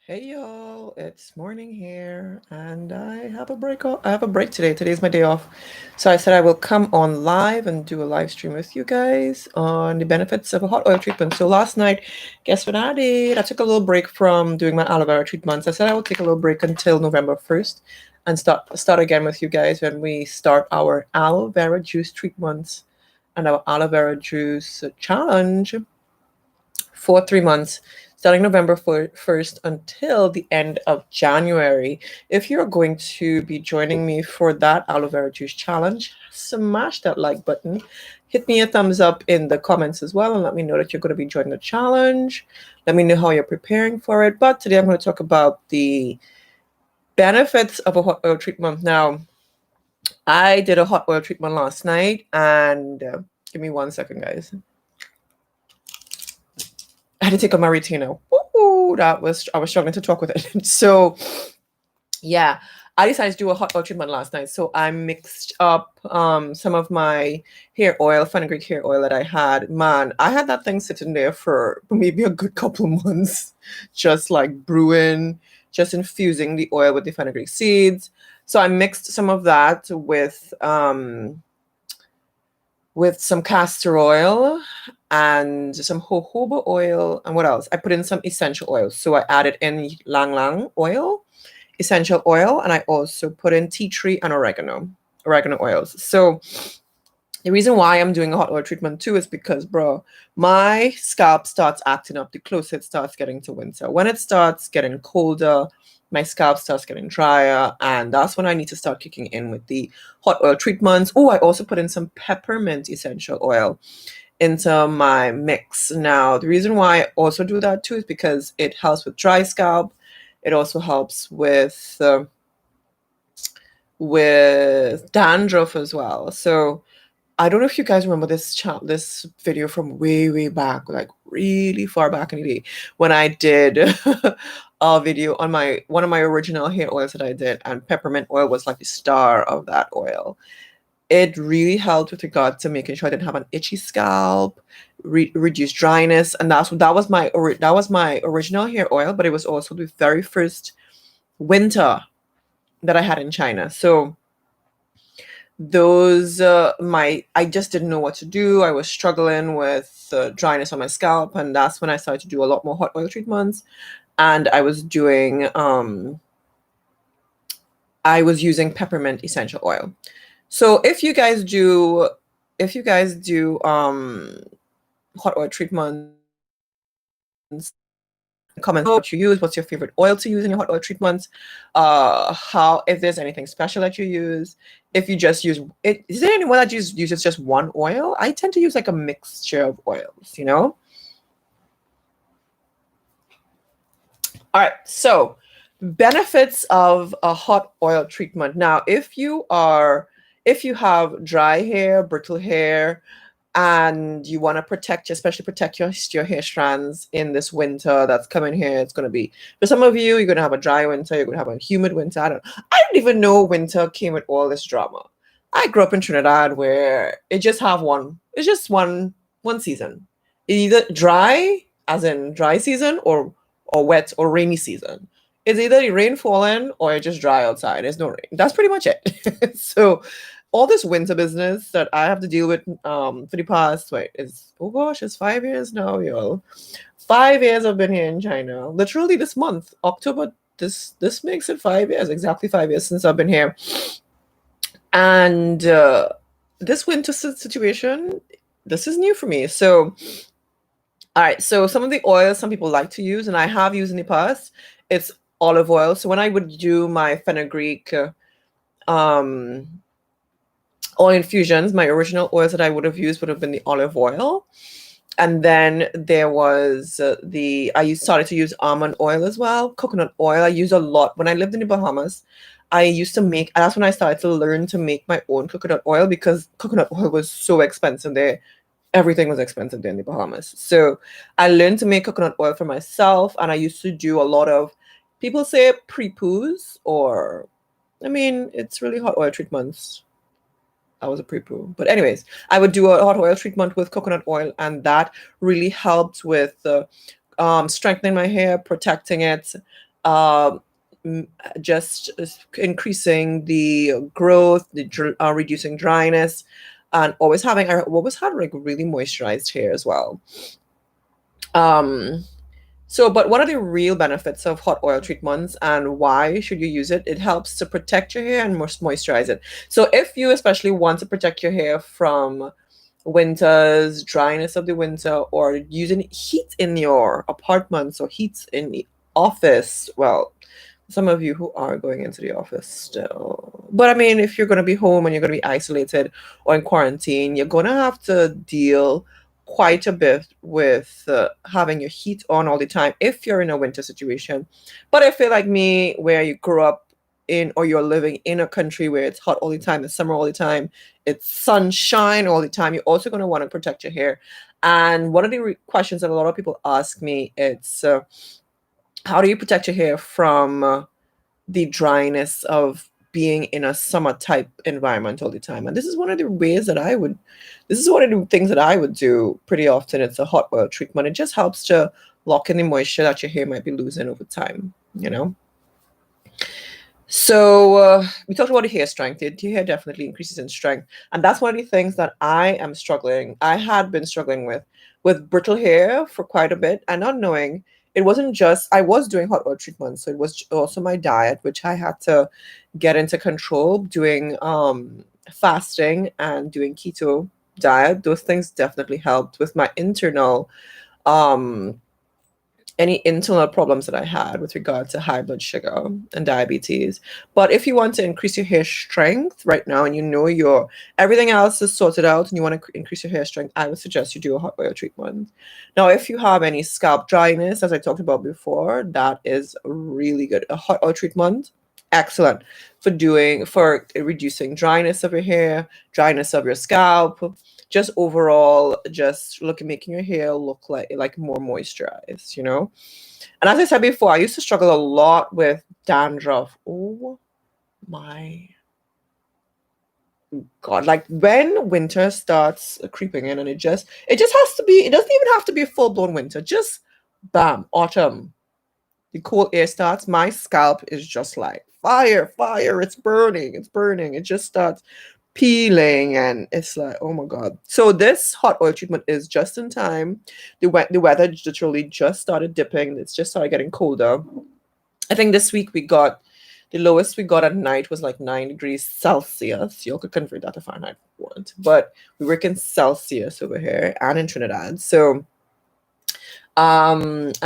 Hey y'all, it's morning here, and I have a break. I have a break today. Today's my day off, so I said I will come on live and do a live stream with you guys on the benefits of a hot oil treatment. So last night, guess what I did? I took a little break from doing my aloe vera treatments. I said I would take a little break until November 1st, and start again with you guys when we start our aloe vera juice treatments and our aloe vera juice challenge for 3 months, starting November 1st until the end of January. If you're going to be joining me for that aloe vera juice challenge, smash that like button. Hit me a thumbs up in the comments as well and let me know that you're going to be joining the challenge. Let me know how you're preparing for it. But today I'm going to talk about the benefits of a hot oil treatment. Now, I did a hot oil treatment last night, and give me 1 second, guys. I had to take a my retainer. Ooh, I was struggling to talk with it. So yeah, I decided to do a hot oil treatment last night. So I mixed up some of my hair oil, fenugreek hair oil that I had. Man, I had that thing sitting there for maybe a good couple of months, just like brewing, just infusing the oil with the fenugreek seeds. So I mixed some of that with some castor oil and some jojoba oil. And what else? I put in some essential oils. So I added in lang lang oil, essential oil, and I also put in tea tree and oregano oils. So the reason why I'm doing a hot oil treatment too is because, bro, my scalp starts acting up the closer it starts getting to winter. When it starts getting colder, my scalp starts getting drier, and that's when I need to start kicking in with the hot oil treatments. Oh, I also put in some peppermint essential oil into my mix. Now, the reason why I also do that too is because it helps with dry scalp. It also helps with dandruff as well. So I don't know if you guys remember this video from way back, like really far back in the day, when I did a video on one of my original hair oils that I did, and peppermint oil was like the star of that oil. It really helped with regard to making sure I didn't have an itchy scalp, reduce dryness, and that was my original hair oil, but it was also the very first winter that I had in China. So those I just didn't know what to do. I was struggling with dryness on my scalp, and that's when I started to do a lot more hot oil treatments. And I was using peppermint essential oil. So if you guys do hot oil treatments, comment what you use, what's your favorite oil to use in your hot oil treatments, how, if there's anything special that you use, if you just use it. Is there anyone that uses just one oil? I tend to use like a mixture of oils, All right, so benefits of a hot oil treatment. Now, if you have dry hair, brittle hair, and you want to especially protect your hair strands in this winter that's coming here. It's going to be, for some of you, you're going to have a dry winter, you're going to have a humid winter. I didn't even know winter came with all this drama. I grew up in Trinidad where it's just one season. Either dry, as in dry season, or wet or rainy season. It's either the rain falling or it's just dry outside. There's no rain. That's pretty much it. So all this winter business that I have to deal with for the past, it's 5 years now, y'all. 5 years I've been here in China. Literally this month, October, this makes it 5 years, exactly 5 years since I've been here. And this winter situation, this is new for me. So, all right, so some of the oils some people like to use, and I have used in the past, it's olive oil. So when I would do my fenugreek oil infusions, my original oils that I would have used would have been the olive oil. And then there was I started to use almond oil as well, coconut oil. I use a lot. When I lived in the Bahamas, I used to that's when I started to learn to make my own coconut oil, because coconut oil was so expensive there. Everything was expensive there in the Bahamas. So I learned to make coconut oil for myself, and I used to do a lot of, people say pre-poos, or, I mean, it's really hot oil treatments. I was a pre-poo. But anyways, I would do a hot oil treatment with coconut oil, and that really helped with strengthening my hair, protecting it, um, just increasing the growth, reducing dryness, and always had like really moisturized hair as well. Um, but what are the real benefits of hot oil treatments and why should you use it? It helps to protect your hair and moisturize it. So if you especially want to protect your hair from winters, dryness of the winter, or using heat in your apartments or heat in the office, well, some of you who are going into the office still. But I mean, if you're going to be home and you're going to be isolated or in quarantine, you're going to have to deal quite a bit with having your heat on all the time if you're in a winter situation. But if you're like me, where you grew up in or you're living in a country where it's hot all the time, it's summer all the time, it's sunshine all the time, you're also going to want to protect your hair. And one of the questions that a lot of people ask me, it's how do you protect your hair from the dryness of being in a summer type environment all the time? And this is one of the ways that this is one of the things that I would do pretty often. It's a hot oil treatment. It just helps to lock in the moisture that your hair might be losing over time, you know? So we talked about the hair strength. The hair definitely increases in strength, and that's one of the things that I had been struggling with brittle hair for quite a bit, and not knowing it wasn't just I was doing hot oil treatments, so it was also my diet, which I had to get into control, doing fasting and doing keto diet. Those things definitely helped with my internal um any internal problems that I had with regard to high blood sugar and diabetes. But if you want to increase your hair strength right now and you know your everything else is sorted out and you want to increase your hair strength, I would suggest you do a hot oil treatment. Now, if you have any scalp dryness, as I talked about before, that is really good. A hot oil treatment, excellent for reducing dryness of your hair, dryness of your scalp, just overall just making your hair look like more moisturized, you know. And as I said before, I used to struggle a lot with dandruff. Oh my god, like when winter starts creeping in and it just has to be, it doesn't even have to be a full-blown winter, just bam, autumn, the cold air starts, my scalp is just like fire, fire, it's burning, it just starts peeling and it's like, oh my god. So this hot oil treatment is just in time. The weather literally just started dipping, it's just started getting colder. I think this week we got the lowest we got at night was like 9 degrees Celsius. You could convert that to Fahrenheit if you want, but we work in Celsius over here and in Trinidad. So and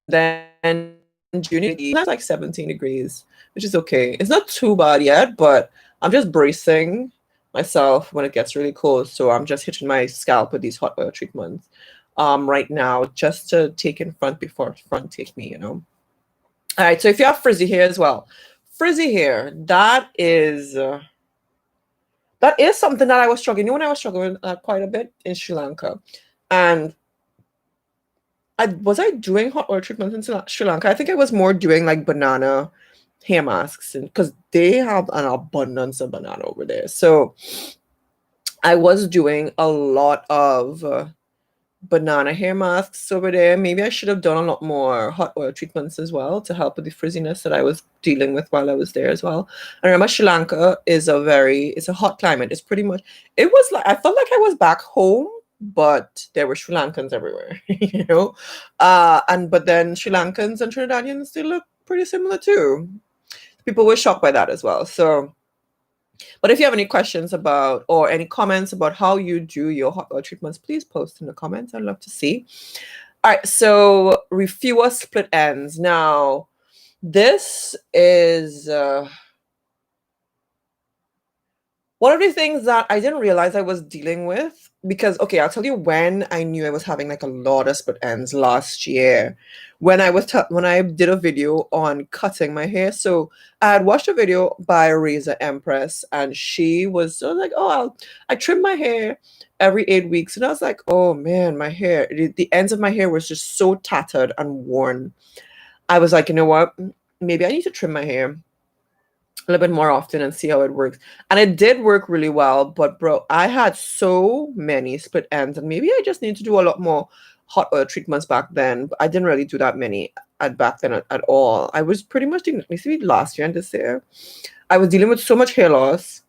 then June that's like 17 degrees, which is okay. It's not too bad yet, but I'm just bracing myself when it gets really cold. So I'm just hitting my scalp with these hot oil treatments right now, just to take in front before front take me, you know. All right, so if you have frizzy hair as well, frizzy hair, that is something that I was struggling. You know, when I was struggling quite a bit in Sri Lanka, and I doing hot oil treatments in Sri Lanka? I think I was more doing like banana hair masks, and because they have an abundance of banana over there, so I was doing a lot of banana hair masks over there. Maybe I should have done a lot more hot oil treatments as well to help with the frizziness that I was dealing with while I was there as well. I remember Sri Lanka is it's a hot climate. It's pretty much, it was like, I felt like I was back home, but there were Sri Lankans everywhere, you know? But then Sri Lankans and Trinidadians, they look pretty similar too. People were shocked by that as well. So, but if you have any questions about or any comments about how you do your hot oil treatments, please post in the comments. I'd love to see. All right, so fewer split ends. Now, this is one of the things that I didn't realize I was dealing with because, okay, I'll tell you when I knew I was having like a lot of split ends last year when when I did a video on cutting my hair. So I had watched a video by Razor Empress and she was like, oh, I trim my hair every 8 weeks. And I was like, oh man, my hair, the ends of my hair was just so tattered and worn. I was like, you know what? Maybe I need to trim my hair. a little bit more often and see how it works. And it did work really well, but bro, I had so many split ends, and maybe I just need to do a lot more hot oil treatments back then. But I didn't really do that many back then at all. I was pretty much doing, let me see, last year and this year. I was dealing with so much hair loss.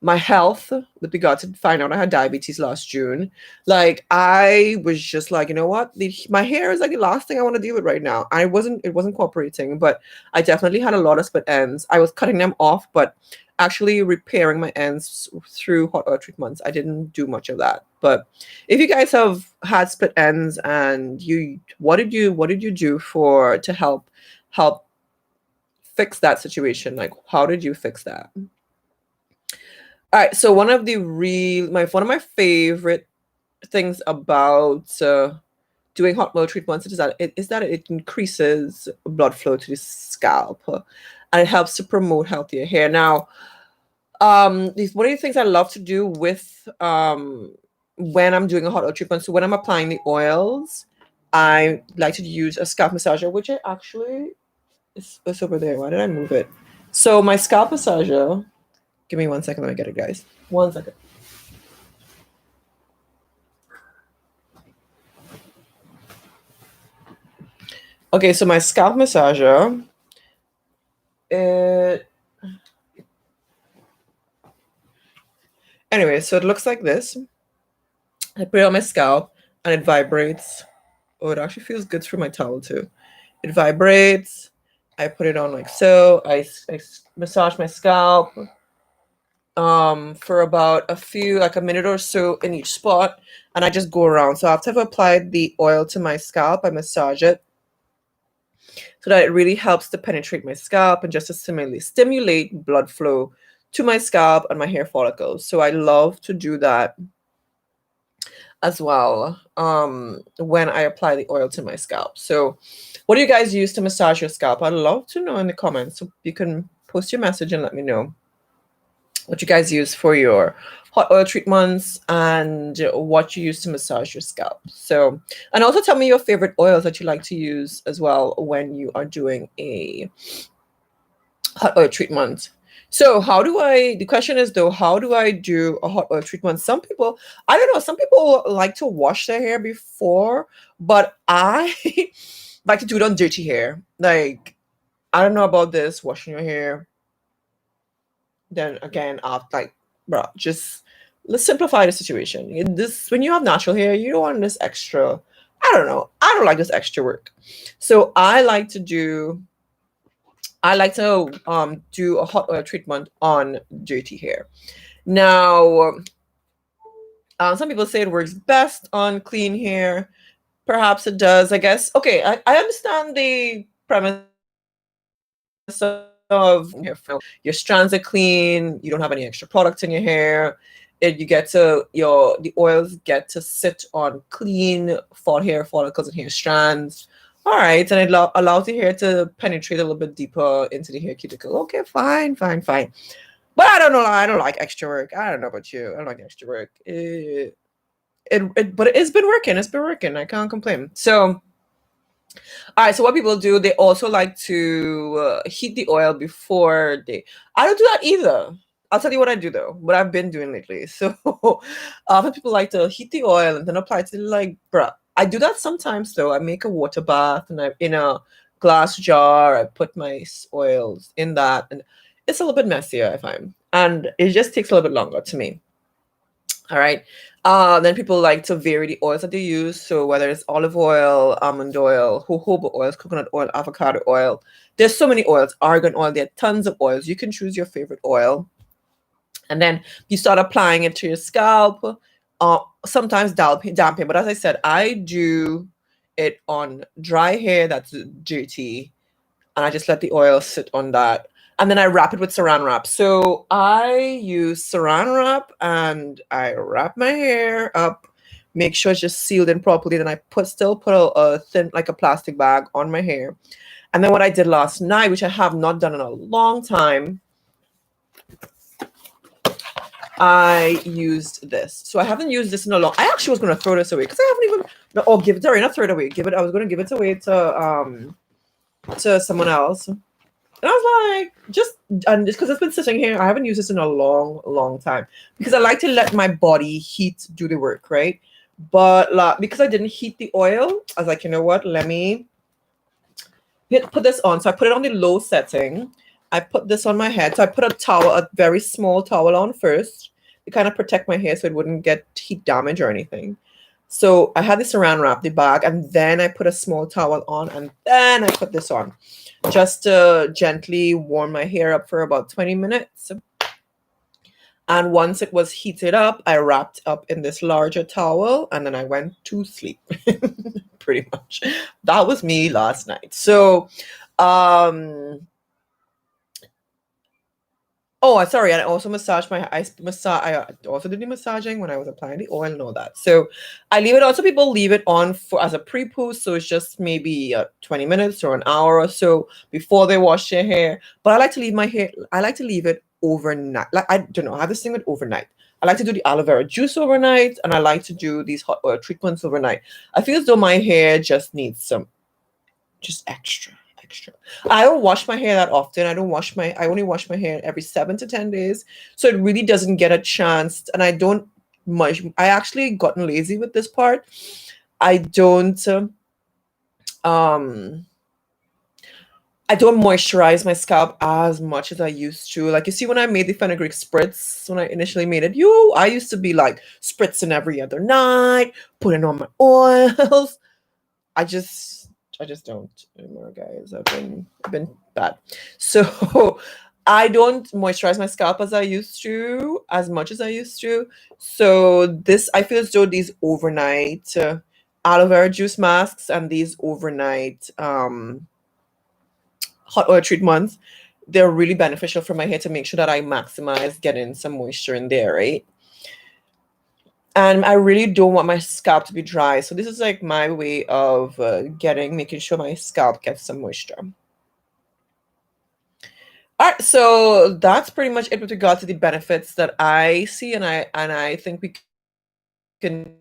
My health, with regard to find out I had diabetes last June, like I was just like, you know what? My hair is like the last thing I want to deal with right now. It wasn't cooperating, but I definitely had a lot of split ends. I was cutting them off, but actually repairing my ends through hot oil treatments. I didn't do much of that. But if you guys have had split ends and what did you do to help fix that situation? Like, how did you fix that? All right, so one of my favorite things about doing hot oil treatments is that it increases blood flow to the scalp, and it helps to promote healthier hair. Now, one of the things I love to do with when I'm doing a hot oil treatment, so when I'm applying the oils, I like to use a scalp massager, which I actually it's over there. Why did I move it? So my scalp massager. Give me 1 second. Let me get it, guys. 1 second. Okay, so my scalp massager. Anyway, so it looks like this. I put it on my scalp and it vibrates. Oh, it actually feels good through my towel too. It vibrates. I put it on like so. I massage my scalp for about a minute or so in each spot, and I just go around. So after I've applied the oil to my scalp, I massage it so that it really helps to penetrate my scalp and just to stimulate blood flow to my scalp and my hair follicles. So I love to do that as well when I apply the oil to my scalp. So what do you guys use to massage your scalp? I'd love to know in the comments. So you can post your message and let me know what you guys use for your hot oil treatments and what you use to massage your scalp. So, and also tell me your favorite oils that you like to use as well when you are doing a hot oil treatment. So the question is though, how do I do a hot oil treatment? Some people, I don't know, some people like to wash their hair before, but I like to do it on dirty hair. Like, I don't know about this, washing your hair. Then again, bro, just let's simplify the situation. When you have natural hair, you don't want this extra. I don't know. I don't like this extra work. So I like to do a hot oil treatment on dirty hair. Now, some people say it works best on clean hair. Perhaps it does. I guess. Okay, I understand the premise of your strands are clean, you don't have any extra product in your hair, the oils get to sit on clean hair follicles and hair strands. All right, and it allows the hair to penetrate a little bit deeper into the hair cuticle. Okay, fine. But I don't know, I don't like extra work. I don't know about you. I don't like extra work. But it's been working. It's been working. I can't complain. So all right, so what people do, they also like to heat the oil before I don't do that either. I'll tell you what I do though, what I've been doing lately. So often people like to heat the oil and then apply it to bruh. I do that sometimes though. I make a water bath and in a glass jar, I put my oils in that, and it's a little bit messier, I find. And it just takes a little bit longer to me. All right. Then people like to vary the oils that they use. So whether it's olive oil, almond oil, jojoba oils, coconut oil, avocado oil. There's so many oils. Argan oil. There are tons of oils. You can choose your favorite oil. And then you start applying it to your scalp. Sometimes damp hair. But as I said, I do it on dry hair that's dirty. And I just let the oil sit on that. And then I wrap it with saran wrap. So I use saran wrap and I wrap my hair up, make sure it's just sealed in properly. Then I still put a thin, like a plastic bag on my hair. And then what I did last night, which I have not done in a long time, I used this. So I haven't used this in a long. I actually was going to throw this away because I haven't even. Give it. Sorry, not throw it away. I was going to give it away to someone else. And I was like, just, and just because it's been sitting here, I haven't used this in a long, long time because I like to let my body heat do the work, right? But like, because I didn't heat the oil, I was like, you know what? Let me put this on. So I put it on the low setting. I put this on my head. So I put a towel, a very small towel on first to kind of protect my hair so it wouldn't get heat damage or anything. So I had the saran wrap, the bag, and then I put a small towel on, and then I put this on just to gently warm my hair up for about 20 minutes. And once it was heated up, I wrapped up in this larger towel and then I went to sleep. Pretty much. That was me last night. So, oh, sorry. And I also massage my I also did the massaging when I was applying the oil and all that. So I leave it on. So people leave it on for as a pre-post. So it's just maybe 20 minutes or an hour or so before they wash their hair. But I like to leave my hair, I like to leave it overnight. Like I don't know, I have this thing with overnight. I like to do the aloe vera juice overnight, and I like to do these hot oil treatments overnight. I feel as though my hair just needs some just extra. I don't wash my hair that often. I only wash my hair every 7 to 10 days. So it really doesn't get a chance. And I don't much, I actually gotten lazy with this part. I don't moisturize my scalp as much as I used to. Like you see, when I made the fenugreek spritz, when I initially made it, I used to be like spritzing every other night, putting on my oils. I just don't anymore, guys. I've been bad. So I don't moisturize my scalp as I used to, as much as I used to. So this, I feel as though these overnight aloe vera juice masks and these overnight hot oil treatments, they're really beneficial for my hair to make sure that I maximize getting some moisture in there, right? And I really don't want my scalp to be dry. So this is like my way of making sure my scalp gets some moisture. All right, so that's pretty much it with regard to the benefits that I see, and I think we can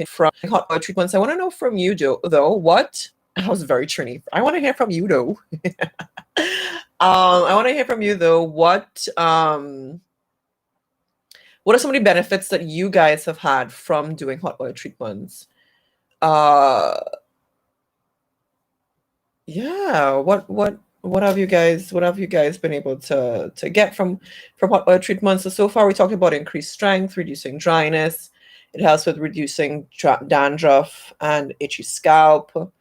from hot oil treatments. I want to know from you, though, what I was very trini. I want to hear from you, though. I want to hear from you, though. What are some of the benefits that you guys have had from doing hot oil treatments? Yeah, what have you guys been able to get from hot oil treatments? So far we talked about increased strength, reducing dryness. It helps with reducing dandruff and itchy scalp.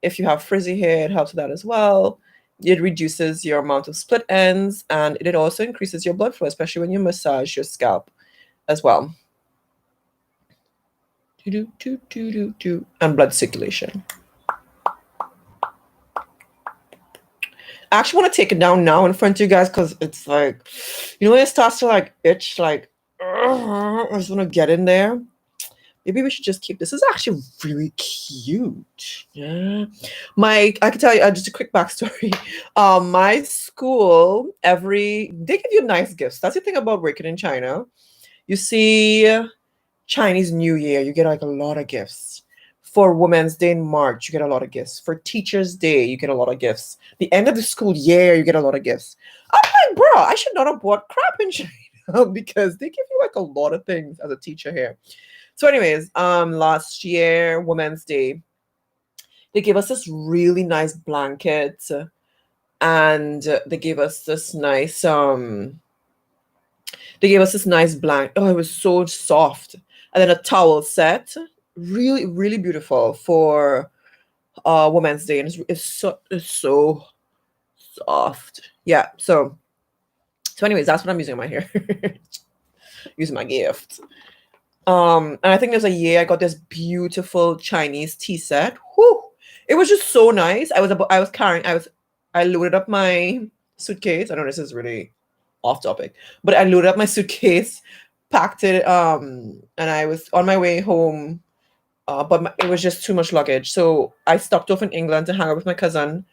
If you have frizzy hair, it helps with that as well. It reduces your amount of split ends, and it also increases your blood flow, especially when you massage your scalp as well. And blood circulation. I actually want to take it down now in front of you guys because it's like, when it starts to like itch, like, I just want to get in there. Maybe we should just keep this. This is actually really cute. Yeah. I can tell you just a quick backstory. My school, they give you nice gifts. That's the thing about working in China. You see Chinese New Year, you get like a lot of gifts. For Women's Day in March, you get a lot of gifts. For Teachers' Day, you get a lot of gifts. The end of the school year, you get a lot of gifts. I'm like, bro, I should not have bought crap in China because they give you like a lot of things as a teacher here. So anyways, last year, Women's Day, they gave us this really nice blanket, and they gave us this nice blanket. Oh, it was so soft. And then a towel set, really, really beautiful for Women's Day, and it's so soft. Yeah. So anyways, that's what I'm using in my hair. Using my gift. And I think there's a year I got this beautiful Chinese tea set. Whew! It was just so nice. I loaded up my suitcase. I know this is really off topic, but I loaded up my suitcase, packed it, and I was on my way home. But it was just too much luggage. So I stopped off in England to hang out with my cousin.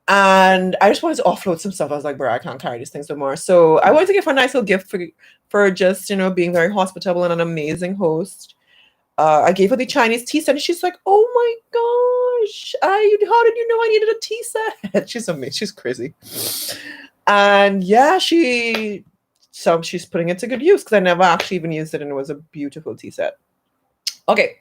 And I just wanted to offload some stuff. I was like, bro, I can't carry these things no more. So I wanted to give her a nice little gift for just, being very hospitable and an amazing host. I gave her the Chinese tea set, and she's like, "Oh my gosh, how did you know I needed a tea set?" She's amazing. She's crazy. And yeah, she's putting it to good use, because I never actually even used it, and it was a beautiful tea set. Okay,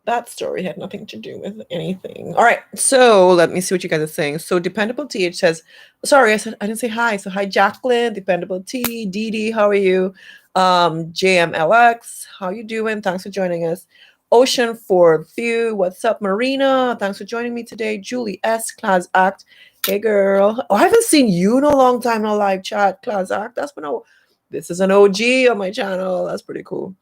that story had nothing to do with anything. All right, so let me see what you guys are saying. So Dependable TH says, sorry, I didn't say hi. So hi, Jacqueline, Dependable T, Dee Dee, how are you? JMLX, how you doing? Thanks for joining us. Ocean for View, what's up? Marina, thanks for joining me today. Julie S, Class Act. Hey girl. Oh, I haven't seen you in a long time in a live chat. Class Act. This is an OG on my channel. That's pretty cool.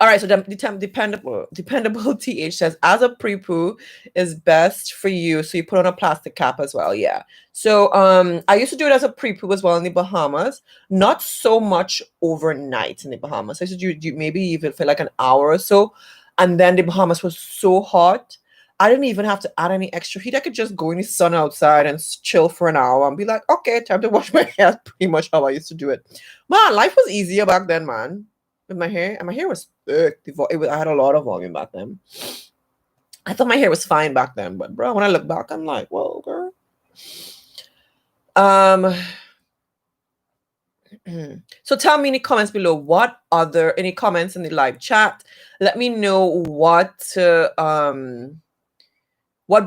All right, so dependable TH says, as a pre-poo is best for you, so you put on a plastic cap as well. Yeah. So I used to do it as a pre-poo as well in the Bahamas. Not so much overnight in the Bahamas. I used to do maybe even for like an hour or so, and then the Bahamas was so hot. I didn't even have to add any extra heat. I could just go in the sun outside and chill for an hour and be like, okay, time to wash my hair. That's pretty much how I used to do it. Man, life was easier back then, man. With my hair, and my hair was thick. I had a lot of volume back then. I thought my hair was fine back then, but bro, when I look back, I'm like, whoa, girl. So tell me in the comments below, any comments in the live chat. Let me know what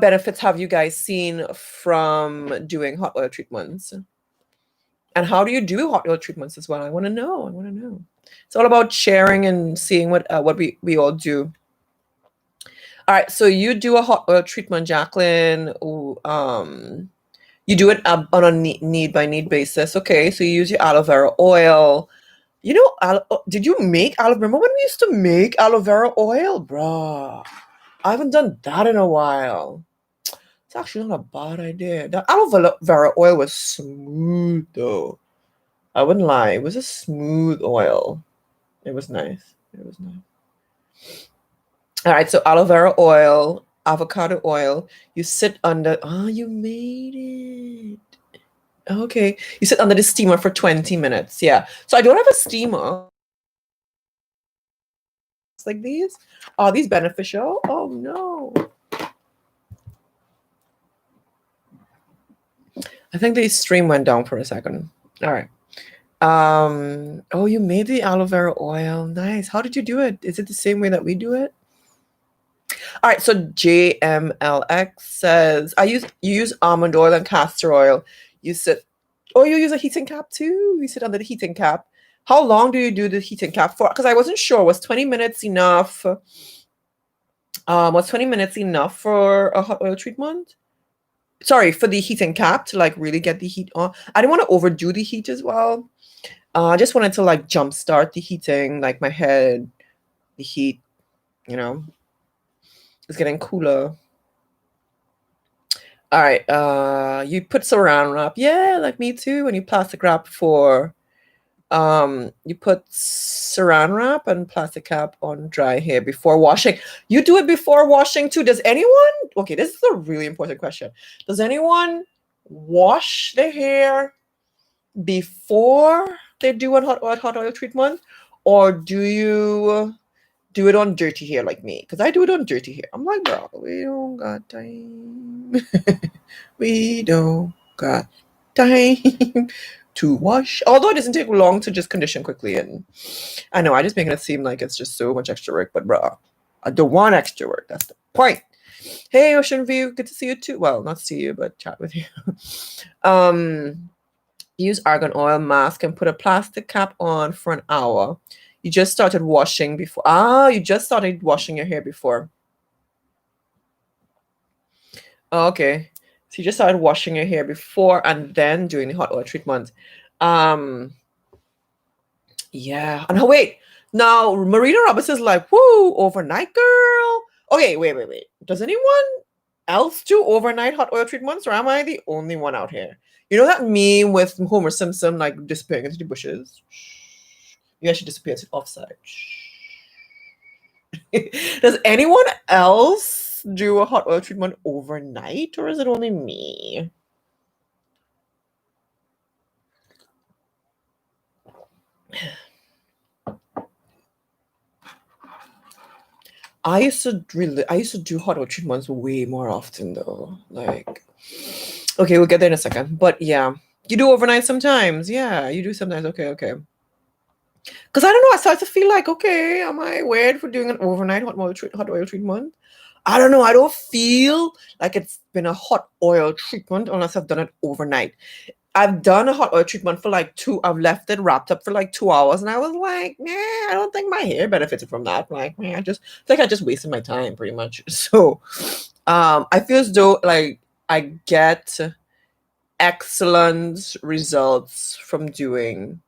benefits have you guys seen from doing hot oil treatments, and how do you do hot oil treatments as well? I want to know. It's all about sharing and seeing what we all do. All right, so you do a hot oil treatment, Jacqueline. You do it on a need by need basis. Okay, so you use your aloe vera oil. You know, did you make aloe? Remember when we used to make aloe vera oil, bruh? I haven't done that in a while. It's actually not a bad idea. The aloe vera oil was smooth, though. I wouldn't lie. It was a smooth oil. It was nice. All right, so aloe vera oil, avocado oil. You sit under. Oh, you made it. Okay, you sit under the steamer for 20 minutes. Yeah. So I don't have a steamer. It's like these. Are these beneficial? Oh no. I think the stream went down for a second. All right. Oh, you made the aloe vera oil. Nice. How did you do it? Is it the same way that we do it? All right, so JMLX says, you use almond oil and castor oil. You use a heating cap too? You sit under the heating cap. How long do you do the heating cap for? Because I wasn't sure. Was 20 minutes enough? Was 20 minutes enough for a hot oil treatment? Sorry, for the heating cap to like really get the heat on. I didn't want to overdo the heat as well. I just wanted to like jumpstart the heating, like my head, the heat, it's getting cooler. All right, you put saran wrap. Yeah, like me too. When you plastic wrap you put saran wrap and plastic cap on dry hair before washing. You do it before washing too. Does anyone? Okay, this is a really important question. Does anyone wash their hair before they do a hot oil treatment, or do you do it on dirty hair like me? Because I do it on dirty hair. I'm like, bro, we don't got time. We don't got time to wash. Although it doesn't take long to just condition quickly. And I know, I just making it seem like it's just so much extra work. But bro, I don't want extra work. That's the point. Hey, Ocean View. Good to see you too. Well, not see you, but chat with you. Use argan oil mask and put a plastic cap on for an hour. You just started washing before. You just started washing your hair before. Okay. So you just started washing your hair before and then doing the hot oil treatment. Yeah. And wait. Now, Marina Roberts is like, whoo, overnight girl. Okay, wait. Does anyone else do overnight hot oil treatments, or am I the only one out here? You know that meme with Homer Simpson like disappearing into the bushes? You actually disappear offside. Does anyone else do a hot oil treatment overnight, or is it only me? I used to do hot oil treatments way more often though. Like, okay, we'll get there in a second. But yeah, you do overnight sometimes. Yeah, you do sometimes. Okay, okay. Because I don't know, I start to feel like, okay, am I weird for doing an overnight hot oil treatment? I don't know. I don't feel like it's been a hot oil treatment unless I've done it overnight. I've done a hot oil treatment for like I've left it wrapped up for like 2 hours, and I was like, nah, I don't think my hair benefited from that. Like, man, I just think I just wasted my time pretty much. So, I feel as though like I get excellent results from doing.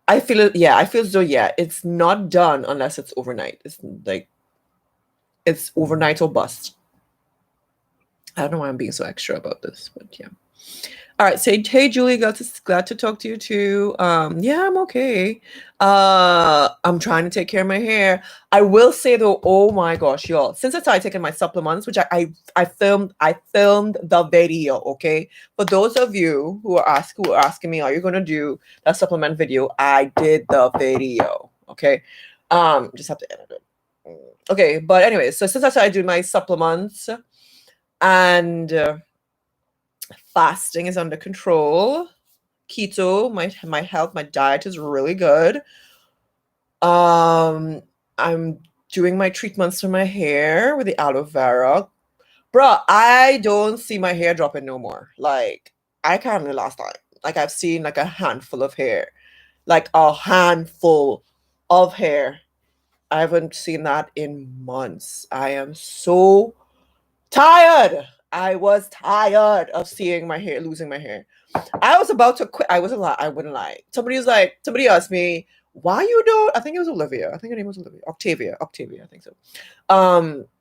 I feel it. Yeah, I feel as though it's not done unless it's overnight. It's like it's overnight or bust. I don't know why I'm being so extra about this, but yeah. All right, say hey Julie, glad to talk to you too. Yeah, I'm okay. I'm trying to take care of my hair. I will say though, oh my gosh, y'all, since I started taking my supplements, which I filmed the video, okay? For those of you who are asking me, are you gonna do that supplement video? I did the video, okay? Just have to edit it. Okay, but anyway, so since I started doing my supplements and fasting is under control. Keto, my health, my diet is really good. I'm doing my treatments for my hair with the aloe vera. Bruh, I don't see my hair dropping no more. Like, I can't remember last time. Like, I've seen like a handful of hair. Like, a handful of hair. I haven't seen that in months. I am so tired. I was tired of seeing my hair, losing my hair. I was about to quit. I wasn't lie. I wouldn't lie. Somebody asked me, why you don't, I think it was Olivia. I think her name was Olivia. Octavia, I think so.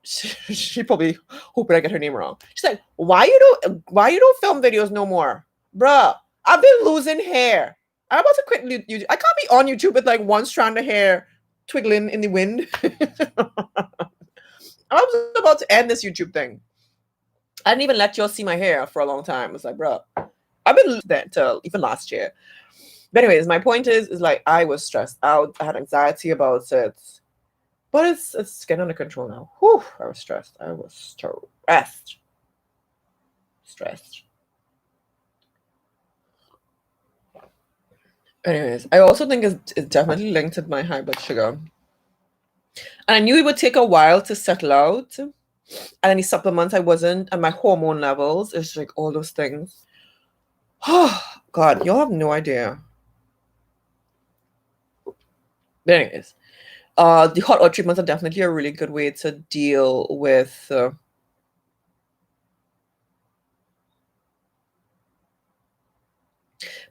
She probably hoping I get her name wrong. She's like, why you don't film videos no more? Bruh, I've been losing hair. I'm about to quit YouTube. I can't be on YouTube with like one strand of hair twiggling in the wind. I was about to end this YouTube thing. I didn't even let y'all see my hair for a long time. I was like, bro, I've been that till even last year. But anyways, my point is like I was stressed out. I had anxiety about it. But it's getting under control now. Whew, I was stressed. Stressed. Anyways, I also think it's definitely linked to my high blood sugar. And I knew it would take a while to settle out. And any supplements I wasn't, and my hormone levels, it's like all those things. Oh, God, y'all have no idea. But anyways, the hot oil treatments are definitely a really good way to deal with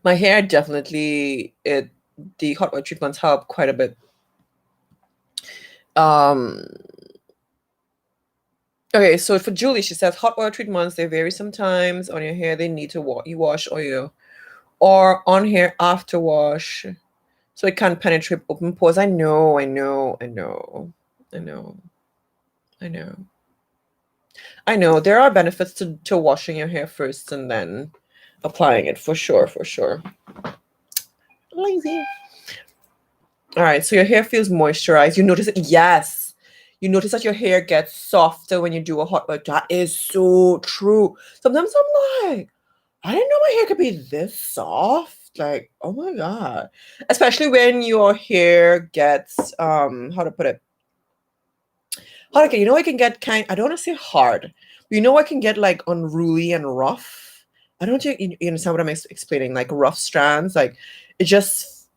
my hair. Definitely, the hot oil treatments help quite a bit. Okay, so for Julie, she says hot oil treatments, they vary sometimes on your hair. They need to wash or on hair after wash, so it can penetrate open pores. I know. There are benefits to washing your hair first and then applying it for sure. Lazy. All right, so your hair feels moisturized. You notice it. Yes. You notice that your hair gets softer when you do a hot oil. That is so true. Sometimes I'm like, I didn't know my hair could be this soft. Like, oh my God. Especially when your hair gets how to put it? Okay, it can get I don't want to say hard. But it can get like unruly and rough. I don't know if you understand what I'm explaining. Like rough strands, like it just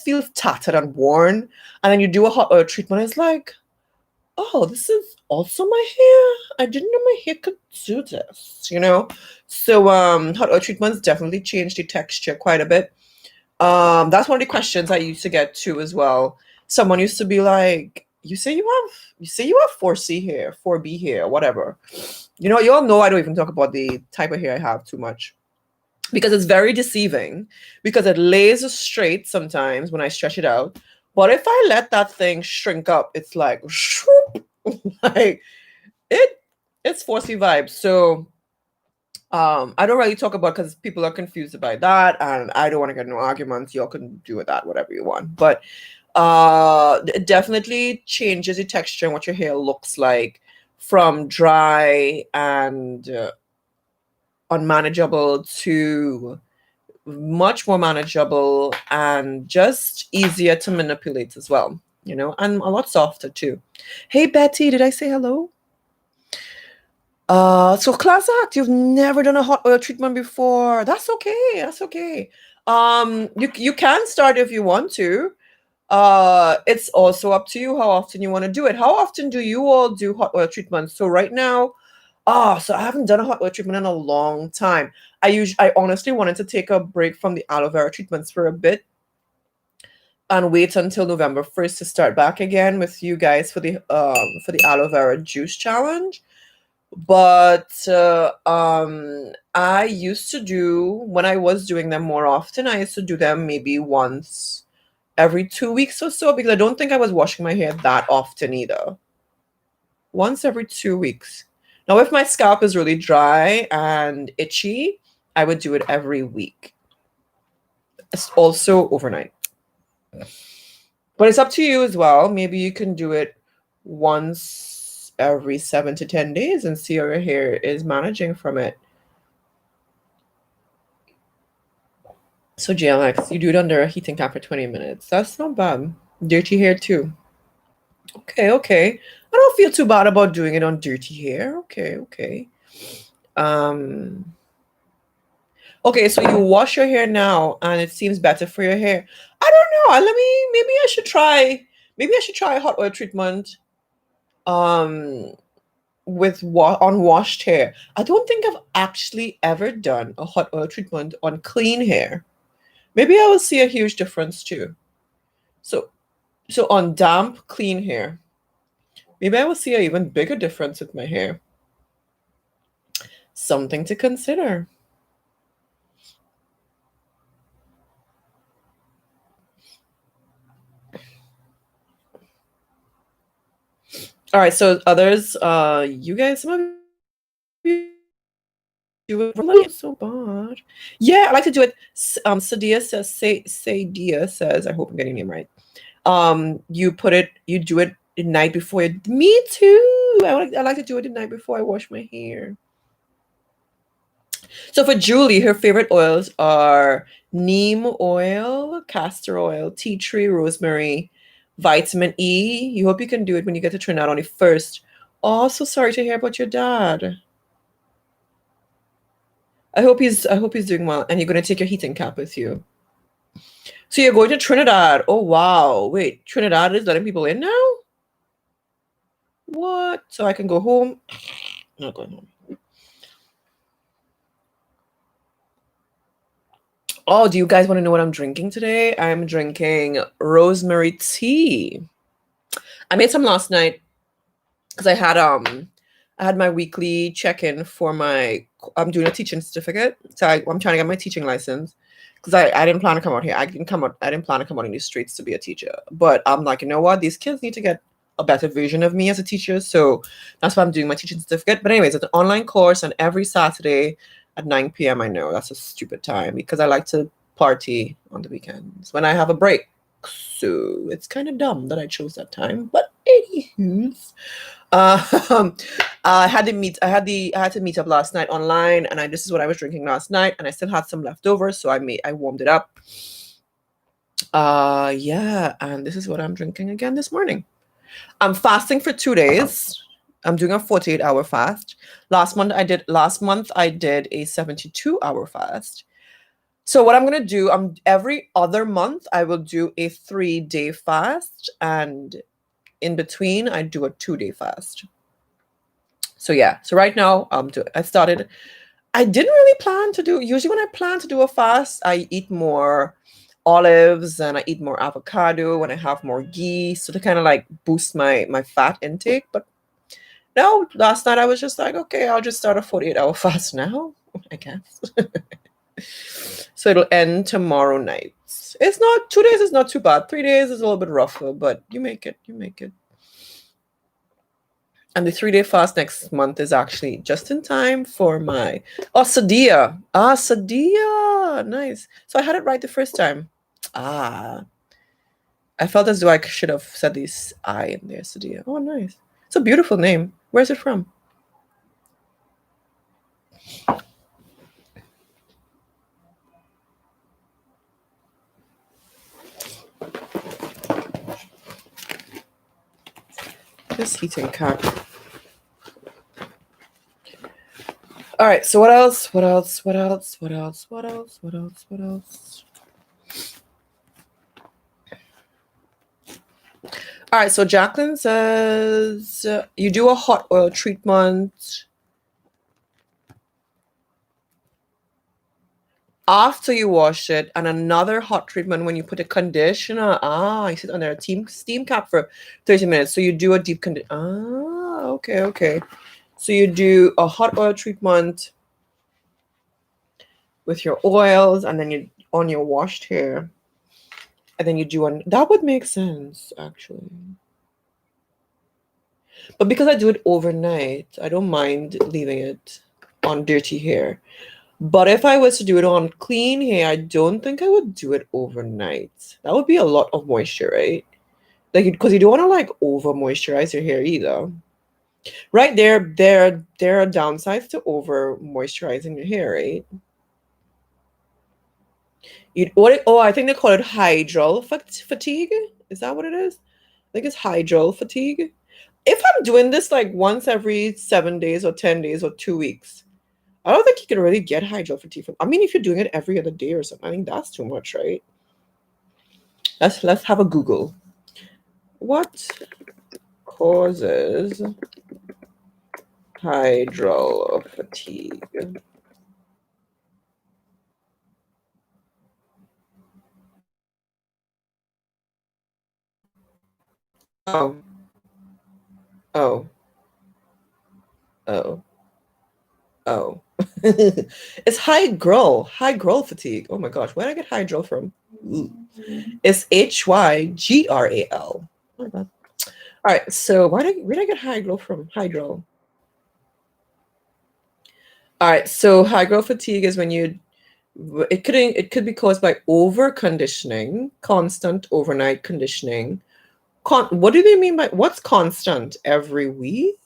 feels tattered and worn. And then you do a hot oil treatment, it's like, oh, this is also my hair. I didn't know my hair could do this, So hot oil treatments definitely change the texture quite a bit. That's one of the questions I used to get too as well. Someone used to be like, you say you have 4C hair, 4B hair, whatever. You all know I don't even talk about the type of hair I have too much. Because it's very deceiving, because it lays straight sometimes when I stretch it out. But if I let that thing shrink up, it's like, like it's 4C vibes. So I don't really talk about, because people are confused about that, and I don't want to get no arguments. Y'all can do with that whatever you want. But It definitely changes the texture and what your hair looks like from dry and unmanageable to much more manageable and just easier to manipulate as well, and a lot softer too. Hey Betty, did I say hello? So class act, you've never done a hot oil treatment before. That's okay. That's okay. You can start if you want to. It's also up to you how often you want to do it. How often do you all do hot oil treatments? So right now, so I haven't done a hot oil treatment in a long time. I honestly wanted to take a break from the aloe vera treatments for a bit and wait until November 1st to start back again with you guys for the aloe vera juice challenge. But I used to do, when I was doing them more often, I used to do them maybe once every 2 weeks or so, because I don't think I was washing my hair that often either. Once every 2 weeks. Now, if my scalp is really dry and itchy, I would do it every week. It's also overnight. But it's up to you as well. Maybe you can do it once every 7 to 10 days and see how your hair is managing from it. So GLX, you do it under a heating cap for 20 minutes. That's not bad. Dirty hair too. Okay, okay. I don't feel too bad about doing it on dirty hair. Okay, okay. Okay, so you wash your hair now and it seems better for your hair. I don't know. Maybe I should try a hot oil treatment with unwashed hair. I don't think I've actually ever done a hot oil treatment on clean hair. Maybe I will see a huge difference too. So on damp, clean hair, maybe I will see an even bigger difference with my hair. Something to consider. All right, so others, you guys, some of you do it so bad. Yeah, I like to do it. Sadia says, Sadia says, I hope I'm getting your name right. You do it the night before. Me too. I like to do it the night before I wash my hair. So for Julie, her favorite oils are neem oil, castor oil, tea tree, rosemary, vitamin E. You hope you can do it when you get to Trinidad on the 1st. Oh, so sorry to hear about your dad. I hope he's doing well, and you're gonna take your heating cap with you. So you're going to Trinidad. Oh wow. Wait, Trinidad is letting people in now? What? So I can go home? Not going home. Oh, do you guys want to know what I'm drinking today? I'm drinking rosemary tea. I made some last night because I had my weekly check-in for I'm doing a teaching certificate. So I'm trying to get my teaching license because I didn't plan to come out here. I didn't plan to come out in these streets to be a teacher. But I'm like, you know what? These kids need to get a better version of me as a teacher. So that's why I'm doing my teaching certificate. But anyways, it's an online course, and every Saturday at 9 p.m. I know that's a stupid time because I like to party on the weekends when I have a break. So it's kind of dumb that I chose that time. But anywho's, I had to meet up last night online, and this is what I was drinking last night, and I still had some left over, so I warmed it up. Yeah, and this is what I'm drinking again this morning. I'm fasting for 2 days. I'm doing a 48-hour fast. Last month I did a 72-hour fast. So what I'm gonna do, every other month I will do a 3-day fast, and in between I do a 2-day fast. So yeah, so right now I didn't really plan to do, usually when I plan to do a fast, I eat more olives and I eat more avocado and I have more ghee, so to kind of like boost my fat intake. But no, last night I was just like, okay, I'll just start a 48-hour fast now, I guess. So it'll end tomorrow night. It's not 2 days is not too bad. 3 days is a little bit rougher, but you make it. And the 3-day fast next month is actually just in time for my Sadia. Sadia. Nice. So I had it right the first time. I felt as though I should have said this I in there, Sadia. Oh, nice. It's a beautiful name. Where's it from? This heating cap. All right, so what else? What else? What else? What else? What else? What else? What else? All right, so Jacqueline says you do a hot oil treatment after you wash it, and another hot treatment when you put a conditioner. You sit under a steam cap for 30 minutes. So you do a deep condition. Okay, okay. So you do a hot oil treatment with your oils, and then you on your washed hair, and then you do one. That would make sense, actually. But because I do it overnight, I don't mind leaving it on dirty hair. But if I was to do it on clean hair, I don't think I would do it overnight. That would be a lot of moisture, right? Like, because you don't want to like over moisturize your hair either. Right there are downsides to over moisturizing your hair, right? I think they call it hydral fatigue. Is that what it is? I think it's hydral fatigue. If I'm doing this like once every 7 days or 10 days or 2 weeks, I don't think you can really get hydral fatigue from. I mean, if you're doing it every other day or something, I think that's too much, right? Let's have a Google. What causes hydral fatigue? Oh, oh, oh, oh. It's high growth fatigue. Oh my gosh, where did I get hydral from? Ooh. It's Hygral. Oh my God. All right, so where did I get hydral from? Hydral. All right, so high-growth fatigue is when it could be caused by over conditioning, constant overnight conditioning. What do they mean by what's constant? Every week,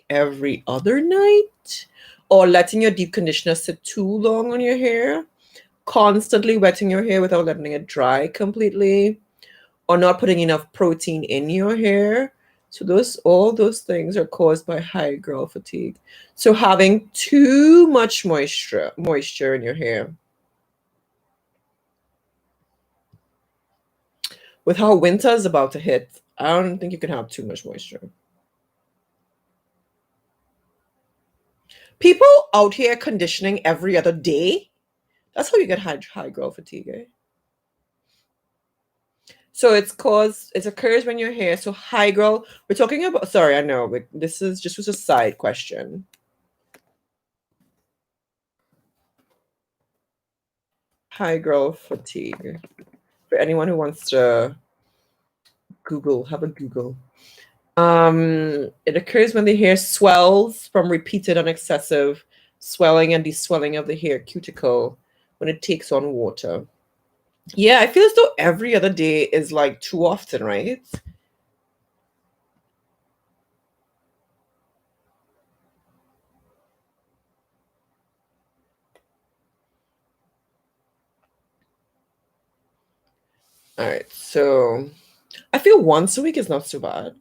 every other night, or letting your deep conditioner sit too long on your hair, constantly wetting your hair without letting it dry completely, or not putting enough protein in your hair. So all those things are caused by high growth fatigue. So having too much moisture in your hair. With how winter is about to hit, I don't think you can have too much moisture. People out here conditioning every other day. That's how you get high growth fatigue. Eh? So it occurs when your hair. So high growth. We're talking about. Sorry, I know. This is just was a side question. High growth fatigue. For anyone who wants to have a Google. It occurs when the hair swells from repeated and excessive swelling and deswelling of the hair cuticle when it takes on water. Yeah, I feel as though every other day is like too often, right? All right, so I feel once a week is not so bad.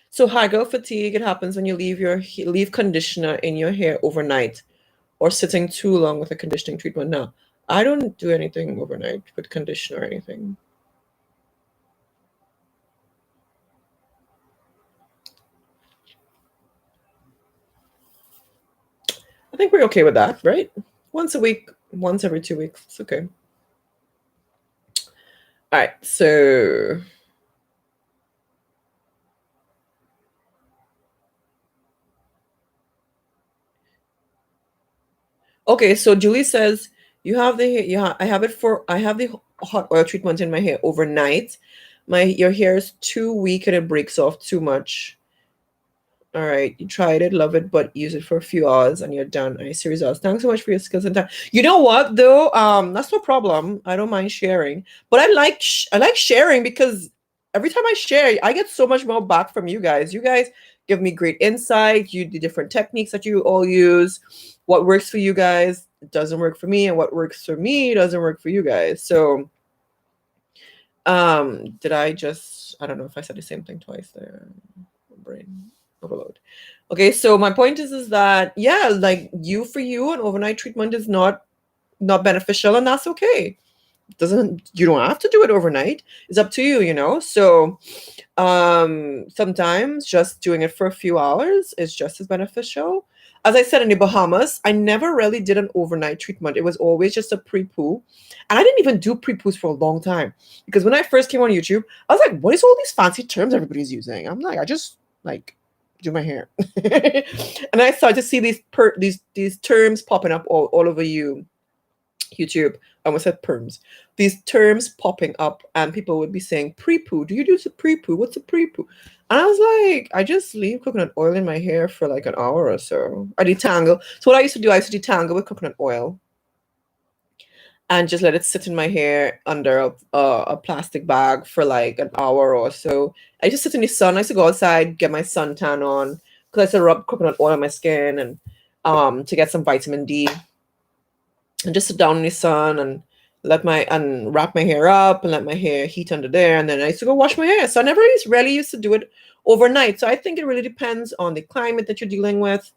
So high growth fatigue, it happens when you leave conditioner in your hair overnight or sitting too long with a conditioning treatment. Now, I don't do anything overnight with conditioner or anything. I think we're okay with that, right? Once a week, once every 2 weeks. It's okay. All right, so okay, so Julie says I have the hot oil treatment in my hair overnight. Your hair is too weak and it breaks off too much. All right, you tried it, love it, but use it for a few hours and you're done. I see results. Thanks so much for your skills and time. You know what though? That's no problem. I don't mind sharing, but I like sharing because every time I share, I get so much more back from you guys. You guys give me great insight. You the different techniques that you all use. What works for you guys doesn't work for me, and what works for me doesn't work for you guys. So, did I just? I don't know if I said the same thing twice there. Brain overload. Okay, so my point is that yeah, like you for you, an overnight treatment is not beneficial, and that's okay. Doesn't you don't have to do it overnight. It's up to you, you know. So sometimes just doing it for a few hours is just as beneficial. As I said in the Bahamas, I never really did an overnight treatment. It was always just a pre-poo. And I didn't even do pre-poos for a long time. Because when I first came on YouTube, I was like, what is all these fancy terms everybody's using? I'm like, I just like do my hair. And I started to see these terms popping up all over YouTube. I almost said perms. These terms popping up, and people would be saying pre-poo. Do you do a pre-poo? What's a pre-poo? And I was like, I just leave coconut oil in my hair for like an hour or so. I detangle. So what I used to do, I used to detangle with coconut oil and just let it sit in my hair under a plastic bag for like an hour or so. I just sit in the sun. I used to go outside, get my suntan on, because I used to rub coconut oil on my skin and to get some vitamin D, and just sit down in the sun and wrap my hair up and let my hair heat under there, and then I used to go wash my hair. So I never really used to do it overnight. So I think it really depends on the climate that you're dealing with.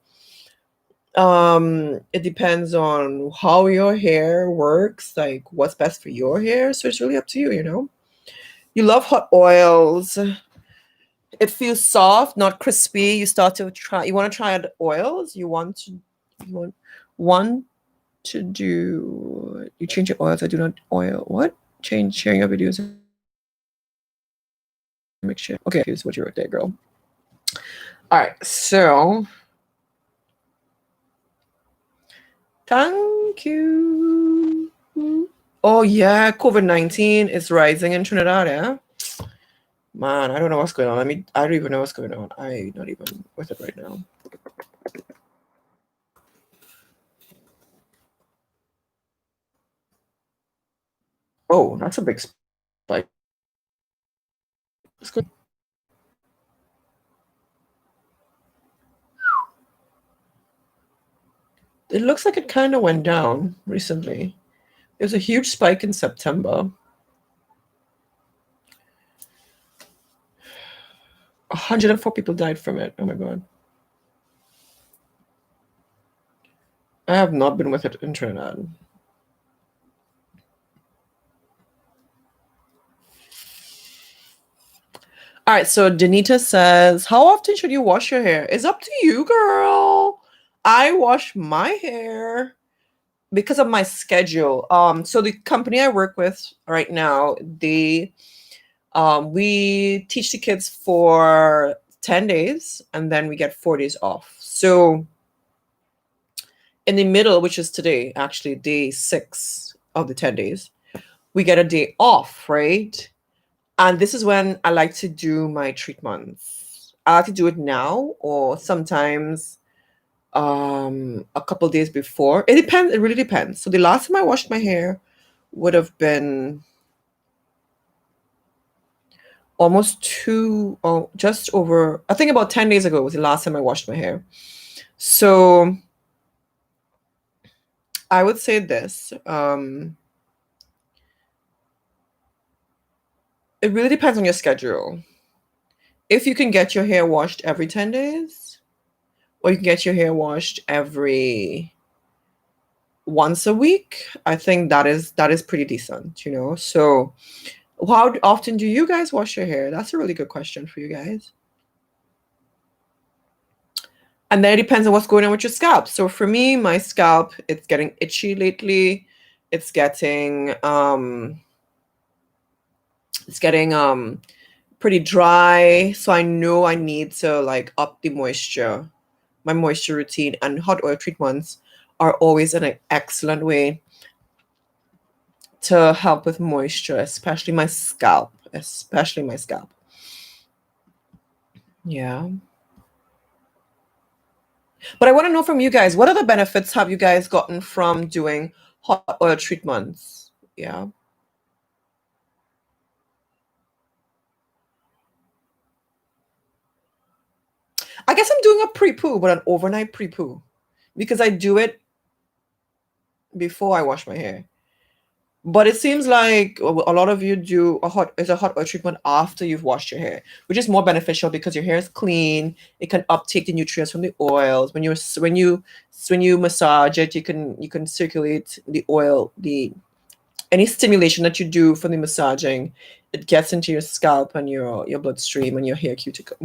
It depends on how your hair works, like what's best for your hair. So it's really up to you, you know. You love hot oils. It feels soft, not crispy. You want to try out oils. You want to do you change your oils. I do not oil. What? Change sharing your videos and mixture. Okay, here's what you wrote there, girl. All right, so thank you. Oh yeah, COVID-19 is rising in Trinidad, yeah. Man, I don't know what's going on. I don't even know what's going on. I'm not even with it right now. Oh, that's a big spike. What's going It looks like it kind of went down recently. There was a huge spike in September. 104 people died from it. Oh my god. I have not been with it in Trinidad. All right, so Danita says, how often should you wash your hair? It's up to you, girl. I wash my hair because of my schedule. So the company I work with right now, we teach the kids for 10 days and then we get 4 days off. So in the middle, which is today, actually day 6 of the 10 days, we get a day off, right? And this is when I like to do my treatments. I like to do it now or sometimes a couple days before. It depends. It really depends. So the last time I washed my hair would have been almost just over, I think about 10 days ago was the last time I washed my hair. So I would say this. It really depends on your schedule. If you can get your hair washed every 10 days, or you can get your hair washed every once a week, I think that is pretty decent, you know. So how often do you guys wash your hair? That's a really good question for you guys. And then it depends on what's going on with your scalp. So for me, my scalp, it's getting itchy lately. It's getting pretty dry. So I know I need to like up the moisture, my moisture routine, and hot oil treatments are always an excellent way to help with moisture, especially my scalp. Especially my scalp. Yeah. But I want to know from you guys, what other benefits have you guys gotten from doing hot oil treatments? Yeah. I guess I'm doing a pre-poo, but an overnight pre-poo because I do it before I wash my hair. But it seems like a lot of you do a hot oil treatment after you've washed your hair, which is more beneficial because your hair is clean. It can uptake the nutrients from the oils. When you massage it, you can circulate the oil, the any stimulation that you do from the massaging, it gets into your scalp and your bloodstream and your hair cuticle.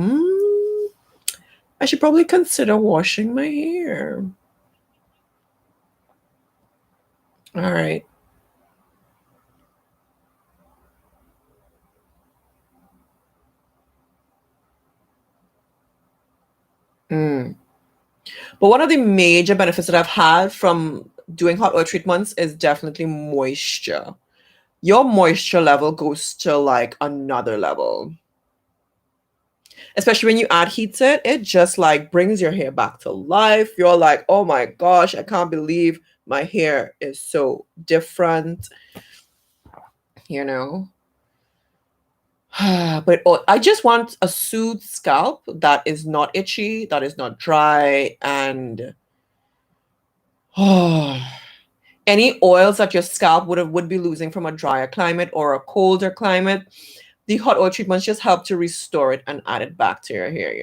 I should probably consider washing my hair. All right. Mm. But one of the major benefits that I've had from doing hot oil treatments is definitely moisture. Your moisture level goes to like another level. Especially when you add heat to it, it just like brings your hair back to life. You're like, oh my gosh, I can't believe my hair is so different, you know? But I just want a soothed scalp that is not itchy, that is not dry, and any oils that your scalp would be losing from a drier climate or a colder climate, the hot oil treatments just help to restore it and add it back to your hair.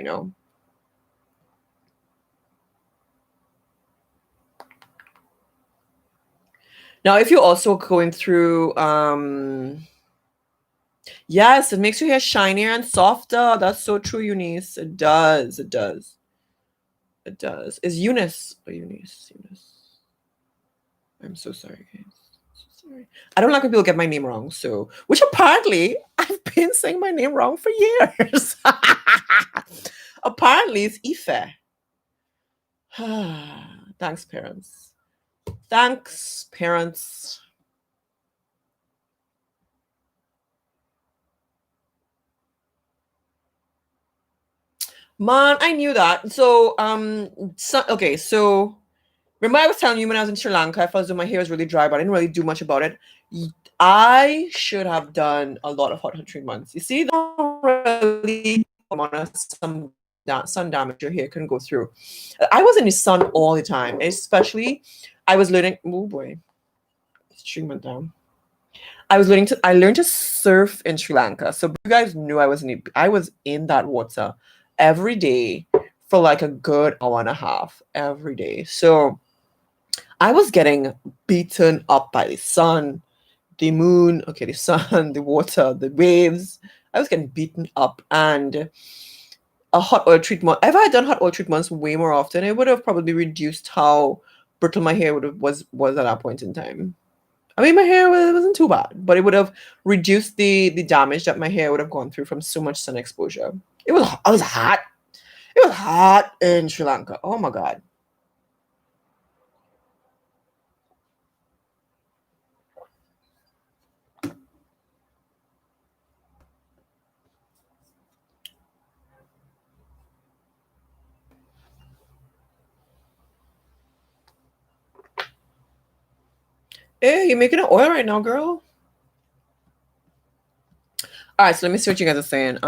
Now, if you're also going through, yes, it makes your hair shinier and softer. That's so true, Eunice. It does. It does. It does. Is Eunice or Eunice? Eunice. I'm so sorry, guys. So sorry. I don't like when people get my name wrong. So, which apparently I've been saying my name wrong for years. Apparently, it's Ife. Thanks, parents. Thanks, parents. Man, I knew that. Okay, so remember I was telling you when I was in Sri Lanka, I felt as though my hair was really dry, but I didn't really do much about it. I should have done a lot of hot treatments. You see, don't really sun damage your hair can go through. I was in the sun all the time, especially I was learning. Oh boy, stream went down. I learned to surf in Sri Lanka. So you guys knew I was in that water every day for like a good hour and a half every day. So I was getting beaten up by the sun, the moon, okay, the sun, the water, the waves. I was getting beaten up, and a hot oil treatment. If I had done hot oil treatments way more often, it would have probably reduced how brittle my hair was at that point in time. I mean, my hair wasn't too bad, but it would have reduced the damage that my hair would have gone through from so much sun exposure. I was hot. It was hot in Sri Lanka. Oh my god. Hey, you're making an oil right now, girl. All right, so let me see what you guys are saying.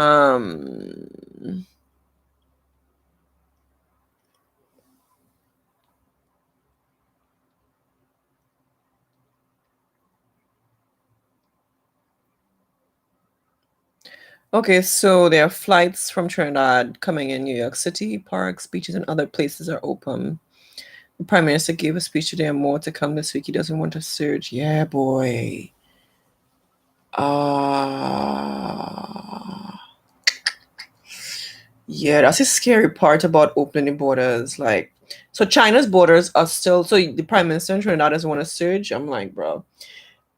Okay, so there are flights from Trinidad coming in New York City. Parks, beaches, and other places are open. The Prime Minister gave a speech today and more to come this week. He doesn't want to surge. Yeah, boy. Yeah, that's a scary part about opening the borders. Like, so China's borders are still, so the Prime Minister in Trinidad doesn't want to surge. I'm like, bro.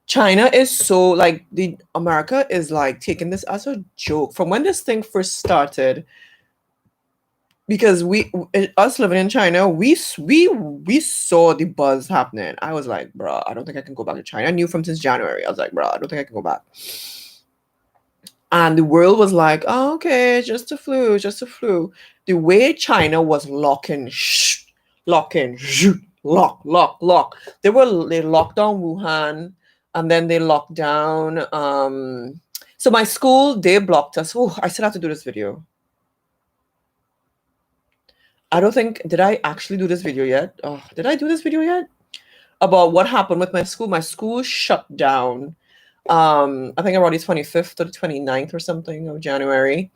China is so like the America is like taking this as a joke from when this thing first started, because us living in China, we saw the buzz happening. I was like, bro, I don't think I can go back to China. I knew from since January. I was like, bro, I don't think I can go back. And the world was like, oh, okay, just a flu, just a flu. The way China was locking, locking, lock, lock, lock. They locked down Wuhan, and then they locked down. So my school, they blocked us. Oh, I still have to do this video. I don't think, did I actually do this video yet? Oh, did I do this video yet? About what happened with my school. My school shut down. I think around the 25th or the 29th or something of January.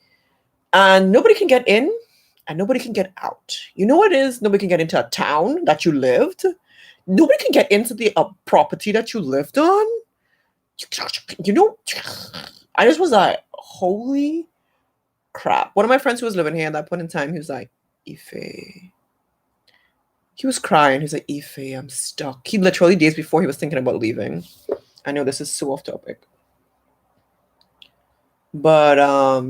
And nobody can get in and nobody can get out. You know what it is? Nobody can get into a town that you lived. Nobody can get into the property that you lived on. You know, I just was like, holy crap. One of my friends who was living here at that point in time, he was like, Ife. He was crying. He was like, Ife, I'm stuck. He literally days before he was thinking about leaving. I know this is so off topic. But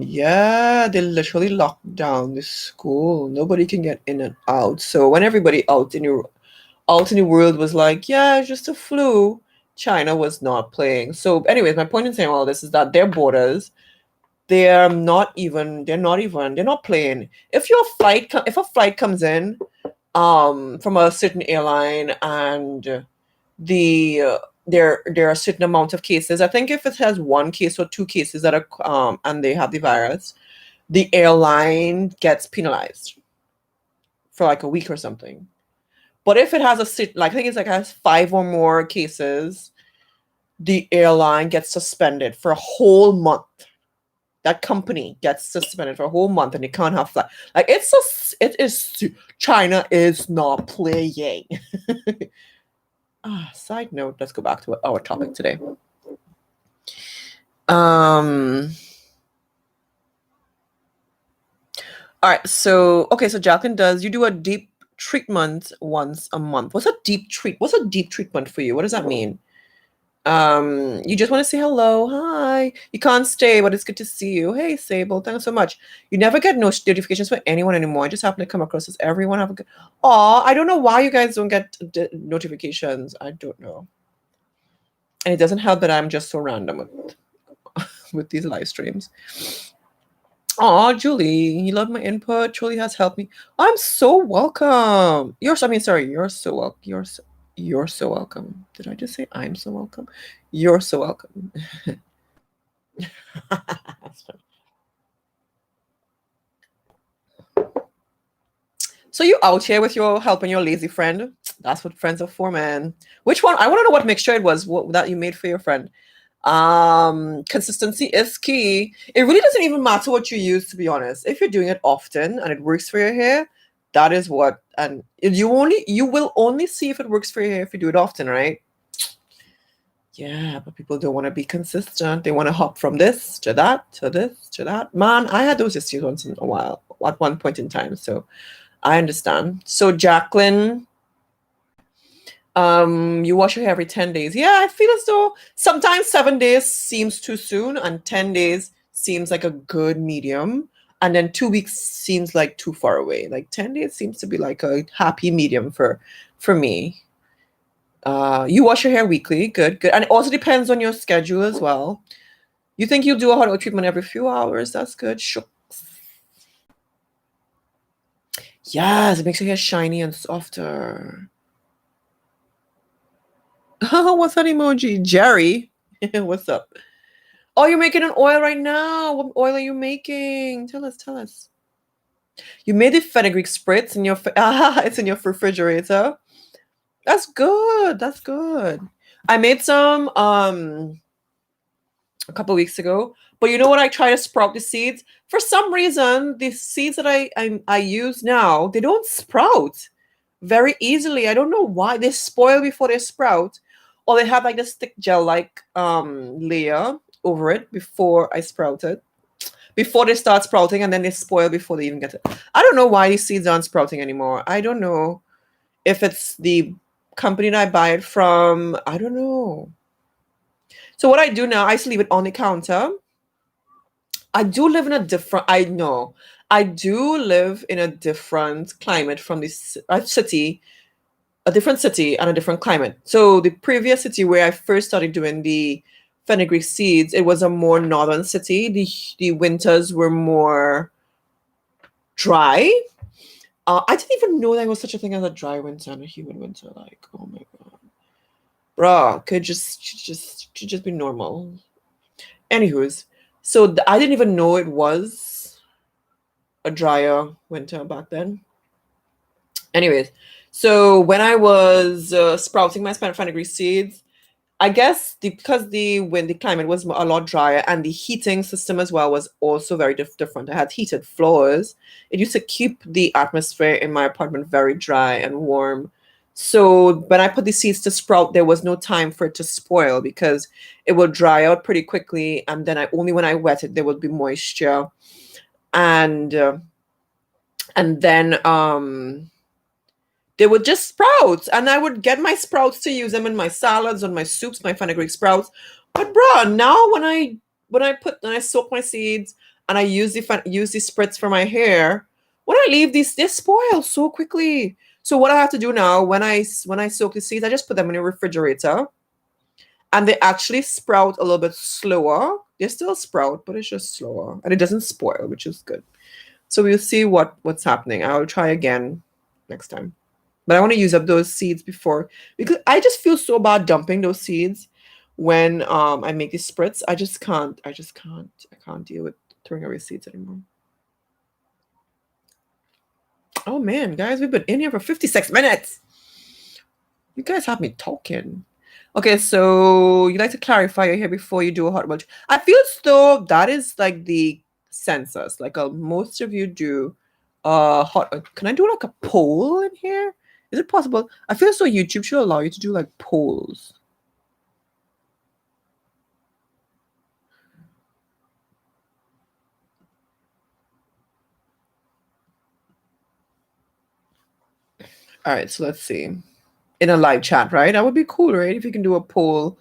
yeah, they literally locked down the school. Nobody can get in and out. So when everybody out in the world was like, yeah, it's just a flu, China was not playing. So anyways, my point in saying all this is that their borders, they're not playing. If a flight comes in from a certain airline and there are a certain amount of cases. I think if it has one case or two cases that are and they have the virus, the airline gets penalized for like a week or something. But if it has I think it's like has 5 or more cases, the airline gets suspended for a whole month. That company gets suspended for a whole month and they can't have flight. Like China is not playing. Side note, let's go back to our topic today. All right, so Jacqueline you do a deep treatment once a month. What's a deep treatment for you? What does that mean? You just want to say hello, hi. You can't stay, but it's good to see you. Hey, Sable, thanks so much. You never get notifications for anyone anymore. I just happen to come across this. Everyone have a good. I don't know why you guys don't get notifications. I don't know. And it doesn't help that I'm just so random with these live streams. Julie, you love my input. Julie has helped me. I'm so welcome. You're so welcome. You're so welcome. Did I just say I'm so welcome? You're so welcome. So you out here with your helping your lazy friend? That's what friends are for, man. Which one? I want to know what mixture it was that you made for your friend. Consistency is key. It really doesn't even matter what you use, to be honest. If you're doing it often and it works for your hair, that is what. And you will only see if it works for your hair if you do it often, right? Yeah, but people don't want to be consistent. They want to hop from this to that to this to that. Man, I had those issues once in a while at one point in time. So I understand. So Jacqueline, you wash your hair every 10 days. Yeah, I feel as though sometimes 7 days seems too soon and 10 days seems like a good medium. And then 2 weeks seems like too far away. Like 10 days seems to be like a happy medium for me. You wash your hair weekly. Good. And it also depends on your schedule as well. You think you'll do a hot oil treatment every few hours. That's good. Shucks. Yes, it makes your hair shiny and softer. What's that emoji? Jerry. What's up? Oh, you're making an oil right now. What oil are you making? Tell us. You made the fenugreek spritz in your it's in your refrigerator. That's good. I made some a couple weeks ago, but you know what? I try to sprout the seeds. For some reason, the seeds that I use now, they don't sprout very easily. I don't know why. They spoil before they sprout, or they have like this thick gel-like layer over it before I sprout it. Before they start sprouting, and then they spoil before they even get it. I don't know why these seeds aren't sprouting anymore. I don't know if it's the company that I buy it from. I don't know. So what I do now, I just leave it on the counter. I do live in a different climate from this city, a different city and a different climate. So the previous city where I first started doing the fenugreek seeds. It was a more northern city. The winters were more dry. I didn't even know there was such a thing as a dry winter and a humid winter. Like, oh my god, bruh, should just be normal. Anywho's, so I didn't even know it was a drier winter back then. Anyways, so when I was sprouting my fenugreek seeds, I guess because the climate was a lot drier and the heating system as well was also very different. I had heated floors. It used to keep the atmosphere in my apartment very dry and warm. So when I put the seeds to sprout, there was no time for it to spoil because it will dry out pretty quickly, and then I only when I wet it there would be moisture, and then they would just sprout, and I would get my sprouts to use them in my salads, on my soups, my fenugreek sprouts. But bruh, now when I soak my seeds and I use the spritz for my hair, when I leave these, they spoil so quickly. So what I have to do now when I soak the seeds, I just put them in a refrigerator, and they actually sprout a little bit slower. They still sprout, but it's just slower, and it doesn't spoil, which is good. So we'll see what's happening. I'll try again next time. But I want to use up those seeds before, because I just feel so bad dumping those seeds when I make these spritz. I can't deal with throwing away seeds anymore. Oh man, guys, we've been in here for 56 minutes. You guys have me talking. Okay, so you like to clarify your hair before you do a hot mulch. I feel as though that is like the census. Like most of you do hot. Can I do like a poll in here? Is it possible? I feel as though YouTube should allow you to do like polls. All right, so let's see. In a live chat, right? That would be cool, right? If you can do a poll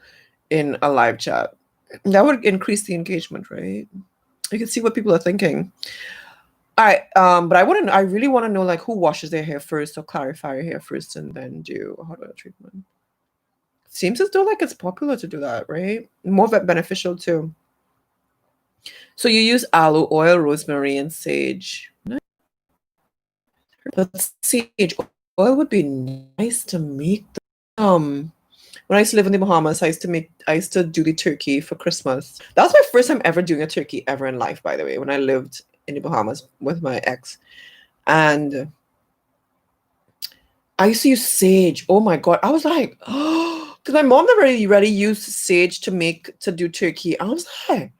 in a live chat, that would increase the engagement, right? You can see what people are thinking. All right, but I really want to know like who washes their hair first, or clarify your hair first and then do a hot oil treatment. Seems as though like it's popular to do that, right? More beneficial too. So you use aloe oil, rosemary, and sage. But sage oil would be nice to make. When I used to live in the Bahamas, I used to do the turkey for Christmas. That was my first time ever doing a turkey ever in life, by the way, when I lived in the Bahamas with my ex. And I used to use sage. Oh my god. I was like, oh, because my mom never really used sage to do turkey. I was like,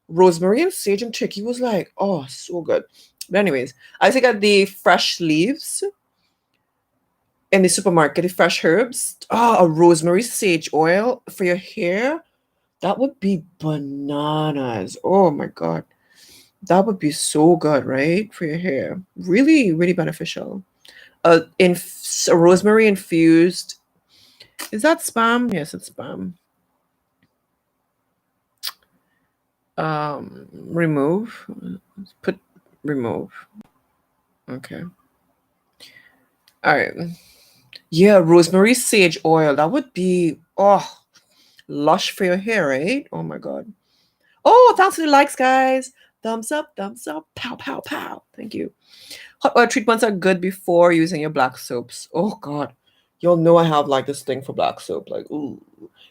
rosemary and sage and turkey was like, oh, so good. But anyways, I used to get the fresh leaves in the supermarket, the fresh herbs. Oh, a rosemary sage oil for your hair. That would be bananas. Oh my god. That would be so good, right? For your hair. Really, really beneficial. Rosemary infused. Is that spam? Yes, it's spam. Remove. Put remove. Okay. All right. Yeah, rosemary sage oil. That would be lush for your hair, right? Oh my god. Oh, thanks for the likes, guys. Thumbs up, pow, pow, pow. Thank you. Hot oil treatments are good before using your black soaps. Oh god. You'll know I have like this thing for black soap. Like, ooh.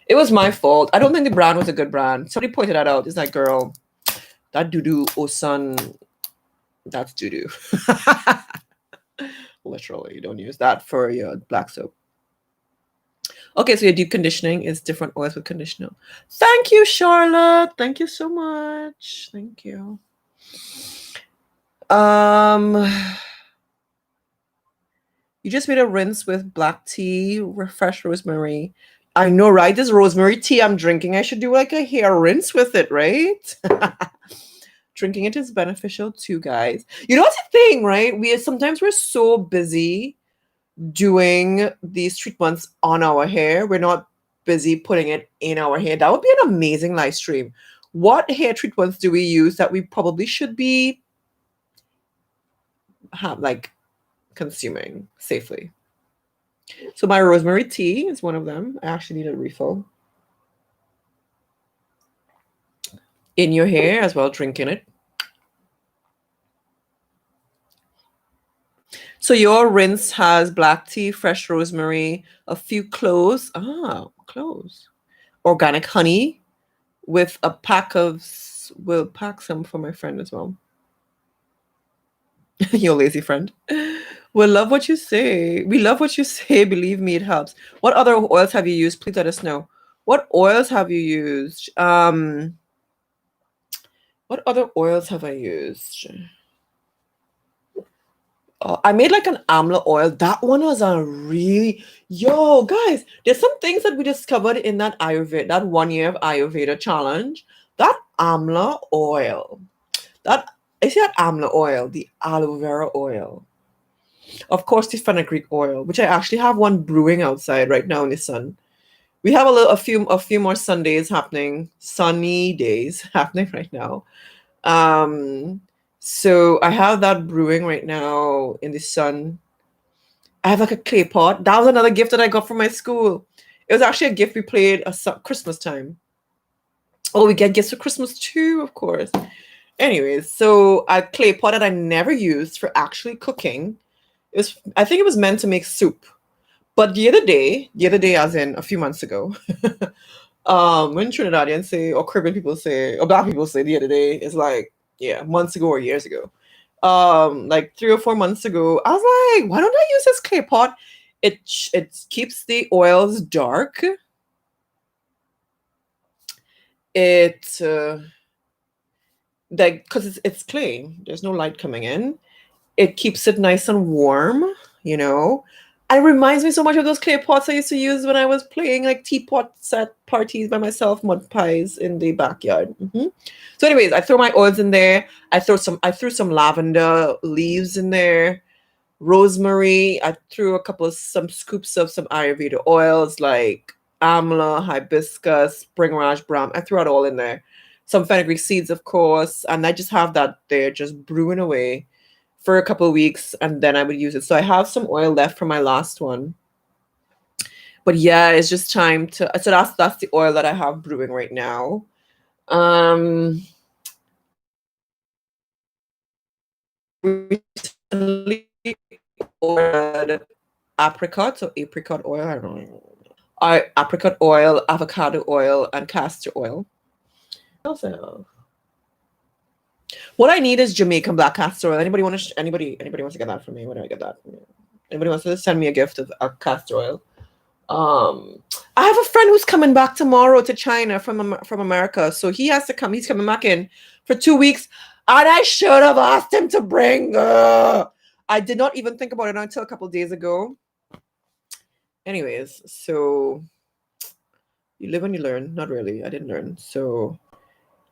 It was my fault. I don't think the brand was a good brand. Somebody pointed that out. It's like, girl, that doo-doo, oh son, that's doo-doo. Literally, don't use that for your black soap. Okay, so your deep conditioning is different oils with conditioner. Thank you, Charlotte. Thank you so much. Thank you. You just made a rinse with black tea, fresh rosemary. I know, right? This rosemary tea I'm drinking, I should do like a hair rinse with it, right? Drinking it is beneficial too, guys. You know what's the thing, right? Sometimes we're so busy doing these treatments on our hair. We're not busy putting it in our hair. That would be an amazing live stream. What hair treatments do we use that we probably should be consuming safely? So my rosemary tea is one of them. I actually need a refill. in your hair as well, drinking it. So your rinse has black tea, fresh rosemary, a few cloves. Ah, cloves. Organic honey with a pack of. We'll pack some for my friend as well. Your lazy friend. We love what you say. We love what you say. Believe me, it helps. What other oils have you used? Please let us know. What oils have you used? What other oils have I used? I made like an amla oil. That one was a really yo guys. There's some things that we discovered in that Ayurveda, that 1 year of Ayurveda challenge. That amla oil, that I see that amla oil, the aloe vera oil. Of course, the fenugreek oil, which I actually have one brewing outside right now in the sun. We have a few more Sundays happening, sunny days happening right now. Um, so I have that brewing right now in the sun. I have like a clay pot. That was another gift that I got from my school. It was actually a gift we played Christmas time. Oh, we get gifts for Christmas too, of course. Anyways, so a clay pot that I never used for actually cooking. I think it was meant to make soup. But the other day as in a few months ago, when Trinidadians say, or Caribbean people say, or Black people say the other day, it's like, yeah, months ago or years ago. Like 3 or 4 months ago, I was like, why don't I use this clay pot? It keeps the oils dark. It like because it's clay. There's no light coming in. It keeps it nice and warm, you know. And it reminds me so much of those clay pots I used to use when I was playing like teapots at parties by myself, mud pies in the backyard. So, anyways, I throw my oils in there. I threw some lavender leaves in there, rosemary. I threw some scoops of some Ayurveda oils like amla, hibiscus, spring raj, brahm. I threw it all in there. Some fenugreek seeds, of course, and I just have that there, just brewing away for a couple of weeks, and then I would use it. So I have some oil left from my last one. But yeah, it's just time to. So that's the oil that I have brewing right now. Um, Recently ordered apricot oil. I don't know. Apricot oil, avocado oil, and castor oil. Also, what I need is Jamaican black castor oil. Anybody wants to get that from me? Where do I get that from you? Anybody wants to send me a gift of castor oil? I have a friend who's coming back tomorrow to China from America, so he has to come. He's coming back in for 2 weeks, and I should have asked him to bring. I did not even think about it until a couple days ago. Anyways, so you live and you learn. Not really. I didn't learn, so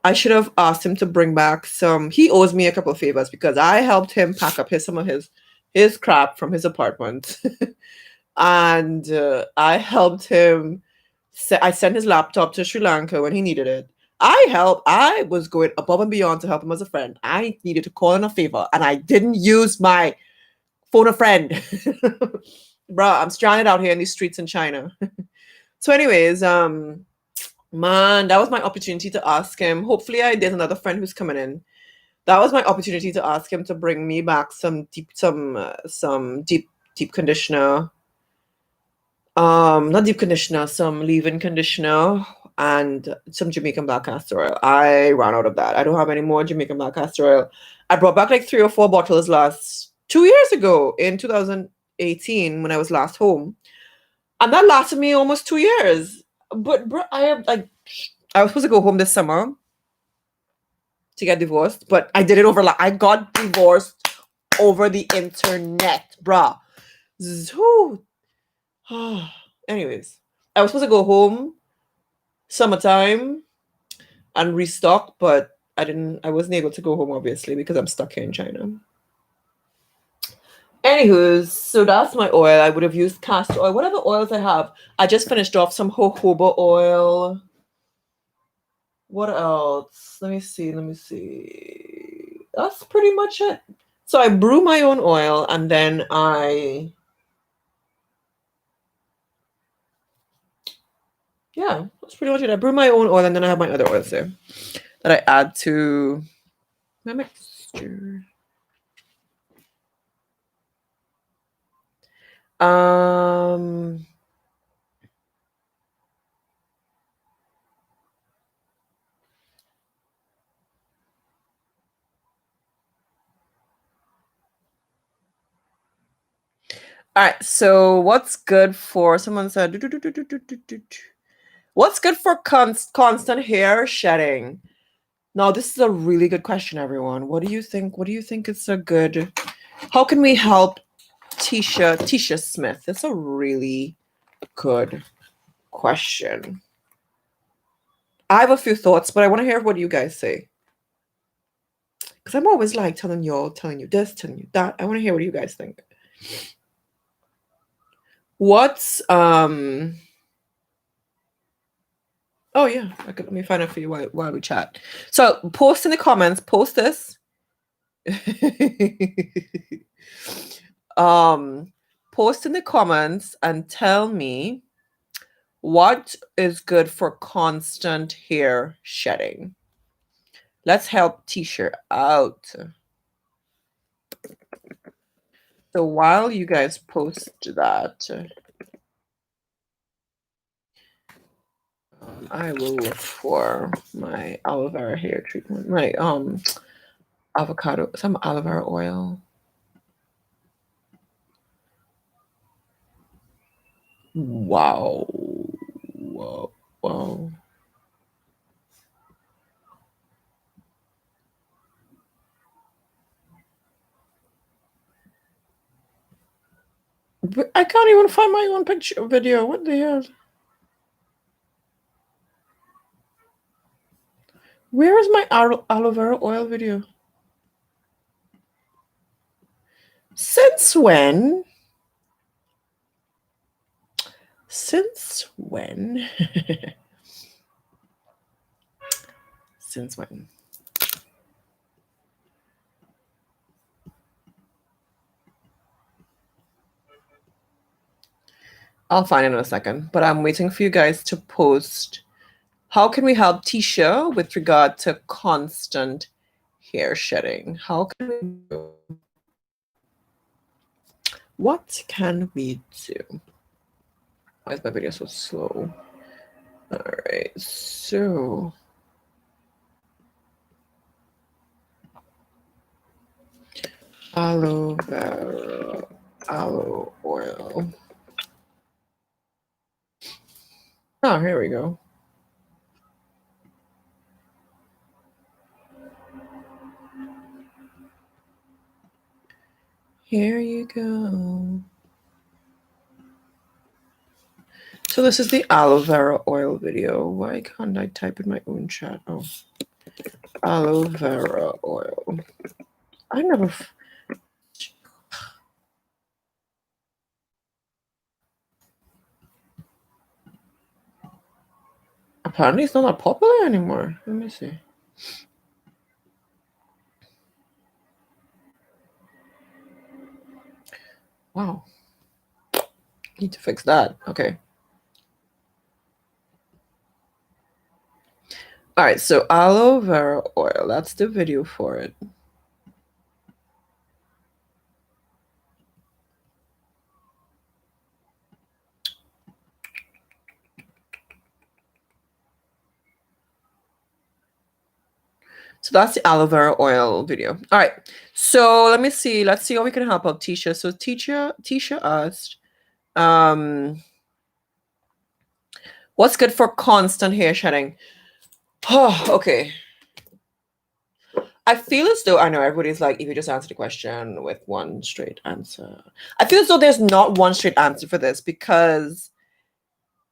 I should have asked him to bring back some. He owes me a couple of favors because I helped him pack up some of his crap from his apartment. And I helped him. I sent his laptop to Sri Lanka when he needed it. I was going above and beyond to help him as a friend. I needed to call in a favor, and I didn't use my phone a friend. Bruh, I'm stranded out here in these streets in China. So, anyways, man, that was my opportunity to ask him. Hopefully, there's another friend who's coming in. That was my opportunity to ask him to bring me back some deep conditioner, not deep conditioner, some leave-in conditioner, and some Jamaican black castor oil. I ran out of that. I don't have any more Jamaican black castor oil. I brought back like 3 or 4 bottles last 2 years ago in 2018 when I was last home, and that lasted me almost 2 years. But bro, I was supposed to go home this summer to get divorced, but I did it over. I got divorced over the internet, bruh. Zoo. Anyways, I was supposed to go home summertime and restock, but I didn't. I wasn't able to go home obviously because I'm stuck here in China. Anywho, so that's my oil. I would have used castor oil. What other oils I have? I just finished off some jojoba oil. What else? Let me see. Let me see. That's pretty much it. So I brew my own oil, and then yeah, that's pretty much it. I brew my own oil, and then I have my other oils there. that I add to my mixture. Um, all right, so what's good for someone said what's good for constant hair shedding? Now, this is a really good question, everyone. What do you think? What do you think is a good? How can we help Tisha Smith? That's a really good question. I have a few thoughts, but I want to hear what you guys say. Because I'm always like telling you this, telling you that. I want to hear what you guys think. What's oh yeah, okay, let me find it for you while we chat. So post in the comments, post this. Post in the comments and tell me what is good for constant hair shedding. Let's help Tisha out. So while you guys post that, I will look for my aloe vera hair treatment, my avocado, some aloe vera oil. Wow. Whoa. Whoa. I can't even find my own picture video. What the hell? Where is my aloe vera oil video? Since when? Since when? Since when? I'll find it in a second, but I'm waiting for you guys to post. How can we help Tisha with regard to constant hair shedding? How can we do? What can we do? Why is my video so slow? All right, so aloe vera, aloe oil. Oh, here we go. Here you go. So this is the aloe vera oil video. Why can't I type in my own chat? Oh, aloe vera oil. I never. Apparently, it's not that popular anymore. Let me see. Wow. Need to fix that. Okay. All right, so aloe vera oil. That's the video for it. So that's the aloe vera oil video. All right. So let me see. Let's see how we can help out Tisha. So Tisha asked, what's good for constant hair shedding? Oh, okay. I feel as though I know everybody's like, if you just answer the question with one straight answer. I feel as though there's not one straight answer for this because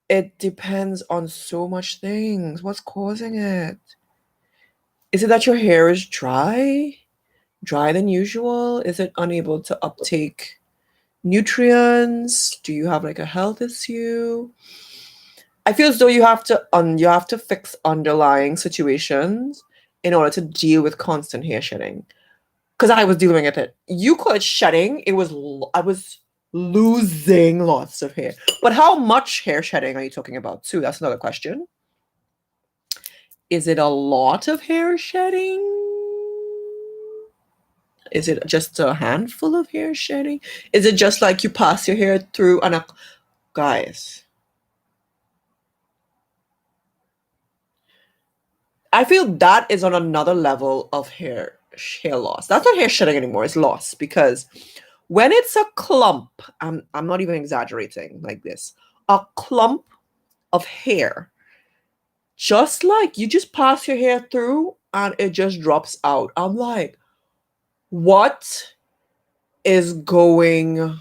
it depends on so much things. What's causing it? Is it that your hair is dry? Drier than usual? Is it unable to uptake nutrients? Do you have like a health issue? I feel as though you have to fix underlying situations in order to deal with constant hair shedding. Because I was dealing with it. You call it shedding. I was losing lots of hair. But how much hair shedding are you talking about too? That's another question. Is it a lot of hair shedding? Is it just a handful of hair shedding? Is it just like you pass your hair through and guys, I feel that is on another level of hair loss. That's not hair shedding anymore. It's loss because when it's a clump, I'm not even exaggerating like this. A clump of hair, just like you just pass your hair through and it just drops out. I'm like, what is going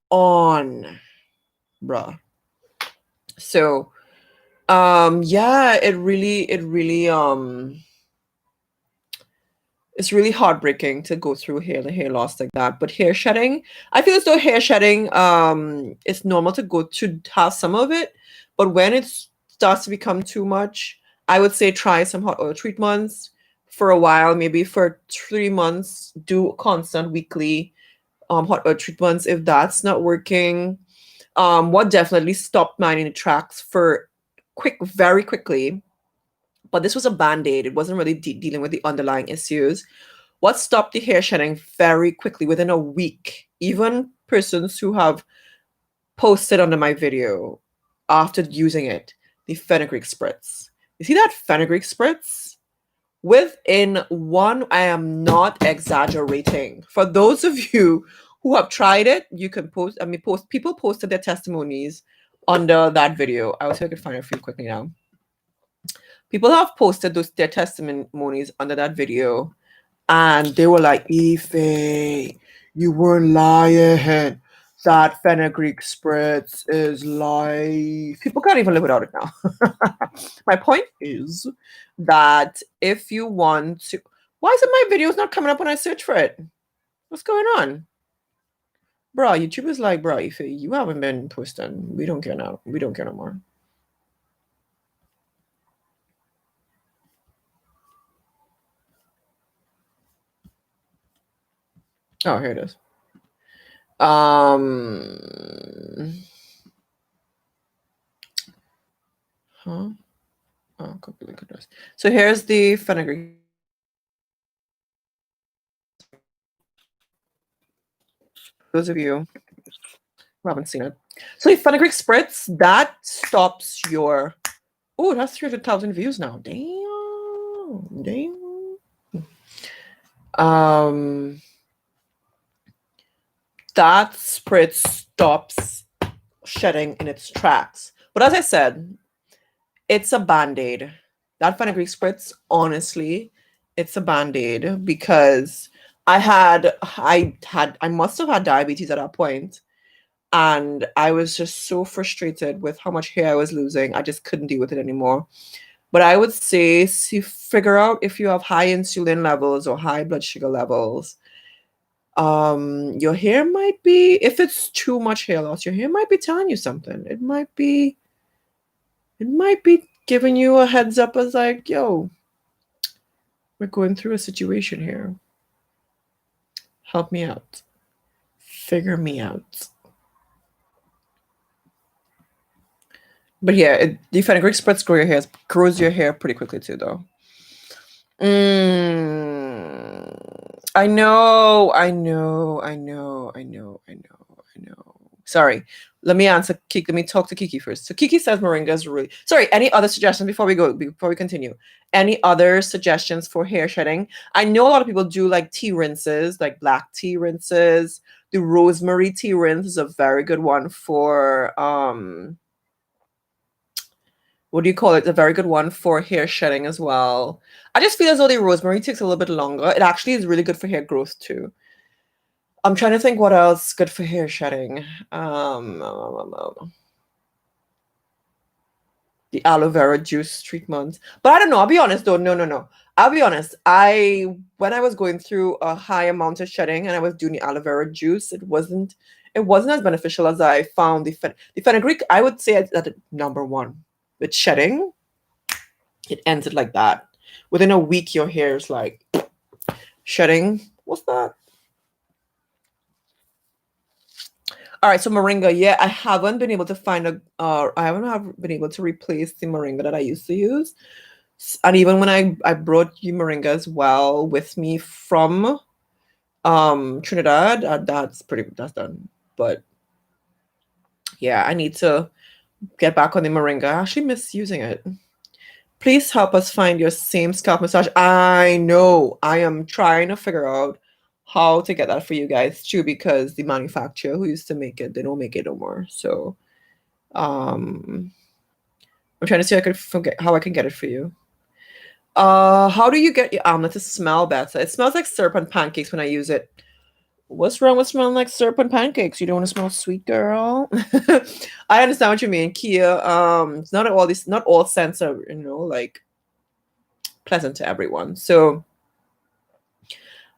on, bruh? So, yeah, it's really heartbreaking to go through the hair loss like that. But hair shedding, I feel as though hair shedding, it's normal to have some of it, but when it starts to become too much, I would say try some hot oil treatments for a while, maybe for 3 months. Do constant weekly hot oil treatments. If that's not working, what definitely stopped mine in the tracks for very quickly. But this was a band-aid. It wasn't really dealing with the underlying issues. What stopped the hair shedding very quickly within a week, even persons who have posted under my video after using it, the fenugreek spritz. You see that fenugreek spritz? Within one, I am not exaggerating. For those of you who have tried it, you can people posted their testimonies under that video. I will see if I can find a few quickly now. People have posted their testimonies under that video, and they were like, Ife, you were lying. That fenugreek spritz is life. People can't even live without it now. My point is that if you want to, why is it my video's not coming up when I search for it? What's going on? Bro, YouTube is like, bro, Ife, you haven't been posting. We don't care now. We don't care no more. Oh, here it is. Huh? Oh, copy link address. So here's the fenugreek. Those of you who haven't seen it. So the fenugreek spritz, that stops your... Oh, that's 300,000 views now. Damn. That spritz stops shedding in its tracks. But as I said, it's a band-aid. That fenugreek spritz, honestly, it's a band-aid because I must have had diabetes at that point, and I was just so frustrated with how much hair I was losing. I just couldn't deal with it anymore. But I would say figure out if you have high insulin levels or high blood sugar levels. Your hair might be, if it's too much hair loss, your hair might be telling you something. It might be giving you a heads up as like, yo, we're going through a situation here. Help me out. Figure me out. But yeah, the fenugreek spritz grows your hair pretty quickly too, though. I know. Sorry. Let me talk to Kiki first. So Kiki says moringa is really... Sorry, any other suggestions before we continue? Any other suggestions for hair shedding? I know a lot of people do like tea rinses, like black tea rinses. The rosemary tea rinse is a very good one for what do you call it? A very good one for hair shedding as well. I just feel as though the rosemary takes a little bit longer. It actually is really good for hair growth too. I'm trying to think what else good for hair shedding. The aloe vera juice treatment. But I don't know. I'll be honest though. No. I'll be honest. When I was going through a high amount of shedding and I was doing the aloe vera juice, it wasn't as beneficial as I found the fenugreek. I would say it's at number one. With shedding, it ended like that. Within a week, your hair is like shedding. What's that? All right, so moringa. Yeah, I haven't been able to find I haven't have been able to replace the moringa that I used to use. And even when I brought you moringa as well with me from Trinidad, that's done. But yeah, I need to get back on the moringa. I actually miss using it. Please help us find your same scalp massage. I know. I am trying to figure out how to get that for you guys too, because the manufacturer who used to make it, they don't make it no more. So um I'm trying to see if I can forget how I can get it for you. How do you get your omelet to smell better? It smells like syrup and pancakes when I use it. What's wrong with smelling like syrup and pancakes? You don't want to smell sweet, girl. I understand what you mean, Kia. It's not all scents are, like pleasant to everyone. So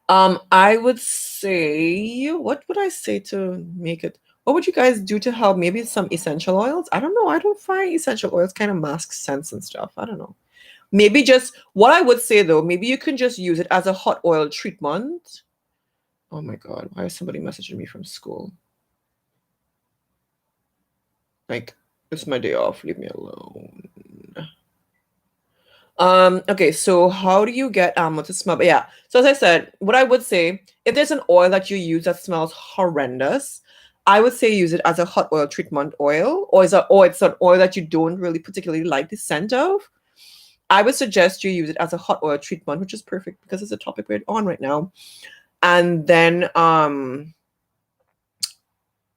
I would say, what would I say to make it? What would you guys do to help? Maybe some essential oils? I don't know. I don't find essential oils kind of mask scents and stuff. I don't know. Maybe just what I would say though, maybe you can just use it as a hot oil treatment. Oh my God, why is somebody messaging me from school? Like, it's my day off. Leave me alone. Okay, so how do you get to smell? But yeah, so as I said, what I would say, if there's an oil that you use that smells horrendous, I would say use it as a hot oil treatment oil, or it's an oil that you don't really particularly like the scent of. I would suggest you use it as a hot oil treatment, which is perfect because it's a topic we're on right now. And then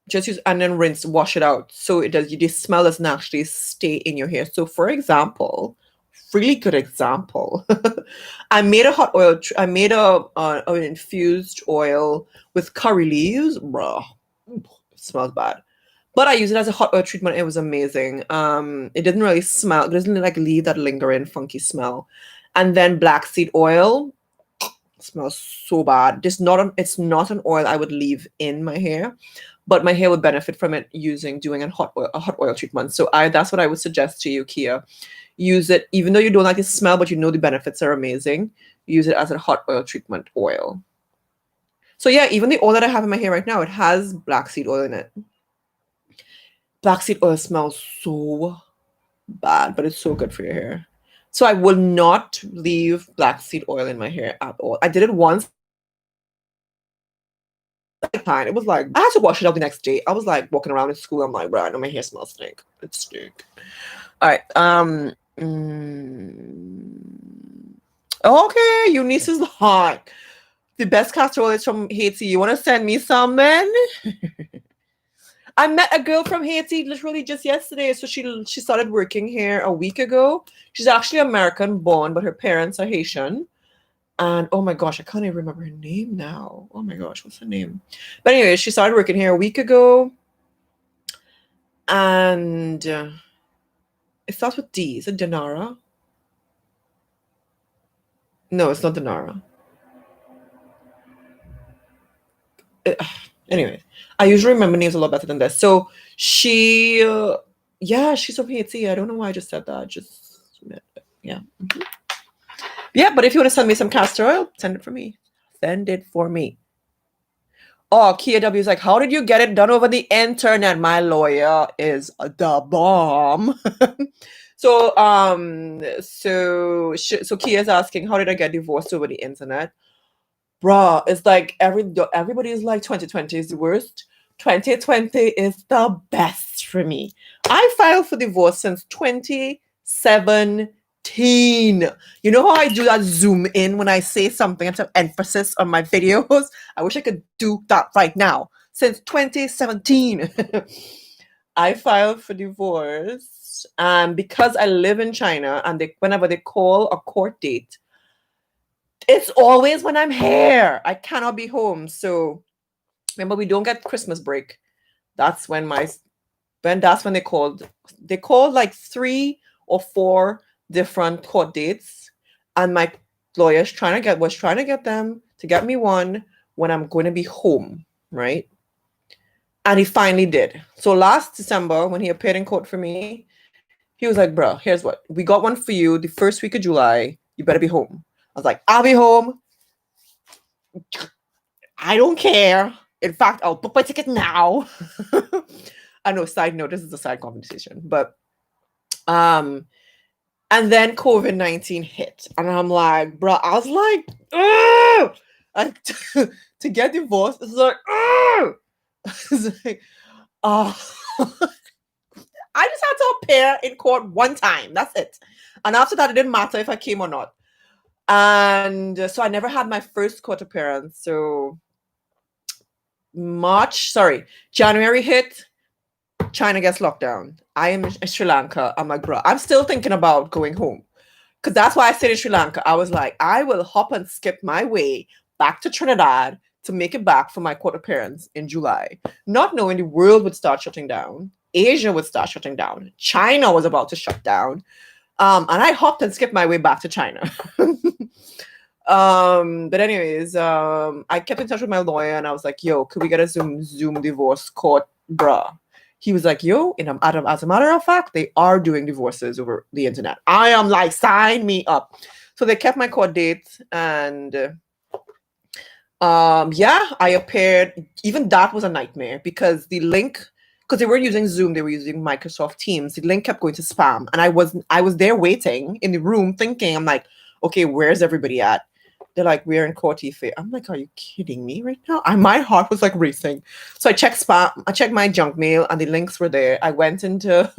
just use and then rinse, wash it out. So the smell doesn't actually stay in your hair. So for example, really good example. I made a hot oil. I made an infused oil with curry leaves. Bruh, it smells bad. But I used it as a hot oil treatment. It was amazing. It didn't really smell. It doesn't like leave that lingering funky smell. And then black seed oil smells so bad. It's not an oil I would leave in my hair, but my hair would benefit from it doing a hot oil treatment. So that's what I would suggest to you, Kia. Use it, even though you don't like the smell, but you know the benefits are amazing. Use it as a hot oil treatment oil. So yeah, even the oil that I have in my hair right now, it has black seed oil in it. Black seed oil smells so bad, but it's so good for your hair. So I will not leave black seed oil in my hair at all. I did it once. It was like I had to wash it out the next day. I was like walking around in school. I'm like, bro, I know my hair smells stink. It stink. All right. Okay, Eunice is hot. The best castor oil is from Haiti. You want to send me some then? I met a girl from Haiti literally just yesterday. So she started working here a week ago. She's actually American born, but her parents are Haitian. And oh my gosh, I can't even remember her name now. Oh my gosh, what's her name? But anyway, she started working here a week ago. And it starts with D. Is it Dinara? No, it's not Dinara. Anyway, I usually remember names a lot better than this. So she's from Haiti. I don't know why I just said that. Yeah. Mm-hmm. Yeah, but if you want to send me some castor oil, send it for me. Send it for me. Oh, Kia W is like, how did you get it done over the internet? My lawyer is the bomb. So Kia's asking, how did I get divorced over the internet? Bruh, it's like everybody is like 2020 is the worst. 2020 is the best for me. I filed for divorce since 2017. You know how I do that zoom in when I say something and have emphasis on my videos? I wish I could do that right now. Since 2017, I filed for divorce. And because I live in China and whenever they call a court date, it's always when I'm here. I cannot be home. So remember, we don't get Christmas break. That's when they called. They called like 3 or 4 different court dates, and my lawyer was trying to get them to get me one when I'm going to be home, right? And he finally did. So last December, when he appeared in court for me, he was like, "Bro, here's what we got one for you. The first week of July, you better be home." I was like, "I'll be home. I don't care. In fact, I'll book my ticket now. I know, side note, this is a side conversation. But um and then COVID-19 hit. And I'm like, bro, I was like, ugh! To get divorced, it's like, ugh! It's like, oh. I just had to appear in court one time. That's it. And after that, it didn't matter if I came or not. And so I never had my first court appearance. So January hit, China gets locked down. I am in Sri Lanka. I'm like, bro, I'm still thinking about going home. Because that's why I stayed in Sri Lanka. I was like, I will hop and skip my way back to Trinidad to make it back for my court appearance in July, not knowing the world would start shutting down. Asia would start shutting down. China was about to shut down. And I hopped and skipped my way back to China. But anyways, I kept in touch with my lawyer and I was like, yo, could we get a Zoom divorce court, bruh? He was like, yo, as a matter of fact, they are doing divorces over the internet. I am like, sign me up. So they kept my court date and yeah, I appeared. Even that was a nightmare because the link, because they weren't using Zoom, they were using Microsoft Teams. The link kept going to spam. And I was there waiting in the room thinking, I'm like, okay, where's everybody at? They're like, we're in court, Ife. I'm like, are you kidding me right now? My heart was like racing. So I checked spam, I checked my junk mail, and the links were there. I went into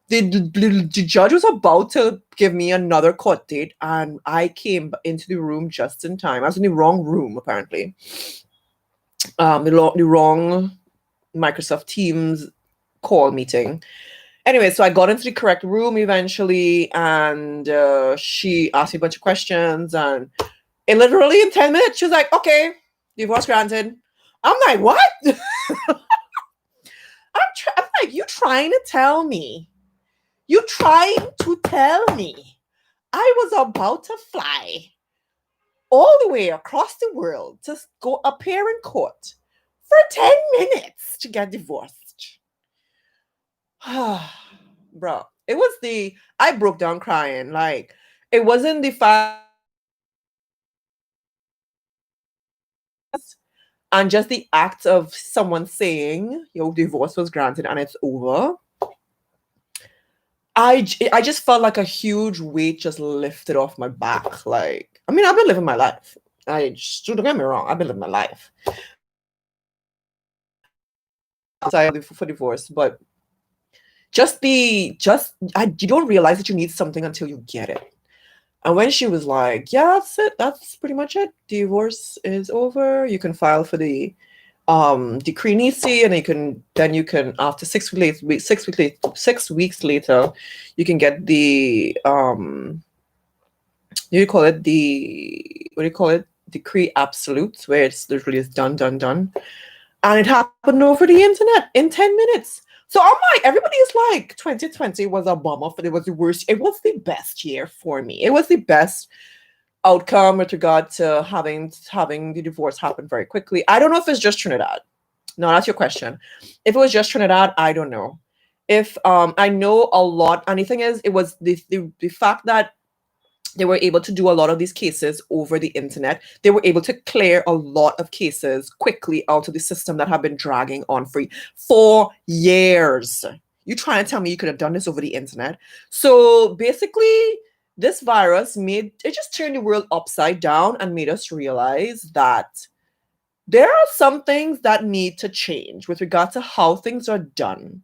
the judge was about to give me another court date, and I came into the room just in time. I was in the wrong room, apparently. The wrong Microsoft Teams call meeting. Anyway, so I got into the correct room eventually, and she asked me a bunch of questions, and literally in 10 minutes, she was like, okay, divorce granted. I'm like, what? I'm like, you trying to tell me I was about to fly all the way across the world to go appear in court for 10 minutes to get divorced? Bro, I broke down crying. Like, it wasn't the fact and just the act of someone saying your divorce was granted and it's over. I just felt like a huge weight just lifted off my back. Like, I mean, I've been living my life. Don't get me wrong, I've been living my life outside for divorce, but you don't realize that you need something until you get it. And when she was like, yeah, that's it, that's pretty much it, divorce is over, you can file for the decree nisi, and you can after 6 weeks later you can get the decree absolute, where it's literally is done. And it happened over the internet in 10 minutes. So I'm like, everybody's like, 2020 was a bummer, but it was the worst. It was the best year for me. It was the best outcome with regard to having the divorce happen very quickly. I don't know if it's just Trinidad. No, that's your question. If it was just Trinidad, I don't know. If I know a lot, and the thing is, it was the fact that they were able to do a lot of these cases over the internet. They were able to clear a lot of cases quickly out of the system that have been dragging on for years. You trying to tell me you could have done this over the internet? So basically, this virus just turned the world upside down and made us realize that there are some things that need to change with regard to how things are done.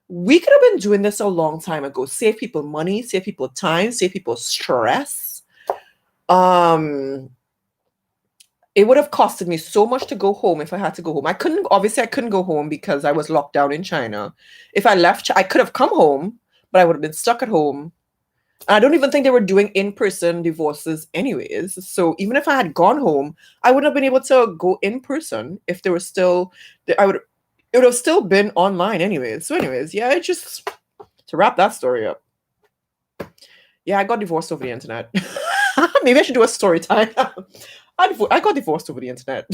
We could have been doing this a long time ago. Save people money, save people time, save people stress. It would have costed me so much to go home if I had to go home. I couldn't go home because I was locked down in China. If I left, I could have come home, but I would have been stuck at home. I don't even think they were doing in-person divorces anyways. So even if I had gone home, I wouldn't have been able to go in person if there was still, it would have still been online anyways. So anyways, yeah, just to wrap that story up. Yeah, I got divorced over the internet. Maybe I should do a story time. I got divorced over the internet.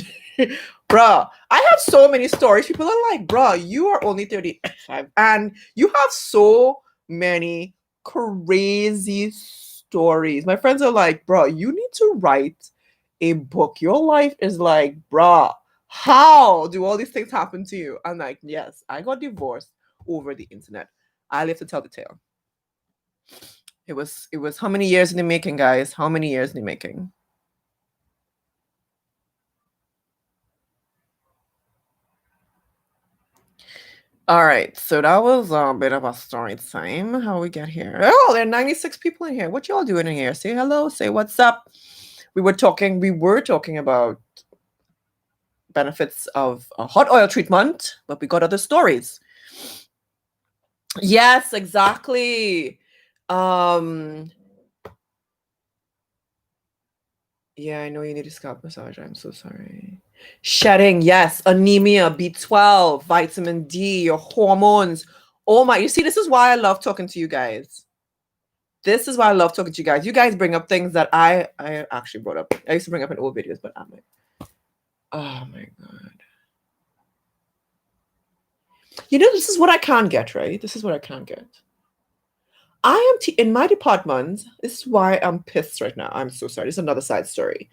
Bruh, I have so many stories. People are like, bruh, you are only 35 and you have so many crazy stories. My friends are like, bruh, you need to write a book. Your life is like, bruh, How do all these things happen to you? I'm like, yes, I got divorced over the internet. I live to tell the tale. It was how many years in the making, guys? How many years in the making? All right, so that was a bit of a story time. How we get here? Oh, there are 96 people in here. What y'all doing in here? Say hello. Say what's up. We were talking about benefits of a hot oil treatment, but we got other stories. Yes, exactly. Um, yeah, I know you need a scalp massage. I'm so sorry. Shedding, yes. Anemia, B12, vitamin D, your hormones. Oh my, you see, this is why I love talking to you guys. This is why I love talking to you guys. You guys bring up things that I actually brought up. I used to bring up in old videos, but I'm like, oh my god. You know, this is what I can't get, right? This is what I can't get. I am in my department. This is why I'm pissed right now. I'm so sorry. This is another side story.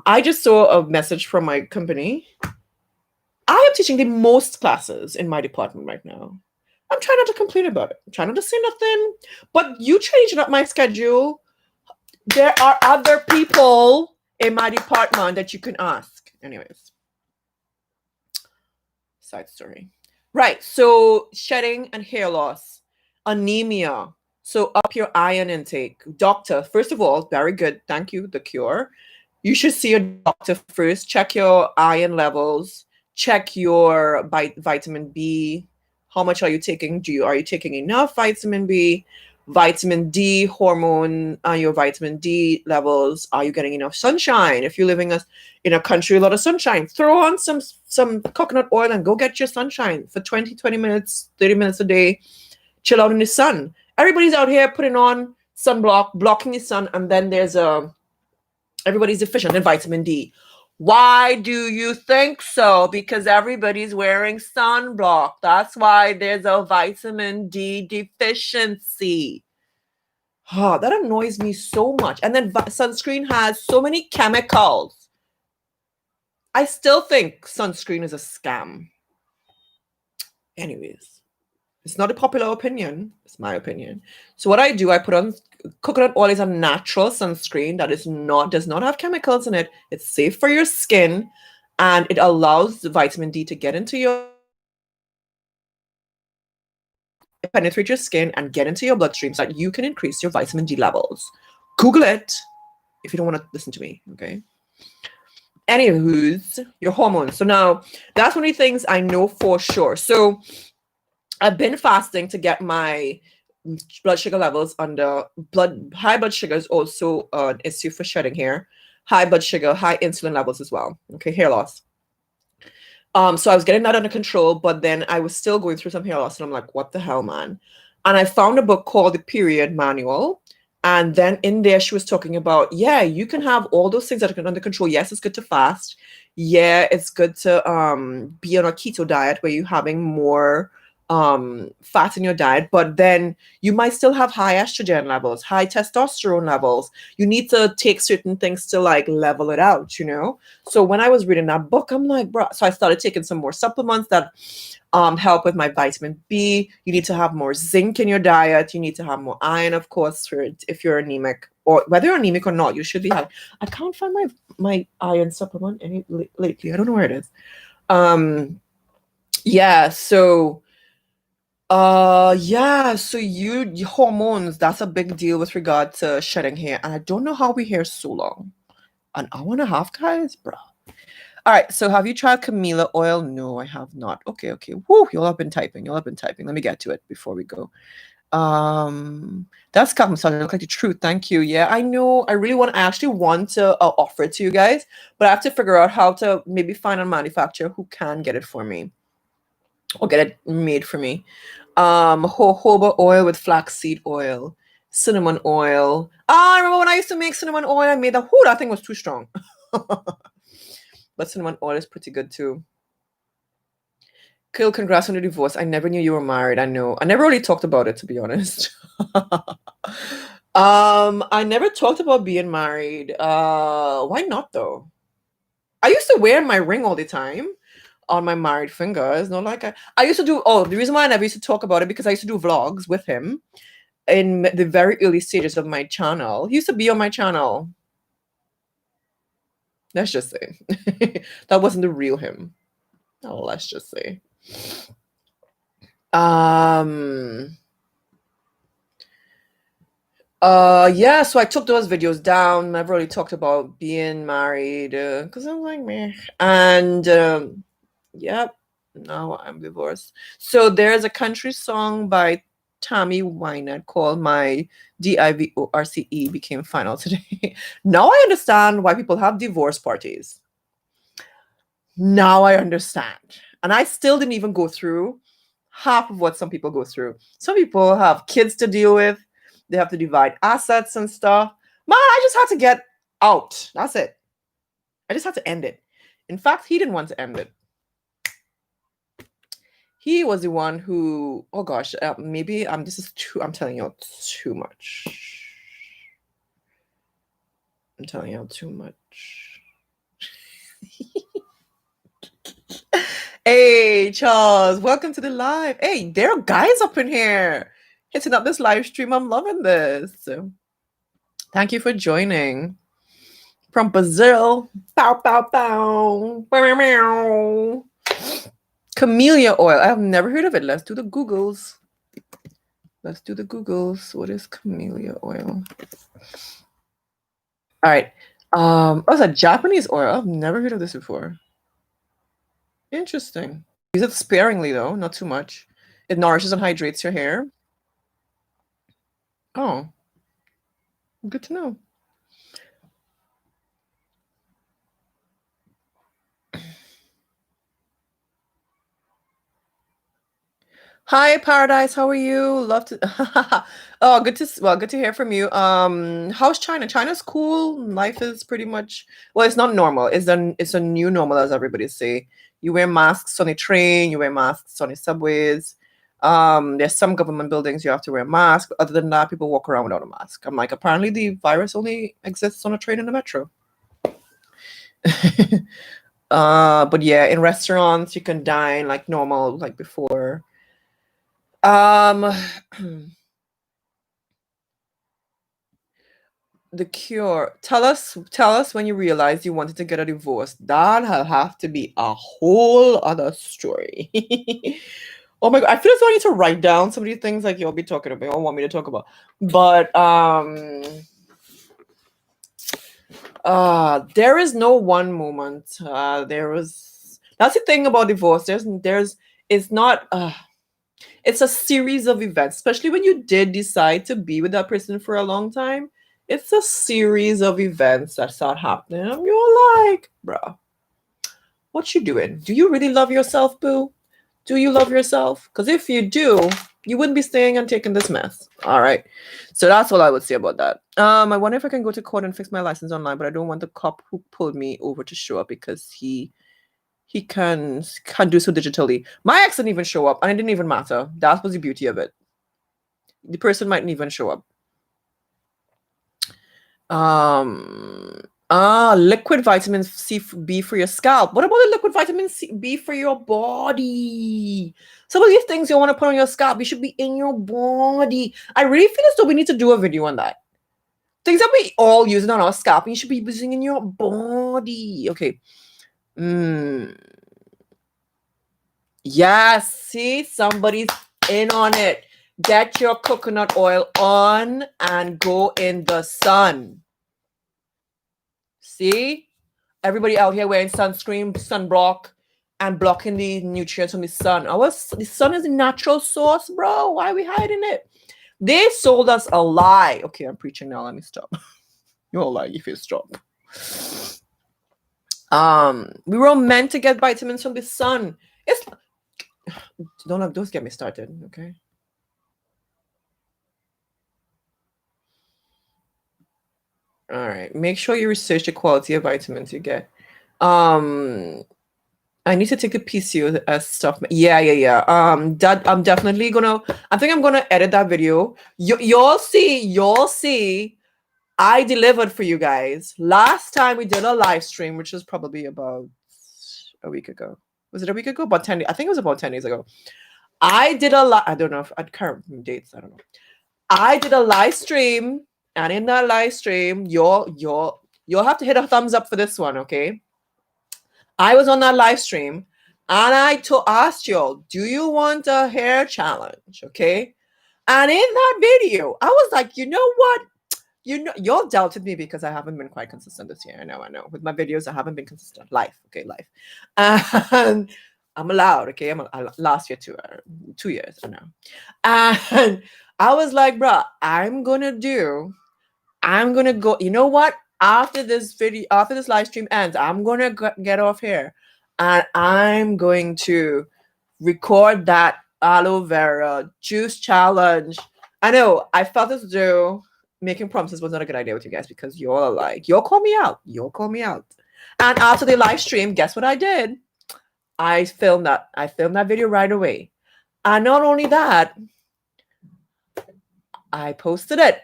I just saw a message from my company. I am teaching the most classes in my department right now. I'm trying not to complain about it. I'm trying not to say nothing. But you changing up my schedule. There are other people in my department that you can ask. Anyways, side story. Right. So shedding and hair loss, anemia. So up your iron intake. Doctor, first of all, very good. Thank you. The cure. You should see a doctor first. Check your iron levels. Check your vitamin B. How much are you taking? Are you taking enough vitamin B? Vitamin D hormone, your vitamin D levels. Are you getting enough sunshine? If you're living in a country with a lot of sunshine, throw on some coconut oil and go get your sunshine for 20 minutes, 30 minutes a day. Chill out in the sun. Everybody's out here putting on sunblock, blocking the sun, and then everybody's deficient in vitamin D. Why do you think so? Because everybody's wearing sunblock. That's why there's a vitamin D deficiency. Oh, that annoys me so much. And then sunscreen has so many chemicals. I still think sunscreen is a scam. Anyways, it's not a popular opinion. It's my opinion. So what I do, I put on coconut oil is a natural sunscreen that does not have chemicals in it. It's safe for your skin, and it allows the vitamin D to get into your penetrate your skin and get into your bloodstream so that you can increase your vitamin D levels. Google it if you don't want to listen to me, okay? Anywho's your hormones. So now that's one of the things I know for sure. So I've been fasting to get my blood sugar levels under high blood sugar is also an issue for shedding hair. High blood sugar, high insulin levels as well. Okay, hair loss. So I was getting that under control, but then I was still going through some hair loss, and I'm like, what the hell, man? And I found a book called The Period Manual. And then in there, she was talking about, yeah, you can have all those things that are under control. Yes, it's good to fast. Yeah, it's good to be on a keto diet where you're having more fat in your diet, but then you might still have high estrogen levels, high testosterone levels. You need to take certain things to like level it out, you know? So when I was reading that book, I'm like, bro, so I started taking some more supplements that help with my vitamin B. You need to have more zinc in your diet. You need to have more iron, of course, if you're anemic, or whether you're anemic or not, you should be having. I can't find my iron supplement lately. I don't know where it is. Yeah, so so hormones, that's a big deal with regard to shedding hair. And I don't know how we hair so long. An hour and a half, guys, bro. All right, so have you tried Camilla oil? No, I have not. Okay. Woo, y'all have been typing. Let me get to it before we go. That's scalp massage. Look like the truth. Thank you. Yeah, I know. I actually want to offer it to you guys, but I have to figure out how to maybe find a manufacturer who can get it for me or get it made for me. Jojoba oil with flaxseed oil, cinnamon oil. I remember when I used to make cinnamon oil, I made that thing was too strong. But cinnamon oil is pretty good too. Kill, congrats on your divorce. I never knew you were married. I know. I never really talked about it, to be honest. I never talked about being married. Why not though? I used to wear my ring all the time on my married finger. It's not like I used to do. Oh, the reason why I never used to talk about it because I used to do vlogs with him in the very early stages of my channel. He used to be on my channel. Let's just say that wasn't the real him. Oh, let's just say. Yeah, so I took those videos down. I've already talked about being married because I'm like meh. And yep, now I'm divorced. So there's a country song by Tammy Wynette called My DIVORCE became final today. Now I understand why people have divorce parties. Now I understand. And I still didn't even go through half of what some people go through. Some people have kids to deal with. They have to divide assets and stuff. Man, I just had to get out. That's it. I just had to end it. In fact, he didn't want to end it. He was the one who, oh gosh, maybe this is too, I'm telling you too much. I'm telling you too much. Hey, Charles, welcome to the live. Hey, there are guys up in here hitting up this live stream. I'm loving this. Thank you for joining. From Brazil. Pow, pow, pow. Bow, meow. Camellia oil. I have never heard of it. Let's do the Googles. Let's do the Googles. What is camellia oil? All right. Oh, it's a Japanese oil. I've never heard of this before. Interesting. Use it sparingly, though. Not too much. It nourishes and hydrates your hair. Oh. Good to know. Hi, Paradise. How are you? Love to. Oh, good to hear from you. How's China? China's cool. Life is pretty much well. It's not normal. It's a new normal, as everybody say. You wear masks on a train. You wear masks on the subways. There's some government buildings you have to wear a mask. Other than that, people walk around without a mask. I'm like, apparently the virus only exists on a train and a metro. But yeah, in restaurants you can dine like normal, like before. The cure. Tell us when you realized you wanted to get a divorce. That'll have to be a whole other story. Oh my god, I feel as though I need to write down some of these things like you'll be talking about or want me to talk about. But there is no one moment. That's the thing about divorce. It's not it's a series of events, especially when you did decide to be with that person for a long time. It's a series of events that start happening. And you're like, bro, what you doing? Do you really love yourself, boo? Do you love yourself? Because if you do, you wouldn't be staying and taking this mess. All right. So that's all I would say about that. I wonder if I can go to court and fix my license online, but I don't want the cop who pulled me over to show up because he can do so digitally. My ex didn't even show up, and it didn't even matter. That was the beauty of it. The person mightn't even show up. Liquid vitamin B for your scalp. What about the liquid vitamin B for your body? Some of these things you want to put on your scalp, you should be in your body. I really feel as though we need to do a video on that. Things that we all using on our scalp, you should be using in your body. Okay. Yes, see, somebody's in on it. Get your coconut oil on and go in the sun. See? Everybody out here wearing sunscreen, sunblock, and blocking the nutrients from the sun. The sun is a natural source, bro. Why are we hiding it? They sold us a lie. Okay, I'm preaching now. Let me stop. You're a lie if you stop. We were meant to get vitamins from the sun. Don't get me started, okay? All right. Make sure you research the quality of vitamins you get. I need to take the PCOS stuff. Yeah. I'm definitely gonna. I think I'm gonna edit that video. You'll see I delivered for you guys. Last time we did a live stream, which was probably about a week ago. Was it a week ago? About 10 days. I think it was about 10 days ago. I did I don't know if I can't remember dates. I don't know. I did a live stream, and in that live stream, you'll have to hit a thumbs up for this one, okay? I was on that live stream, and I asked y'all, do you want a hair challenge? Okay. And in that video, I was like, you know what? Y'all doubted me because I haven't been quite consistent this year. I know. With my videos, I haven't been consistent. Life. And I'm allowed, okay? Last year, 2 years, I know. And I was like, bruh, I'm gonna go, you know what? After this live stream ends, I'm gonna get off here, and I'm going to record that aloe vera juice challenge. I know I felt as though making promises was not a good idea with you guys, because you're all like, you'll call me out. And after the live stream, guess what I did? I filmed that video right away. And not only that, I posted it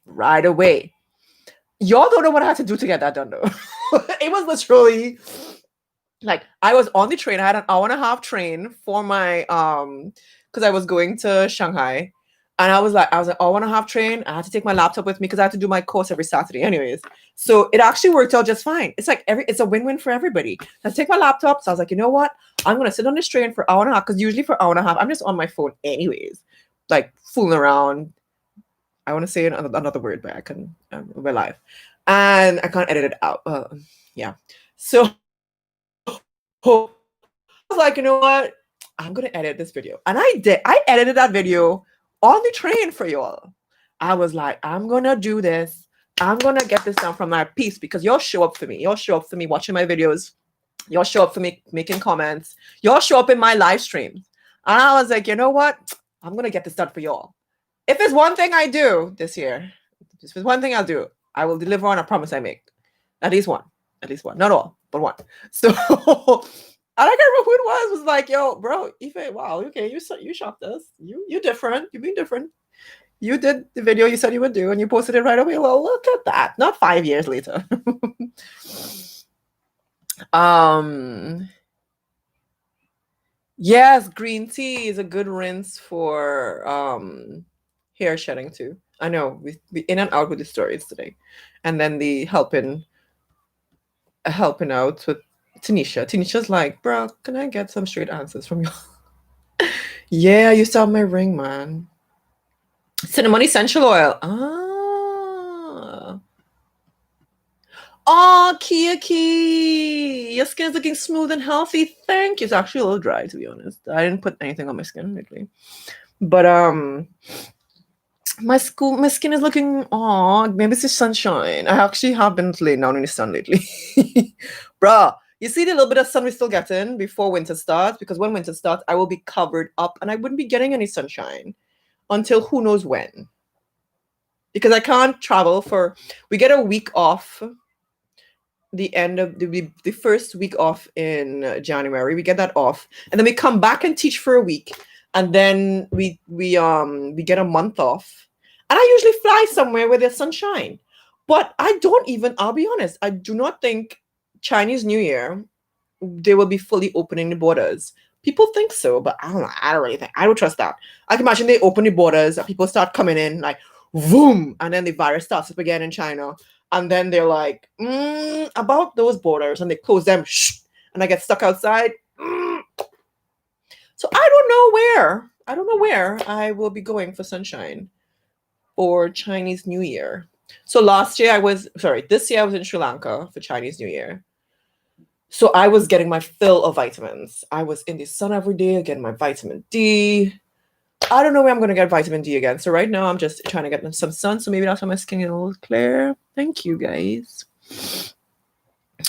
right away. Y'all don't know what I had to do to get that done, though. It was literally like, I was on the train. I had an hour and a half train for my because I was going to Shanghai. And I was an hour and a half train. I had to take my laptop with me because I had to do my course every Saturday anyways. So it actually worked out just fine. It's like it's a win-win for everybody. I take my laptop. So I was like, you know what? I'm going to sit on this train for an hour and a half, because usually for an hour and a half, I'm just on my phone anyways, like fooling around. I want to say another word, but I can, we're live. And I can't edit it out. Yeah. So I was like, you know what? I'm going to edit this video. And I did. I edited that video on the train for y'all. I was like, I'm going to do this. I'm going to get this done from my piece, because y'all show up for me. Y'all show up for me watching my videos. Y'all show up for me making comments. Y'all show up in my live streams. And I was like, you know what? I'm going to get this done for y'all. If there's one thing I do this year, if there's one thing I'll do, I will deliver on a promise I make. At least one. Not all, but one. So I can't remember who it was like, yo, bro, Ife, wow, okay, you shocked us. You different. You being different. You did the video you said you would do, and you posted it right away. Well, look at that. Not 5 years later. Yes, green tea is a good rinse for hair shedding too. I know we in and out with the stories today, and then the helping out with Tanisha. Tanisha's like, bro, can I get some straight answers from you? Yeah, you saw my ring, man. Cinnamon essential oil. Oh, Kia Key, your skin is looking smooth and healthy. Thank you. It's actually a little dry, to be honest. I didn't put anything on my skin lately, but my skin is looking. Oh, maybe it's the sunshine. I actually have been laying down in the sun lately, bruh. You see the little bit of sun we're still getting before winter starts, because when winter starts, I will be covered up and I wouldn't be getting any sunshine until who knows when. Because I can't travel we get a week off. The end of the first week off in January, we get that off, and then we come back and teach for a week, and then we get a month off, and I usually fly somewhere where there's sunshine. But I'll be honest, I do not think Chinese New Year they will be fully opening the borders. People think so, but I don't really think. I don't trust that. I can imagine they open the borders, people start coming in like boom, and then the virus starts up again in China. And then they're like, about those borders, and they close them, and I get stuck outside. So I don't know where I will be going for sunshine for Chinese New Year. So this year I was in Sri Lanka for Chinese New Year. So I was getting my fill of vitamins. I was in the sun every day, getting my vitamin D. I don't know where I'm going to get vitamin D again. So right now I'm just trying to get some sun. So maybe that's why my skin is a little clear. Thank you, guys.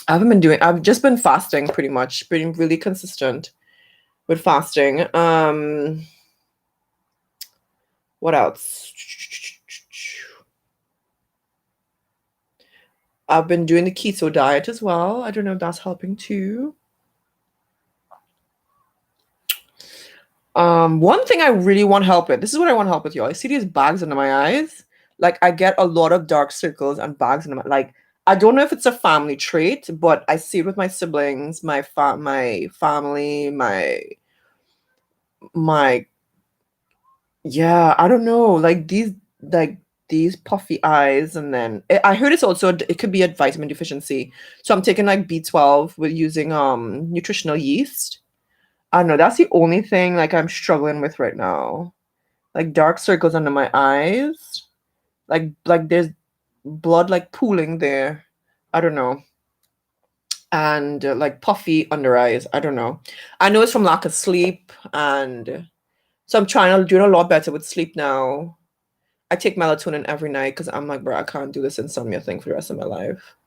I've just been fasting pretty much, being really consistent with fasting. What else? I've been doing the keto diet as well. I don't know if that's helping too. One thing I really want help with. This is what I want help with, y'all. I see these bags under my eyes. Like I get a lot of dark circles and bags in my like I don't know if it's a family trait, but I see it with my siblings, my family, my yeah, I don't know, like these puffy eyes, and then I heard it's also it could be a vitamin deficiency. So I'm taking like B12 with using nutritional yeast. I don't know, that's the only thing like I'm struggling with right now. Like dark circles under my eyes. Like there's blood like pooling there. I don't know. And like puffy under eyes. I don't know. I know it's from lack of sleep, and so I'm trying to do a lot better with sleep now. I take melatonin every night because I'm like, bro, I can't do this insomnia thing for the rest of my life.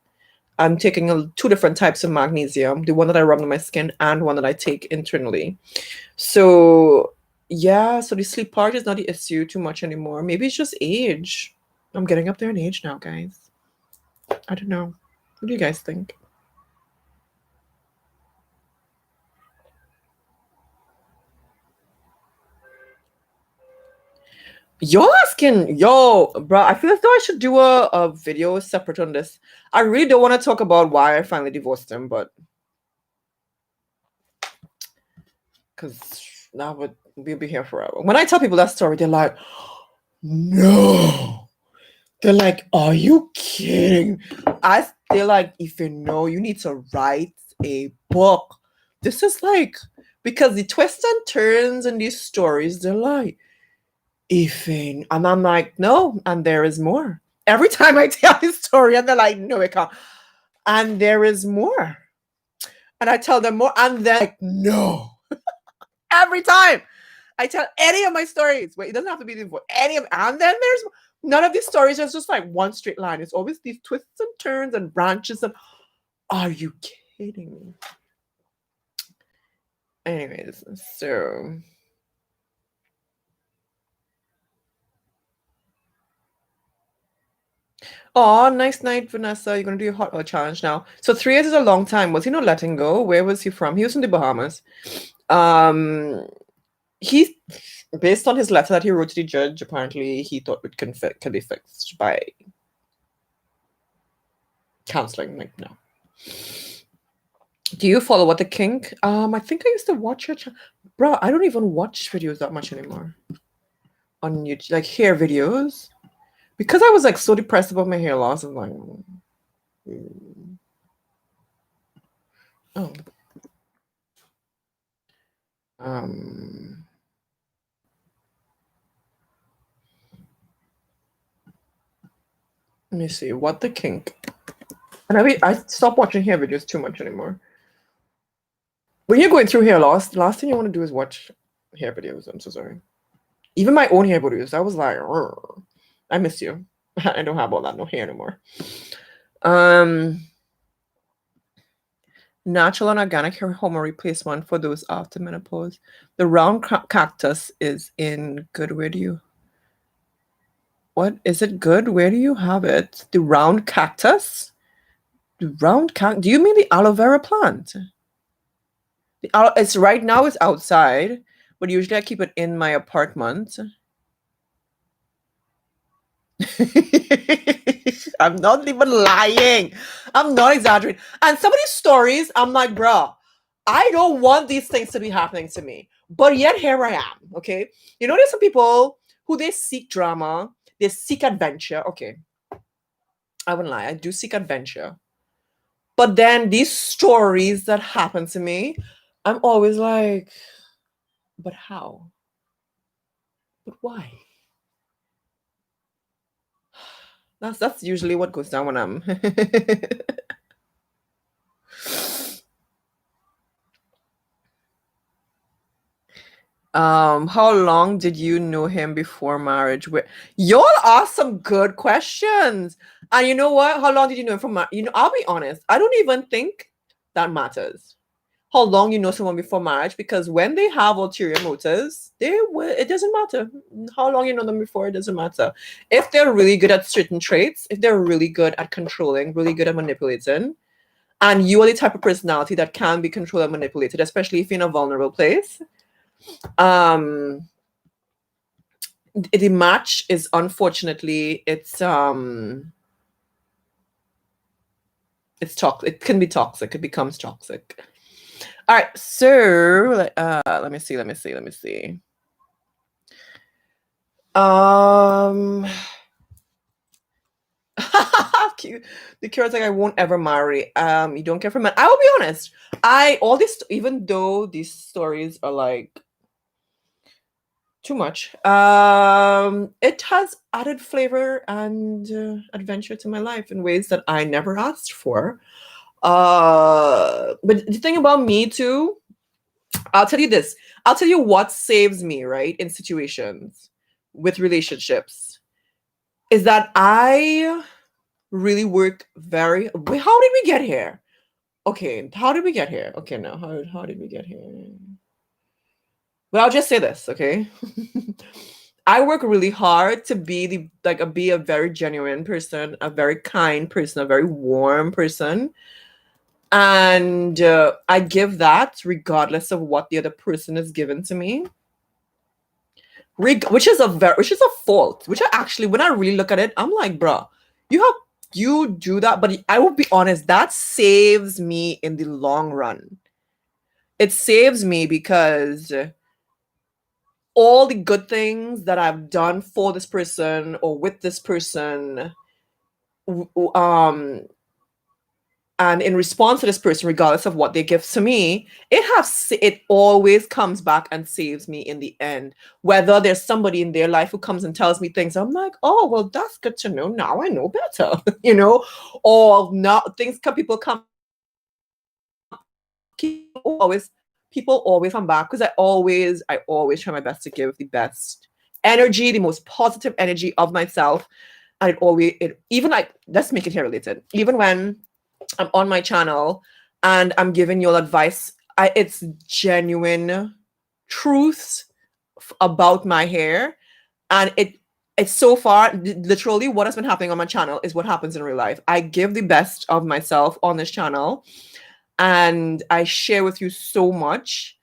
I'm taking two different types of magnesium, the one that I rub on my skin and one that I take internally. So yeah, so the sleep part is not the issue too much anymore. Maybe it's just age. I'm getting up there in age now, guys. I don't know. What do you guys think? You're asking, yo, bro, I feel as though I should do a video separate on this. I really don't want to talk about why I finally divorced him, but because now we'll be here forever. When I tell people that story, they're like, no. They're like, are you kidding? They're like, if you know, you need to write a book. This is like, because the twists and turns in these stories, they're like, Ethan. And I'm like, no, and there is more. Every time I tell this story, and they're like, no, it can't. And there is more. And I tell them more, and then like, no. Every time I tell any of my stories, wait, it doesn't have to be the any of, and then there's none of these stories is just like one straight line. It's always these twists and turns and branches. And are you kidding me? Anyways, so oh, nice night, Vanessa. You're gonna do your hot oil challenge now. So 3 years is a long time. Was he not letting go? Where was he from? He was from the Bahamas. Um, he, based on his letter that he wrote to the judge, apparently he thought it can be fixed by counseling. Like no. Do you follow what the kink? I think I used to watch her. Bro, I don't even watch videos that much anymore on YouTube, like hair videos, because I was like so depressed about my hair loss. I'm like, oh, let me see what the kink. And I stopped watching hair videos too much anymore. When you're going through hair loss, the last thing you want to do is watch hair videos. I'm so sorry. Even my own hair videos, I was like, I miss you. I don't have all that no hair anymore. Natural and organic hormone replacement for those after menopause. The round cactus is in good. Where do you? What is it good? Where do you have it? The round cactus. The round cactus. Do you mean the aloe vera plant? It's right now. It's outside, but usually I keep it in my apartment. I'm not even lying. I'm not exaggerating. And some of these stories, I'm like, bro, I don't want these things to be happening to me. But yet here I am. Okay. You know, there's some people who they seek drama, they seek adventure. Okay. I wouldn't lie. I do seek adventure. But then these stories that happen to me, I'm always like, but how? But why? That's usually what goes down when I'm how long did you know him before marriage? Y'all ask some good questions. And you know what? How long did you know him from I'll be honest. I don't even think that matters. How long you know someone before marriage, because when they have ulterior motives, it doesn't matter. How long you know them before, it doesn't matter. If they're really good at certain traits, if they're really good at controlling, really good at manipulating, and you are the type of personality that can be controlled and manipulated, especially if you're in a vulnerable place, the match is, unfortunately, it's toxic. It can be toxic. It becomes toxic. All right, so let me see. Um, the cure is like, I won't ever marry. You don't care for men. I will be honest. All this, even though these stories are like too much, it has added flavor and adventure to my life in ways that I never asked for. But the thing about me too, I'll tell you this. I'll tell you what saves me, right, in situations with relationships, is that I really work very. Wait, how did we get here? Okay, how did we get here? Okay, now how did we get here? Well, I'll just say this, okay? I work really hard to be a very genuine person, a very kind person, a very warm person, and I give that regardless of what the other person is given to me. Which is a fault. Which I actually, when I really look at it, I'm like, bruh, you do that, but I will be honest, that saves me in the long run. It saves me because all the good things that I've done for this person or with this person, um, and in response to this person, regardless of what they give to me, it always comes back and saves me in the end. Whether there's somebody in their life who comes and tells me things, I'm like, oh well, that's good to know. Now I know better, or now people come, always people always come back, because I always try my best to give the best energy, the most positive energy of myself. And it even like, let's make it hair related. Even when I'm on my channel and I'm giving you all advice, it's genuine truths about my hair, and it's so far literally what has been happening on my channel is what happens in real life. I give the best of myself on this channel, and I share with you so much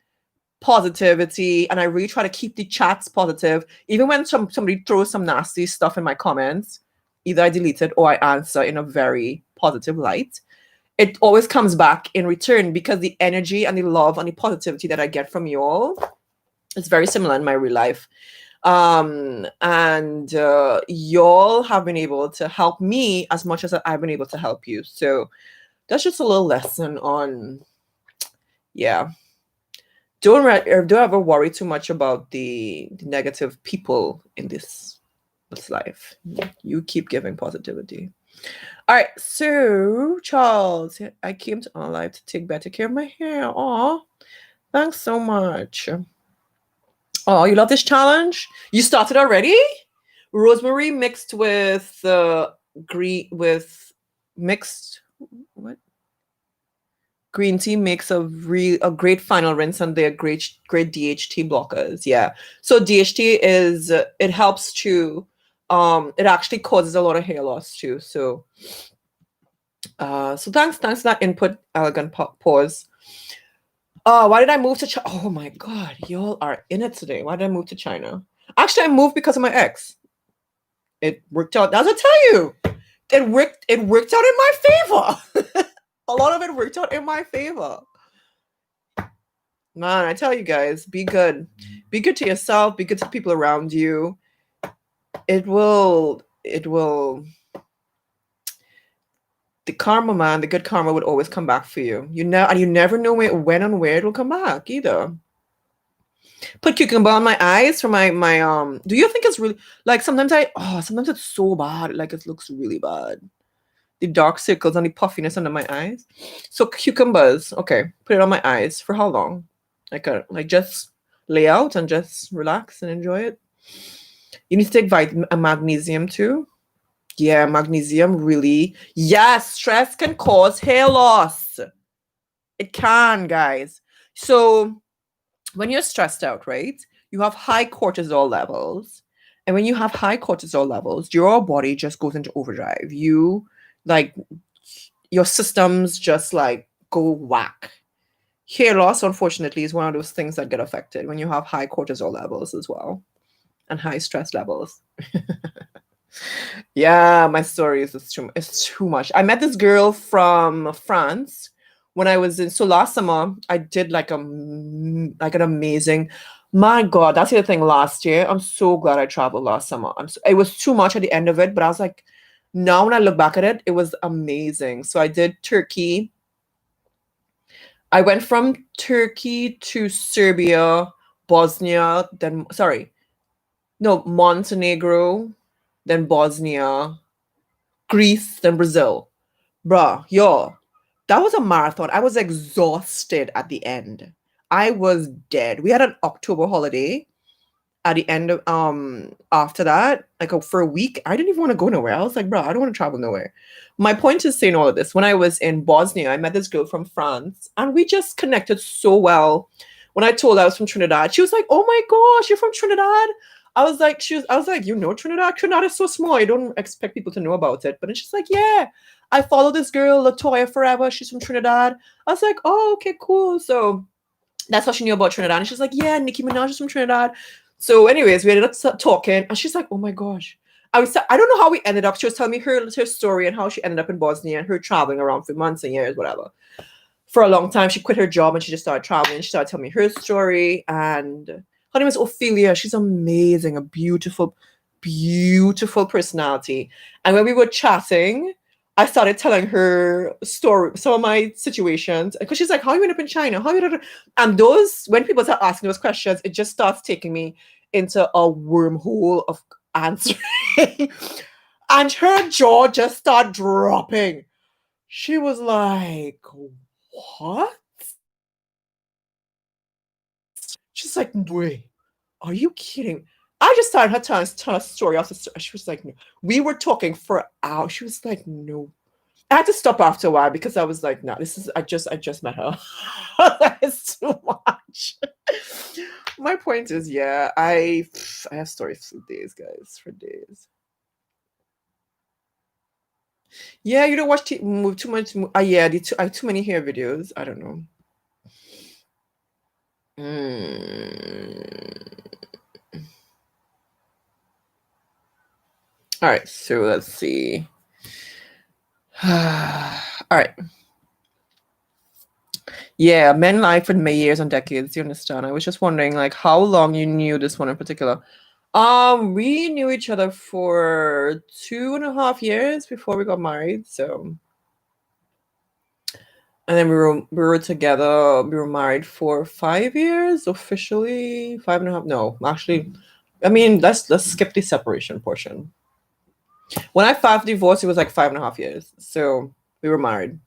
positivity, and I really try to keep the chats positive. Even when somebody throws some nasty stuff in my comments, either I delete it or I answer in a very positive light. It always comes back in return, because the energy and the love and the positivity that I get from you all is very similar in my real life. And y'all have been able to help me as much as I've been able to help you. So that's just a little lesson on, yeah. Don't ever worry too much about the negative people in this life. You keep giving positivity. All right, so Charles, I came to our life to take better care of my hair. Aw, thanks so much. Oh, you love this challenge? You started already? Rosemary mixed with mixed what? Green tea makes a great final rinse, and they're great DHT blockers. Yeah. So DHT it helps to it actually causes a lot of hair loss too. So thanks for that input, elegant pause. Why did I move to China? Oh my god, y'all are in it today. Why did I move to China? Actually, I moved because of my ex. It worked out. As I tell you, it worked out in my favor. A lot of it worked out in my favor. Man, I tell you guys, be good. Be good to yourself, be good to people around you. It will the karma, man, the good karma would always come back for you. You never know when and where it will come back either. Put cucumber on my eyes for my do you think it's really, like, sometimes it's so bad, like it looks really bad. The dark circles and the puffiness under my eyes. So cucumbers, okay, put it on my eyes. For how long? Like just lay out and just relax and enjoy it. You need to take magnesium too. Yeah, magnesium really. Yes, stress can cause hair loss. It can, guys. So when you're stressed out, right, you have high cortisol levels. And when you have high cortisol levels, your body just goes into overdrive. Your systems just like go whack. Hair loss, unfortunately, is one of those things that get affected when you have high cortisol levels as well. and high stress levels. Yeah, my story is it's too much. I met this girl from France when I was in so last summer. I did like an amazing. My God, that's the other thing. Last year, I'm so glad I traveled last summer. It was too much at the end of it, but I was like, now when I look back at it, it was amazing. So I did Turkey. I went from Turkey to Serbia, Bosnia, then sorry, no, Montenegro, then Bosnia, Greece, then Brazil. Bruh, yo, that was a marathon. I was exhausted at the end. I was dead. We had an October holiday at the end of after that, like for a week. I didn't even want to go nowhere. I was like, bro, I don't want to travel nowhere. My point is saying all of this. When I was in Bosnia, I met this girl from France and we just connected so well. When I told her I was from Trinidad, she was like, oh my gosh, you're from Trinidad. I was like, you know Trinidad? Trinidad is so small. I don't expect people to know about it. But then she's like, yeah, I follow this girl, Latoya Forever. She's from Trinidad. I was like, oh, okay, cool. So that's how she knew about Trinidad. And she's like, yeah, Nicki Minaj is from Trinidad. So, anyways, we ended up talking, and she's like, oh my gosh. I don't know how we ended up. She was telling me her story and how she ended up in Bosnia and her traveling around for months and years, whatever. For a long time, she quit her job and she just started traveling. She started telling me her story, and her name is Ophelia. She's amazing, a beautiful, beautiful personality. And when we were chatting, I started telling her story, some of my situations, because she's like, "How you end up in China? How you?" And those, when people start asking those questions, it just starts taking me into a wormhole of answering, and her jaw just started dropping. She was like, "What?" She's like, "Wait, are you kidding?" I just started her telling a story after she was like, "No." We were talking for hours. She was like, "No." I had to stop after a while because I was like, "No, this is." I just met her. It's too much. My point is, yeah, I have stories for days, guys, for days. Yeah, you don't watch move too much. Yeah, I too many hair videos. I don't know. Mm. All right, so let's see. All right. Yeah, men lie for many years and decades. You understand? I was just wondering, like, how long you knew this one in particular. We knew each other for 2.5 years before we got married. So, and then we were together. We were married for 5 years officially. 5.5. No, actually, I mean, let's skip the separation portion. When I filed for divorce, it was like 5.5 years. So we were married.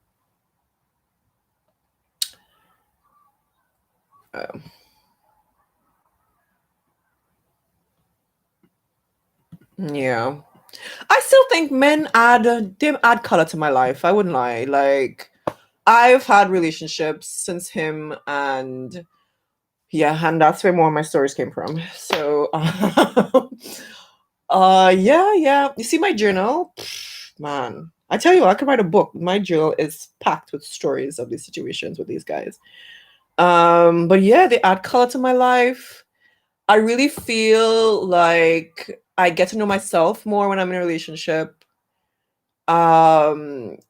Uh, yeah. I still think men add color to my life. I wouldn't lie. Like I've had relationships since him, and yeah, and that's where more of my stories came from. So yeah, yeah. You see my journal? Pfft, man. I tell you, I could write a book. My journal is packed with stories of these situations with these guys. But yeah, they add color to my life. I really feel like I get to know myself more when I'm in a relationship. I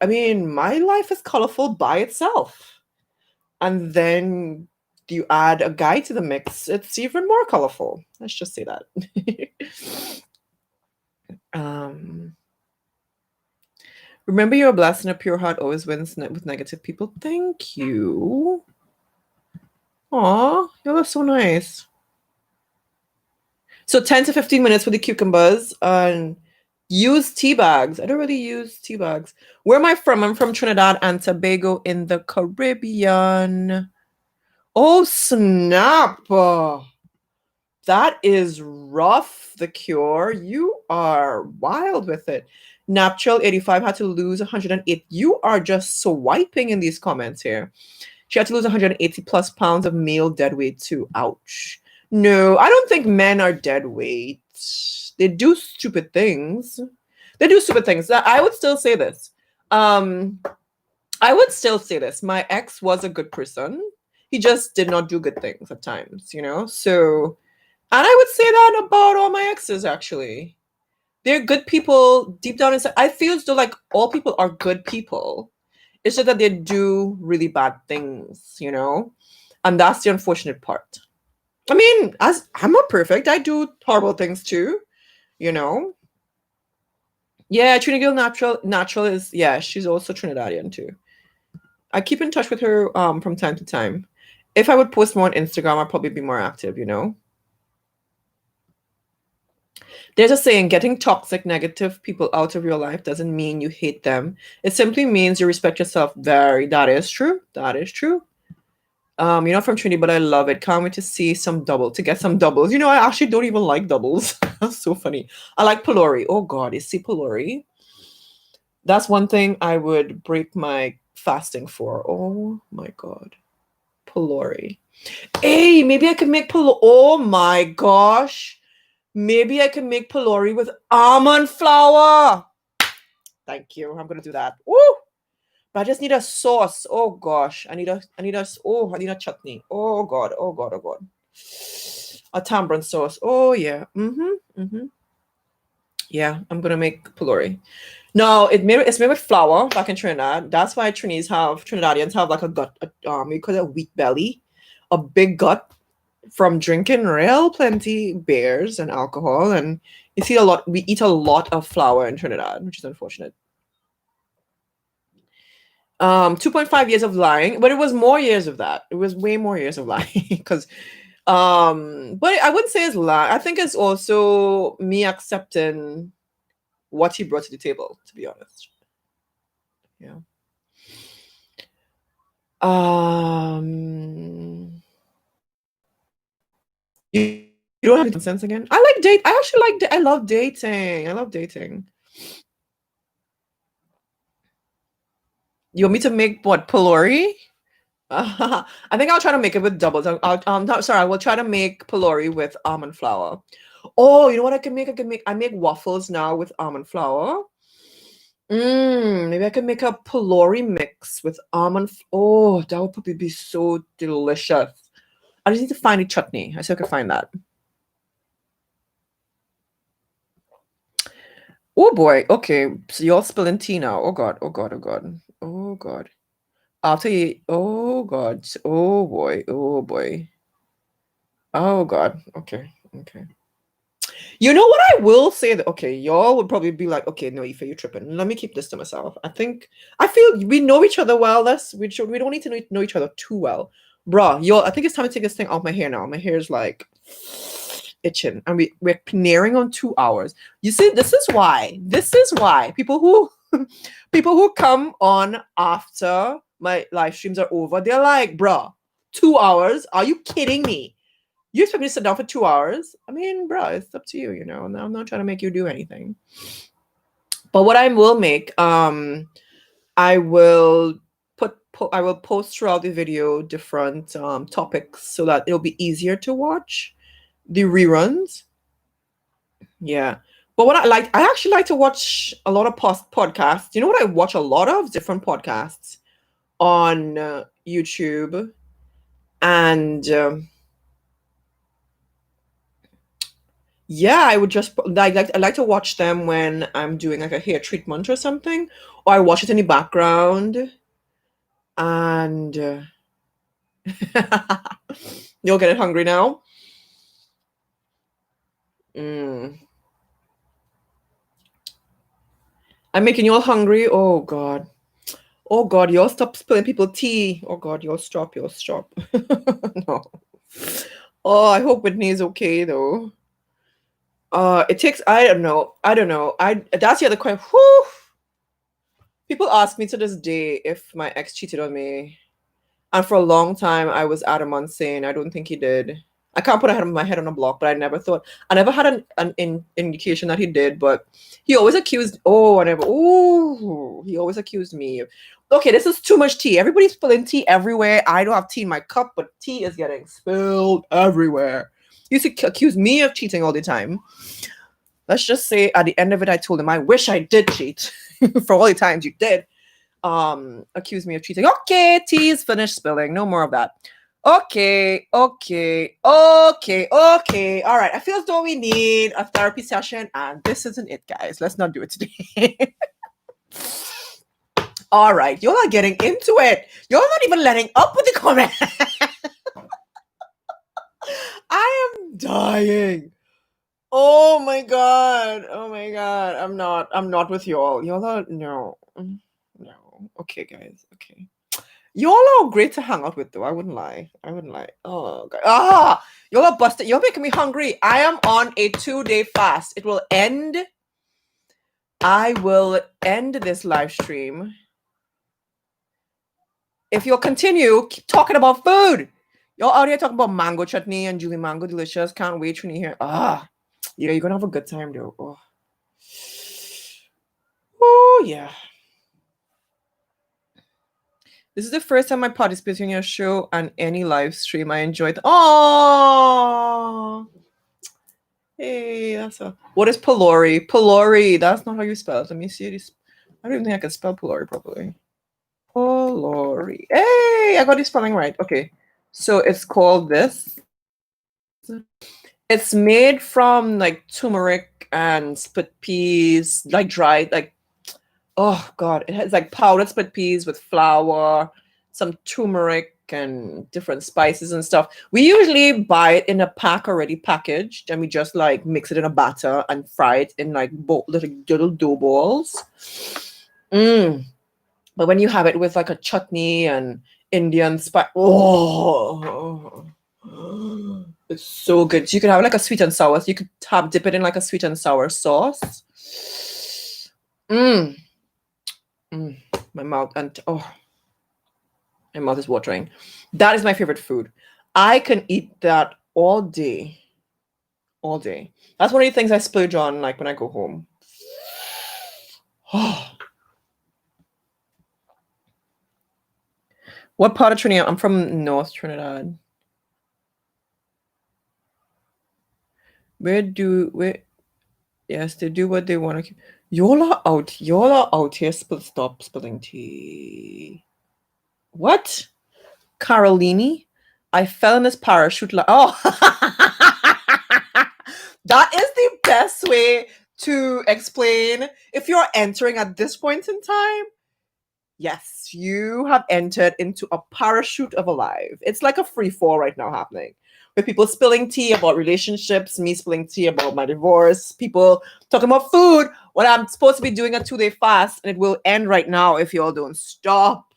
mean, my life is colorful by itself. And then you add a guy to the mix, it's even more colorful. Let's just say that. um, remember, you're blessed and a pure heart always wins with negative people. Thank you. Aw, you look so nice. So 10 to 15 minutes with the cucumbers and use tea bags. I don't really use tea bags. Where am I from? I'm from Trinidad and Tobago in the Caribbean. Oh, snap. That is rough, the cure. You are wild with it. Natural 85 had to lose 108. You are just swiping in these comments here. She had to lose 180 plus pounds of male dead weight too. Ouch. No, I don't think men are dead weight. They do stupid things. They do stupid things. I would still say this. Um, I would still say this. My ex was a good person. He just did not do good things at times, you know? So And I would say that about all my exes, actually. They're good people deep down inside. I feel as though like all people are good people. It's just that they do really bad things, you know? And that's the unfortunate part. I mean, as I'm not perfect, I do horrible things too, you know? Yeah, Trinidad Natural is, yeah, she's also Trinidadian too. I keep in touch with her from time to time. If I would post more on Instagram, I'd probably be more active, you know? There's a saying, getting toxic, negative people out of your life doesn't mean you hate them. It simply means you respect yourself very. That is true. That is true. You're not from Trinity, but I love it. Can't wait to see to get some doubles. You know, I actually don't even like doubles. That's so funny. I like pylori. Oh God, you see pylori? That's one thing I would break my fasting for. Oh my God. Pylori. Hey, maybe I could make pylori. Oh my gosh. Maybe I can make pylori with almond flour. Thank you. I'm gonna do that. Woo! But I just need a sauce. Oh gosh. I need a chutney. Oh God. Oh God. Oh God. A tamarind sauce. Oh yeah. Yeah, I'm gonna make pylori. No, it's made with flour back in Trinidad. That's why Trinidadians have like a gut, we call it a wheat belly, a big gut from drinking real plenty beers and alcohol. And we eat a lot of flour in Trinidad, which is unfortunate. 2.5 years of lying, but it was more years of that. It was way more years of lying because but I wouldn't say it's lie. I think it's also me accepting what he brought to the table, to be honest. Yeah. You don't have any sense again. I actually I love dating. I love dating. You want me to make what, pylori? I think I'll try to make it with doubles. Sorry, I will try to make pylori with almond flour. Oh, you know what I can make? I make waffles now with almond flour. Maybe I can make a pylori mix with Oh, that would probably be so delicious. I just need to find a chutney. I still can find that. Oh boy. Okay. So you're spilling tea now. Oh God. Oh God. Oh God. Oh God. After you. Oh God. Oh boy. Oh boy. Oh God. Okay. Okay. You know what I will say that okay, y'all would probably be like, okay, no, Ife, you're tripping. Let me keep this to myself. I feel we know each other well. We don't need to know each other too well. Bruh, I think it's time to take this thing off my hair now. My hair is like itching. And we're nearing on 2 hours. You see, this is why. This is why people who people who come on after my live streams are over, they're like, bruh, 2 hours? Are you kidding me? You expect me to sit down for 2 hours? I mean, bro, it's up to you, you know. I'm not trying to make you do anything. But what I will make, I will I will post throughout the video different topics so that it'll be easier to watch the reruns. Yeah. But I actually like to watch a lot of podcasts. You know what I watch a lot of? Different podcasts on YouTube. And yeah, I would just I like to watch them when I'm doing like a hair treatment or something, or I watch it in the background. And you're getting hungry now. I'm making you all hungry. Oh God. Oh God, you'll stop spilling people tea. Oh God, you'll stop. No. Oh, I hope Whitney is okay though. It takes. I don't know. That's the other question. Whew. People ask me to this day if my ex cheated on me, and for a long time I was adamant saying I don't think he did. I can't put my head on a block, but I never had an indication that he did. But he always accused. He always accused me. Okay, this is too much tea. Everybody's spilling tea everywhere. I don't have tea in my cup, but tea is getting spilled everywhere. He used to accuse me of cheating all the time. Let's just say at the end of it, I told him, I wish I did cheat for all the times you did accuse me of cheating. Okay, tea is finished spilling. No more of that. Okay, okay, okay, okay. All right. I feel as though we need a therapy session, and this isn't it, guys. Let's not do it today. All right. You're not getting into it. You're not even letting up with the comment. I am dying. Oh my god. Oh my god. I'm not with y'all. Y'all are no. No. Okay, guys. Okay. Y'all are great to hang out with though. I wouldn't lie. I wouldn't lie. Oh god. Y'all are busted. You're making me hungry. I am on a 2-day fast. It will end. I will end this live stream. If you'll continue, keep talking about food. Y'all out here talking about mango chutney and Julie mango delicious. Can't wait when you hear. Yeah, you're gonna have a good time though. Oh yeah. This is the first time I participated in your show and any live stream. I enjoyed. Oh, hey, that's a. What is pylori? Pylori. That's not how you spell it. Let me see this. I don't even think I can spell pylori properly. Pylori. Hey, I got the spelling right. Okay, so it's called this. It's made from like turmeric and split peas, like dried, like oh god, it has like powdered split peas with flour, some turmeric and different spices and stuff. We usually buy it in a pack already packaged, and we just like mix it in a batter and fry it in like little dough balls. But when you have it with like a chutney and Indian spice, it's so good. So you could have like a sweet and sour. So you could dip it in like a sweet and sour sauce. My mouth my mouth is watering. That is my favorite food. I can eat that all day. All day. That's one of the things I splurge on like when I go home. What part of Trinidad? I'm from North Trinidad. Yes, they do what they want to. Y'all are out here stop spilling tea. What? Carolini? I fell in this parachute. That is the best way to explain if you're entering at this point in time. Yes, you have entered into a parachute of a life. It's like a free fall right now happening. With people spilling tea about relationships, me spilling tea about my divorce, people talking about food when I'm supposed to be doing a 2-day fast, and it will end right now if y'all don't stop.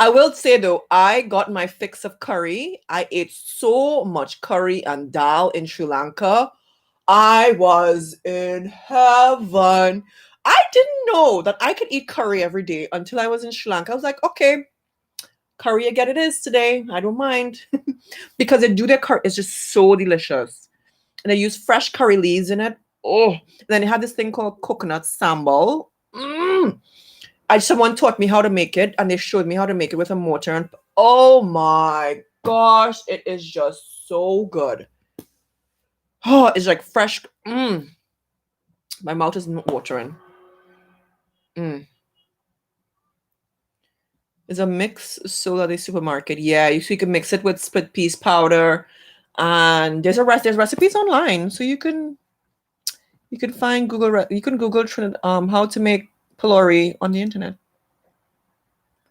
I will say though, I got my fix of curry. I ate so much curry and dal in Sri Lanka. I was in heaven. I didn't know that I could eat curry every day until I was in Sri Lanka. I was like, okay, curry again it is today. I don't mind. Because they do their curry. It's just so delicious. And they use fresh curry leaves in it. Oh, and then they have this thing called coconut sambal. Someone taught me how to make it, and they showed me how to make it with a mortar. And oh my gosh, it is just so good. Oh, it's like fresh. My mouth is watering. It's a mix sold at the supermarket. Yeah, so you can mix it with split peas powder, and there's recipes online, so you can find you can Google how to make pylori on the internet.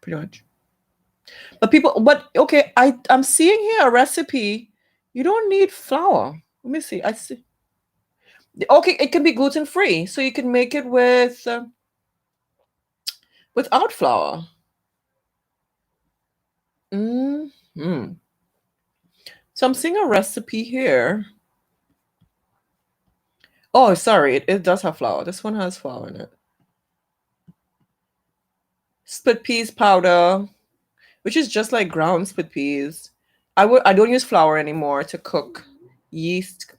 Pretty much. But okay, I'm seeing here a recipe. You don't need flour. Let me see. I see. Okay, it can be gluten free, so you can make it without flour. So I'm seeing a recipe here. Oh, sorry, it does have flour. This one has flour in it. Split peas powder, which is just like ground split peas. I don't use flour anymore to cook. Yeast,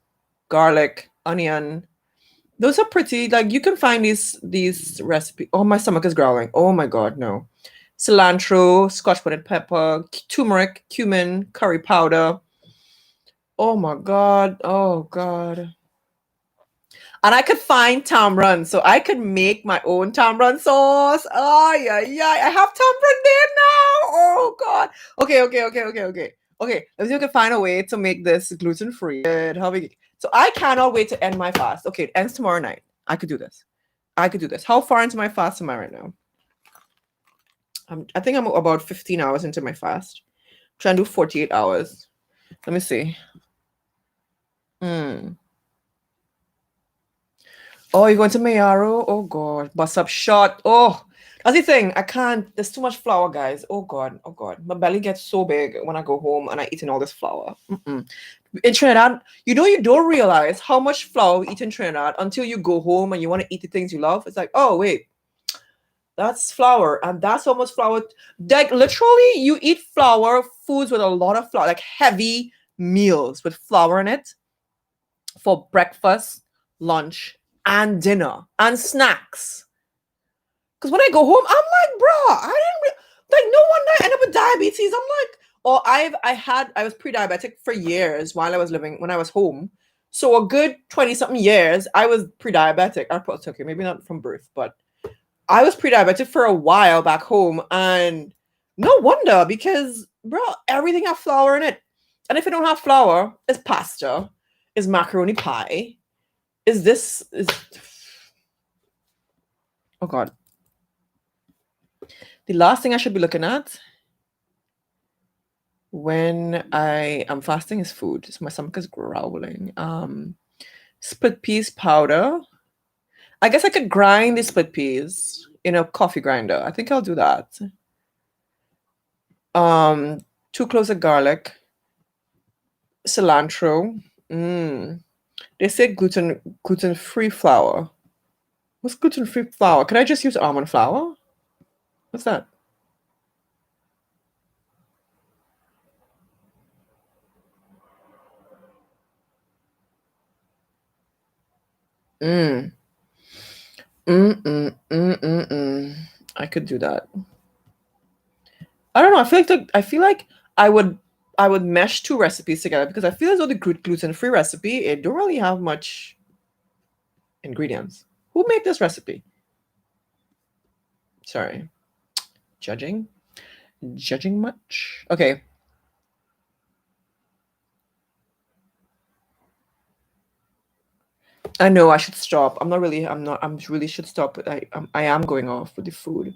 garlic, onion. Those are pretty. Like you can find these recipes. Oh, my stomach is growling. Oh my god, no. Cilantro, Scotch bonnet pepper, turmeric, cumin, curry powder. Oh my god. Oh god. And I could find tamarind, so I could make my own tamarind sauce. Oh yeah, yeah. I have tamarind there now. Oh god. Okay. Let's see if we can find a way to make this gluten free. So I cannot wait to end my fast. Okay, it ends tomorrow night. I could do this. I could do this. How far into my fast am I right now? I think I'm about 15 hours into my fast. I'm trying to do 48 hours. Let me see. Oh, you're going to Mayaro? Oh God, bust up shot. Oh, that's the thing. I can't. There's too much flour, guys. Oh God, oh God. My belly gets so big when I go home and I eating all this flour. In Trinidad, you don't realize how much flour we eat in Trinidad until you go home and you want to eat the things you love. It's like, oh wait, that's flour, and that's almost flour. Like literally, you eat flour foods with a lot of flour, like heavy meals with flour in it for breakfast, lunch, and dinner and snacks. Because when I go home, I'm like, bro, I didn't like no wonder I end up with diabetes. I'm like, oh, I was pre-diabetic for years while I was living when I was home. So a good 20 something years, I was pre-diabetic. Okay, maybe not from birth, but I was pre-diabetic for a while back home, and no wonder because bro, everything have flour in it. And if it don't have flour, it's pasta, it's macaroni pie, is oh god. The last thing I should be looking at when I am fasting is food. So my stomach is growling. Split peas powder. I guess I could grind the split peas in a coffee grinder. I think I'll do that. 2 cloves of garlic, cilantro. They say gluten free flour. What's gluten free flour? Can I just use almond flour? What's that? Mm. I could do that. I don't know. I feel like I would mesh two recipes together because I feel as though the gluten free recipe it don't really have much ingredients. Who made this recipe? Sorry, judging much. Okay, I know I should stop. I'm not really. I'm not. I'm really should stop. But I am going off with the food.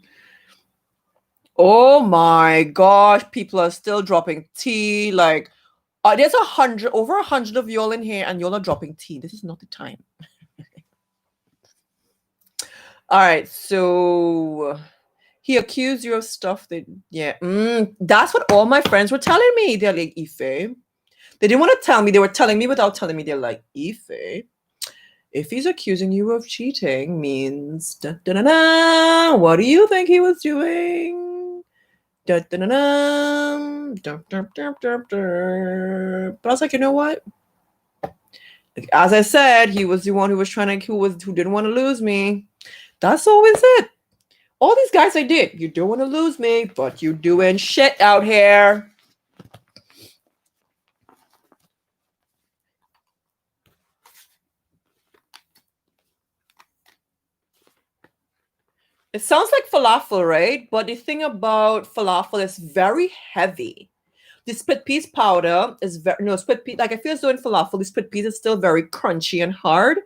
Oh my gosh, people are still dropping tea. Like, there's over 100 of y'all in here, and y'all are dropping tea. This is not the time. All right, so he accused you of stuff that, yeah, that's what all my friends were telling me. They're like, Ife. They didn't want to tell me. They were telling me without telling me. They're like, Ife, if he's accusing you of cheating, means da, da, da, da, what do you think he was doing? Da, da, da, da, da, da, da, da, da. But I was like, you know what? As I said, he was the one who was who didn't want to lose me. That's always it. All these guys I did, you don't want to lose me, but you doing shit out here. It sounds like falafel, right? But the thing about falafel is very heavy. The split peas powder is very no split peas. Like I feel as though in falafel, the split peas is still very crunchy and hard.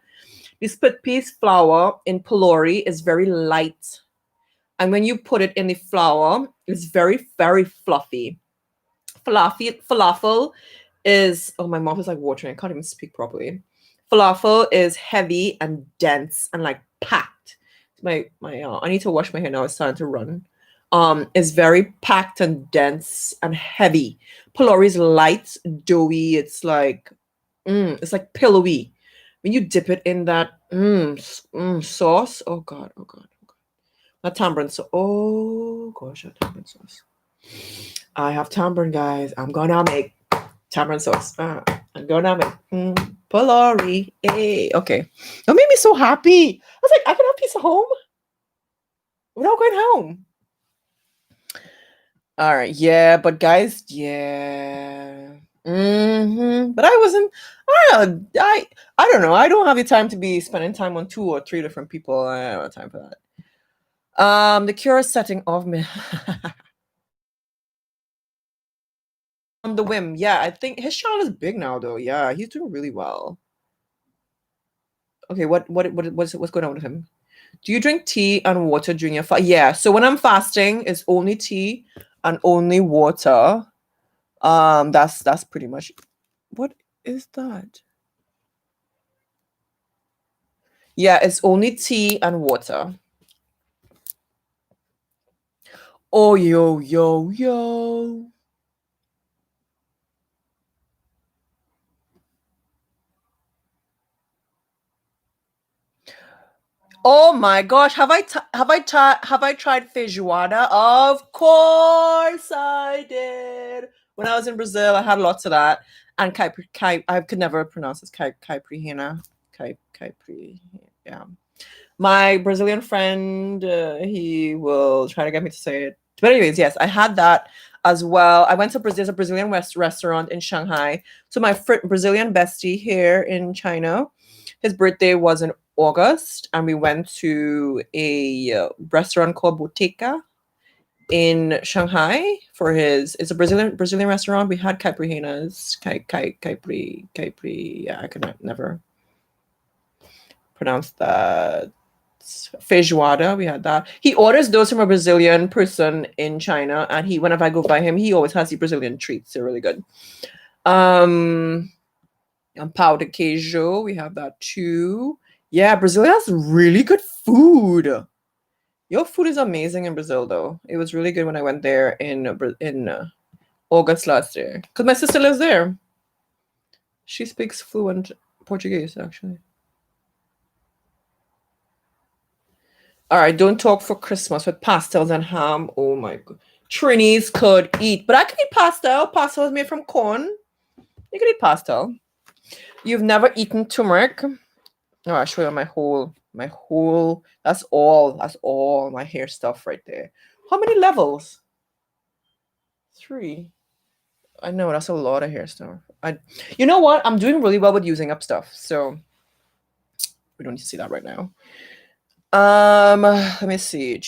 The split peas flour in pylori is very light, and when you put it in the flour, it's very very fluffy. Falafel is my mouth is like watering. I can't even speak properly. Falafel is heavy and dense and like packed. My I need to wash my hair now. It's starting to run. Is very packed and dense and heavy. Pylori is light, doughy. It's like pillowy. When you dip it in that sauce, oh god, oh god, oh god. That tamarind sauce. Oh gosh, that tamarind sauce. I have tamarind, guys. I'm gonna make tamarind sauce. I'm gonna make pylori. Hey, okay. That made me so happy. I was like, I can have peace at home without going home. All right, yeah, but guys, yeah. But I wasn't. I don't know. I don't know. I don't have the time to be spending time on two or three different people. I don't have time for that. The cure is setting off me. The whim. Yeah, I think his channel is big now, though. Yeah, he's doing really well. Okay, what's going on with him? Do you drink tea and water during your fast? Yeah. So when I'm fasting, it's only tea and only water. That's pretty much. What is that? Yeah, it's only tea and water. Oh, yo, yo, yo. Oh my gosh, have I tried feijoada? Of course I did. When I was in Brazil, I had lots of that. And I could never pronounce this caipirinha. Caipri. Yeah. My Brazilian friend, he will try to get me to say it. But anyways, yes, I had that as well. I went to Brazil, there's a Brazilian restaurant in Shanghai. So my Brazilian bestie here in China, his birthday was in August, and we went to a restaurant called Boteca in Shanghai for his. It's a Brazilian restaurant. We had caipirinhas, caipri. Yeah, I could never pronounce that. Feijoada, we had that. He orders those from a Brazilian person in China, and he whenever I go by him, he always has the Brazilian treats. They're really good. And powder queijo, we have that too. Yeah, Brazil has really good food. Your food is amazing in Brazil, though. It was really good when I went there in August last year. Because my sister lives there. She speaks fluent Portuguese, actually. All right, don't talk for Christmas with pastels and ham. Oh my god. Trinis could eat, but I can eat pastel. Pastel is made from corn. You can eat pastel. You've never eaten turmeric? Oh, I'll show you my whole. That's all my hair stuff right there. How many levels? Three. I know that's a lot of hair stuff. You know what? I'm doing really well with using up stuff, so we don't need to see that right now. Let me see.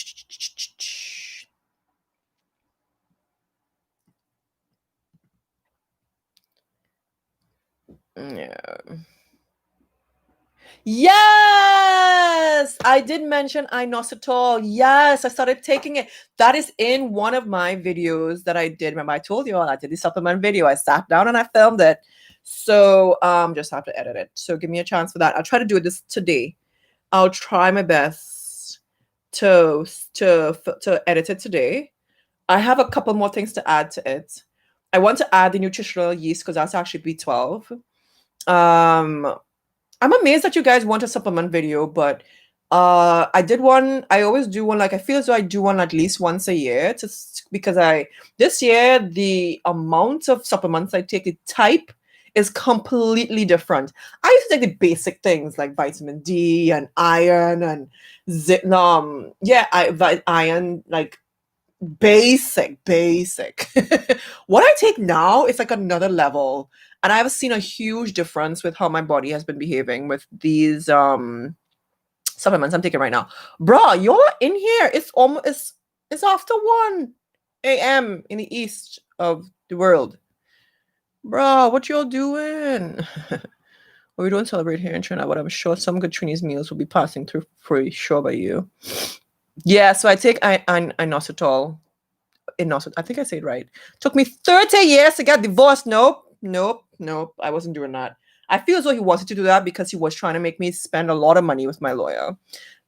Yeah. Yes, I did mention inositol. Yes, I started taking it. That is in one of my videos that I did. Remember, I told you all I did the supplement video. I sat down and I filmed it. So just have to edit it. So give me a chance for that. I'll try to do this today. I'll try my best to to edit it today. I have a couple more things to add to it. I want to add the nutritional yeast because that's actually B12. Um, I'm amazed that you guys want a supplement video, but I did one. I always do one. Like I feel as though I do one at least once a year, because I this year the amount of supplements I take, the type is completely different. I used to take the basic things like vitamin D and iron and yeah, iron, like basic. What I take now is like another level, and I've seen a huge difference with how my body has been behaving with these supplements I'm taking right now. Bruh, you're in here. It's after 1 a.m. in the east of the world. Bruh, what y'all doing? Well, we don't celebrate here in Trinidad, but I'm sure some good Chinese meals will be passing through for sure by you. Yeah, so I take inositol. Innocent. I think I said it right. Took me 30 years to get divorced. Nope. I wasn't doing that. I feel as though he wanted to do that because he was trying to make me spend a lot of money with my lawyer.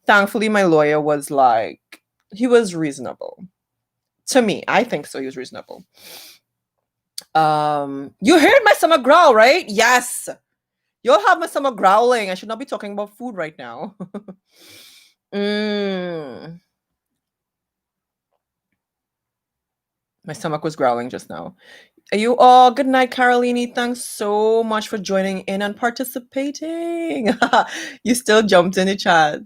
Thankfully, my lawyer was like, he was reasonable. To me, I think so. He was reasonable. You heard my stomach growl, right? Yes. You'll have my stomach growling. I should not be talking about food right now. mm. My stomach was growling just now. You all, good night, Caroline. Thanks so much for joining in and participating. You still jumped in the chat.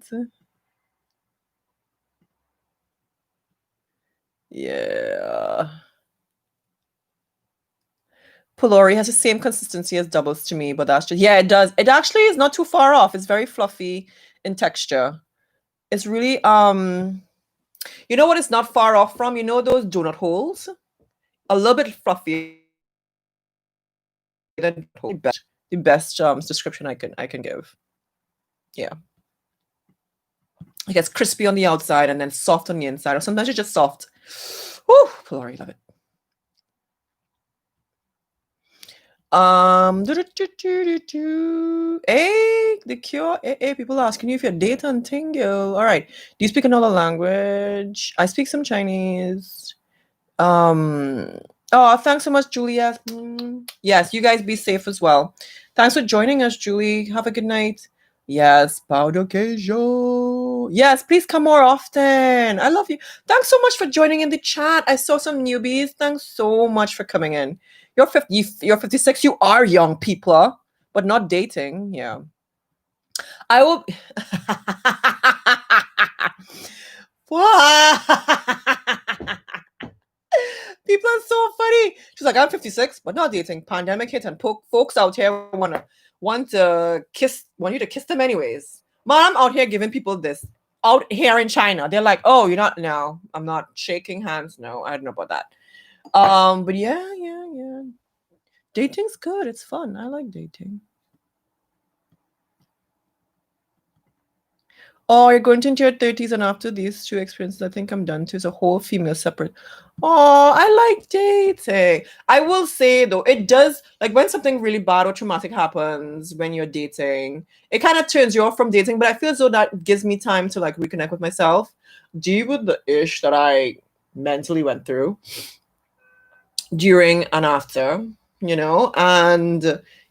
Yeah. Pylori has the same consistency as doubles to me, but that's just, yeah, it does. It actually is not too far off. It's very fluffy in texture. It's really you know what it's not far off from? You know those donut holes? A little bit fluffier than the best description I can give. Yeah. It gets crispy on the outside and then soft on the inside, or sometimes it's just soft. Whew, Pylori, love it. Hey, the cure. Hey, people asking you if you're data and tingle. All right. Do you speak another language? I speak some Chinese. Oh, thanks so much, Julia. Yes, you guys be safe as well. Thanks for joining us, Julie. Have a good night. Yes, Paulo Queijo. Yes, please come more often. I love you. Thanks so much for joining in the chat. I saw some newbies. Thanks so much for coming in. You're 50, you're 56. You are young people, but not dating. Yeah. I will. People are so funny. She's like, I'm 56, but not dating. Pandemic hit and folks out here want you to kiss them anyways. Man, I'm out here giving people this. Out here in China, they're like, oh, you're not. No, I'm not shaking hands. No, I don't know about that. But yeah. Dating's good. It's fun. I like dating. Oh, you're going into your 30s, and after these two experiences, I think I'm done too. It's a whole female separate. Oh, I like dating. I will say though, it does, like when something really bad or traumatic happens when you're dating, it kind of turns you off from dating. But I feel as though that gives me time to like reconnect with myself, deal with the ish that I mentally went through during and after, and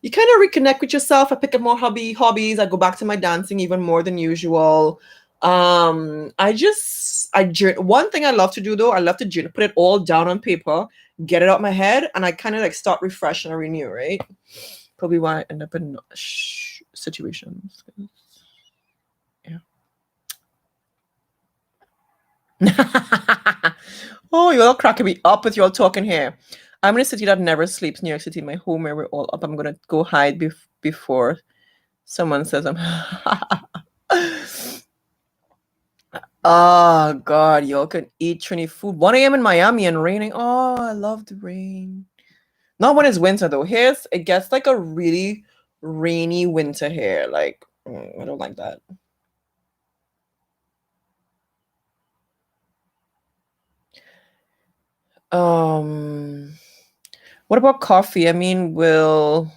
you kind of reconnect with yourself. I pick up more hobbies. I go back to my dancing even more than usual. One thing I love to do though, I love to put it all down on paper, get it out my head, and I kind of like start refresh and renew, right? Probably why I end up in situations. Yeah. Oh, you're all cracking me up with your talking here. I'm in a city that never sleeps, New York City, my home where we're all up. I'm gonna go hide before someone says I'm. Oh God, y'all can eat Trini food. 1 a.m. in Miami and raining. Oh, I love the rain. Not when it's winter though. Here's it gets like a really rainy winter here. Like I don't like that. What about coffee? I mean, what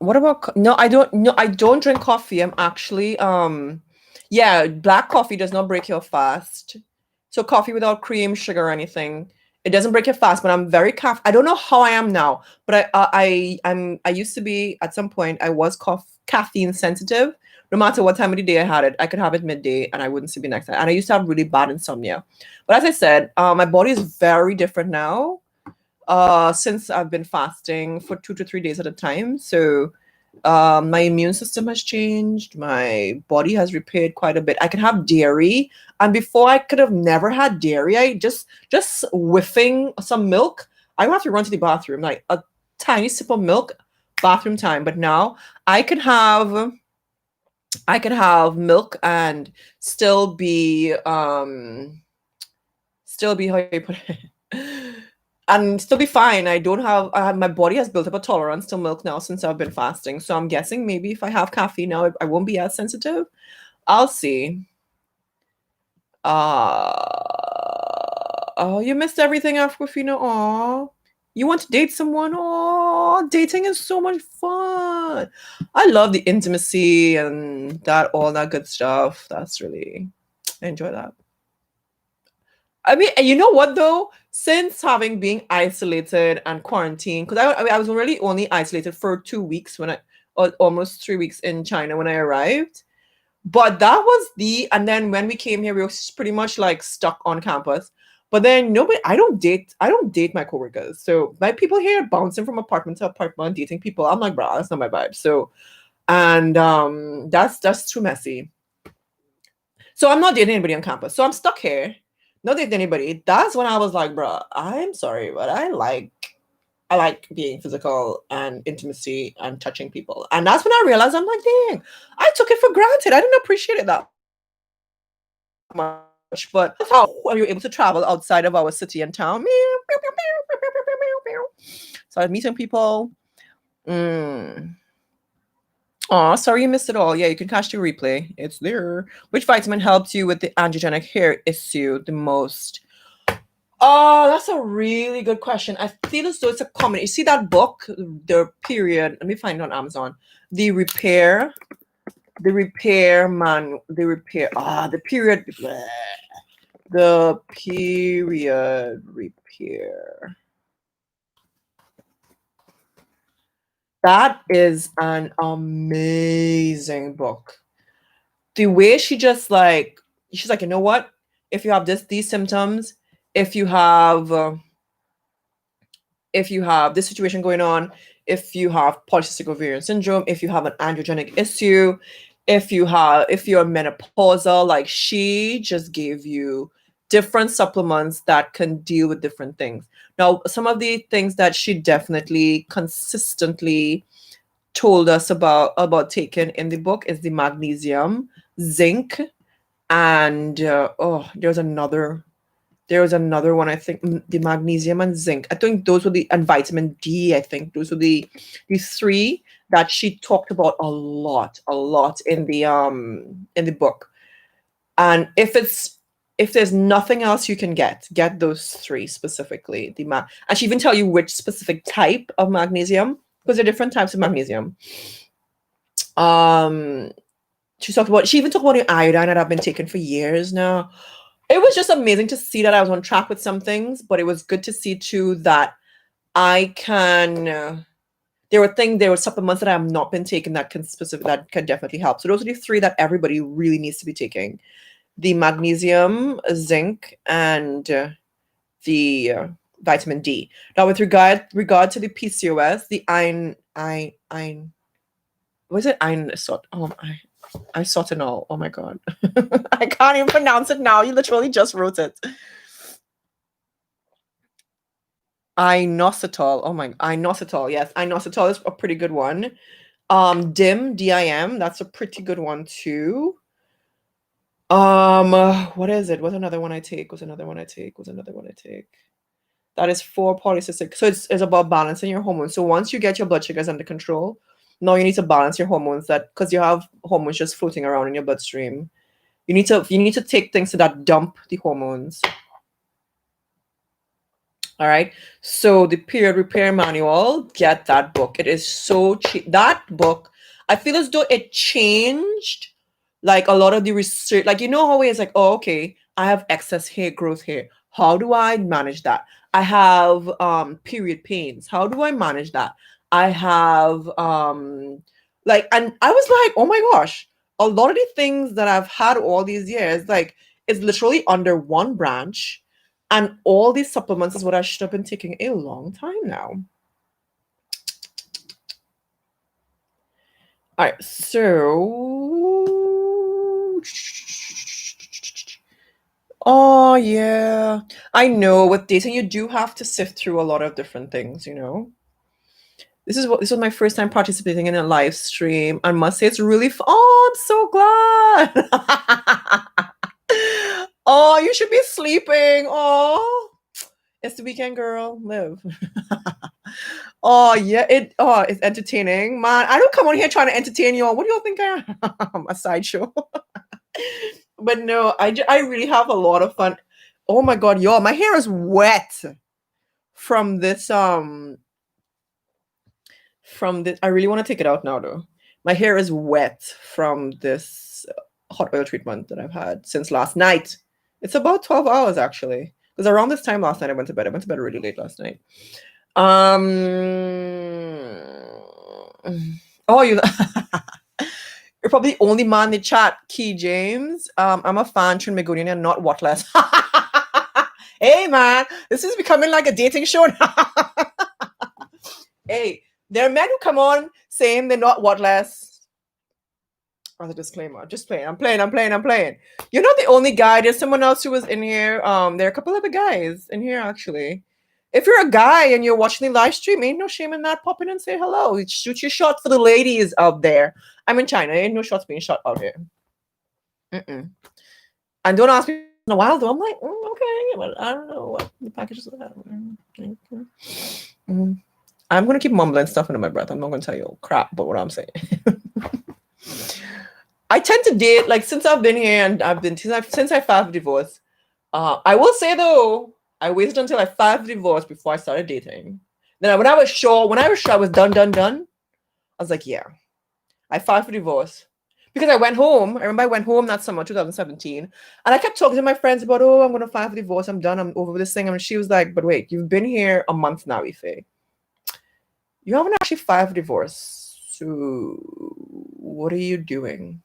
about no, I don't drink coffee. I'm actually yeah, black coffee does not break your fast. So coffee without cream, sugar, or anything, it doesn't break your fast. But I'm very I don't know how I am now, but I used to be at some point. I was caffeine sensitive. No matter what time of the day I had it, I could have it midday and I wouldn't sleep the next night. And I used to have really bad insomnia. But as I said, my body is very different now. Since I've been fasting for 2 to 3 days at a time. So my immune system has changed. My body has repaired quite a bit. I can have dairy, and before I could have never had dairy. I just whiffing some milk, I would have to run to the bathroom, like a tiny sip of milk, bathroom time. But now I could have milk and still be how you put it. And still be fine. My body has built up a tolerance to milk now since I've been fasting. So I'm guessing maybe if I have caffeine now, I won't be as sensitive. I'll see. Oh, you missed everything, Aquafina. Oh, you want to date someone? Oh, dating is so much fun. I love the intimacy and all that good stuff. I enjoy that. I mean, you know what though? Since having been isolated and quarantined, because I was really only isolated for 2 weeks or almost 3 weeks in China when I arrived. But that was and then when we came here, we were pretty much like stuck on campus. But then I don't date my coworkers. So my people here bouncing from apartment to apartment, dating people. I'm like, bro, that's not my vibe. So And that's too messy. So I'm not dating anybody on campus. So I'm stuck here, not dating anybody. That's when I was like, bruh, I'm sorry, but I like being physical and intimacy and touching people. And that's when I realized I'm like, dang, I took it for granted. I didn't appreciate it that much. But how are you able to travel outside of our city and town? So I was meeting people. Mm. Oh, sorry you missed it all. Yeah, you can catch the replay. It's there. Which vitamin helps you with the androgenic hair issue the most? Oh, that's a really good question. I feel as though it's a common. You see that book, the period. Let me find it on Amazon. The repair, the repair man, the repair. The period, bleh. The period repair. That is an amazing book. The way she's like, you know what? If you have these symptoms, if you have this situation going on, if you have polycystic ovarian syndrome, if you have an androgenic issue, if you're menopausal, like she just gave you different supplements that can deal with different things. Now, some of the things that she definitely consistently told us about taking in the book is the magnesium, zinc, and there was another one, I think, the magnesium and zinc. I think those were and vitamin D. I think those were the three that she talked about a lot in the book. And if there's nothing else you can get those three specifically. And she even tell you which specific type of magnesium, because there are different types of magnesium. Um, she even talked about the iodine that I've been taking for years now. It was just amazing to see that I was on track with some things, but it was good to see too that I can. There were supplements that I have not been taking that can definitely help. So those are the three that everybody really needs to be taking: the magnesium, zinc, and the vitamin D. Now, with regard to the PCOS, the iron, was it iron sort? Oh, I sotanol. Oh my god, I can't even pronounce it now. You literally just wrote it. Inositol. Oh my, inositol. Yes, inositol is a pretty good one. DIM, that's a pretty good one too. What is it? What's another one I take? That is for polycystic. So it's about balancing your hormones. So once you get your blood sugars under control, now you need to balance your hormones, that because you have hormones just floating around in your bloodstream. You need to take things that dump the hormones. All right. So the period repair manual, get that book. It is so cheap. That book, I feel as though it changed like a lot of the research. Like, you know how it's like, oh, okay, I have excess hair growth here. How do I manage that? I have period pains. How do I manage that? I have and I was like, oh my gosh, a lot of the things that I've had all these years, like, it's literally under one branch, and all these supplements is what I should have been taking a long time now. All right, so. Oh, yeah. I know with dating, you do have to sift through a lot of different things, you know? This was my first time participating in a live stream. I must say it's really fun. Oh, I'm so glad. Oh, you should be sleeping. Oh, it's the weekend, girl. Live. Oh yeah, it's entertaining, man. I don't come on here trying to entertain y'all. What do y'all think I am? A sideshow? But no, I really have a lot of fun. Oh my god, y'all, my hair is wet from this. I really want to take it out now though. My hair is wet from this hot oil treatment that I've had since last night. It's about 12 hours actually. Because around this time last night I went to bed. I went to bed really late last night. Oh, you're probably the only man in the chat, Key James. I'm a fan, Trin Megonian, and not what less. Hey man, this is becoming like a dating show now. Hey, there are men who come on saying they're not what less. As a disclaimer, just playing. I'm playing. You're not the only guy. There's someone else who was in here. There are a couple other guys in here actually. If you're a guy and you're watching the live stream, ain't no shame in that. Pop in and say hello. Shoot your shot for the ladies out there. I'm in China. Ain't no shots being shot out here. Mm-mm. And don't ask me in a while though. I'm like, okay, but I don't know what the package is. I'm gonna keep mumbling stuff under my breath. I'm not gonna tell you crap about what I'm saying. I tend to date like since I've been here and since I filed for divorce. I will say though, I waited until I filed for divorce before I started dating. Then when I was sure I was done, I was like, yeah, I filed for divorce. Because I went home. I remember I went home that summer, 2017. And I kept talking to my friends about, oh, I'm going to file for divorce. I'm done. I'm over this thing. And she was like, but wait, you've been here a month now, Ife. You haven't actually filed for divorce. So what are you doing?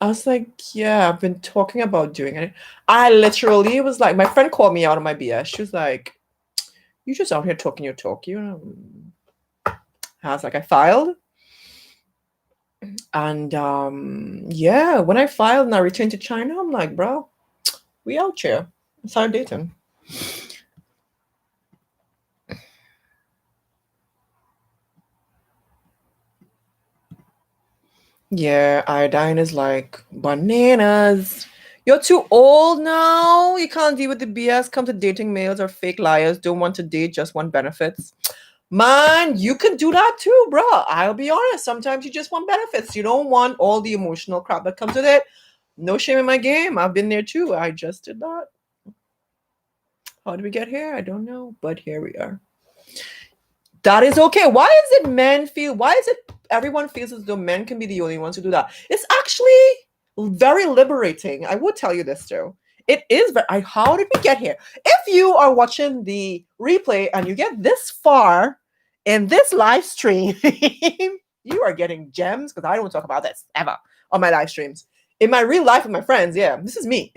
I was like, yeah, I've been talking about doing it. I literally was like, my friend called me out of my BS. She was like, you just out here talking your talk. You know? I was like, I filed. And yeah, when I filed and I returned to China, I'm like, bro, we out here. I started dating. Yeah, iodine is like bananas. You're too old now. You can't deal with the BS. Come to dating males or fake liars. Don't want to date, just want benefits. Man, you can do that too, bro. I'll be honest. Sometimes you just want benefits. You don't want all the emotional crap that comes with it. No shame in my game. I've been there too. I just did that. How did we get here? I don't know, but here we are. That is okay. Why is it everyone feels as though men can be the only ones who do that? It's actually very liberating. I would tell you this too. It is, but how did we get here? If you are watching the replay and you get this far in this live stream, you are getting gems because I don't talk about this ever on my live streams. In my real life with my friends, yeah, this is me.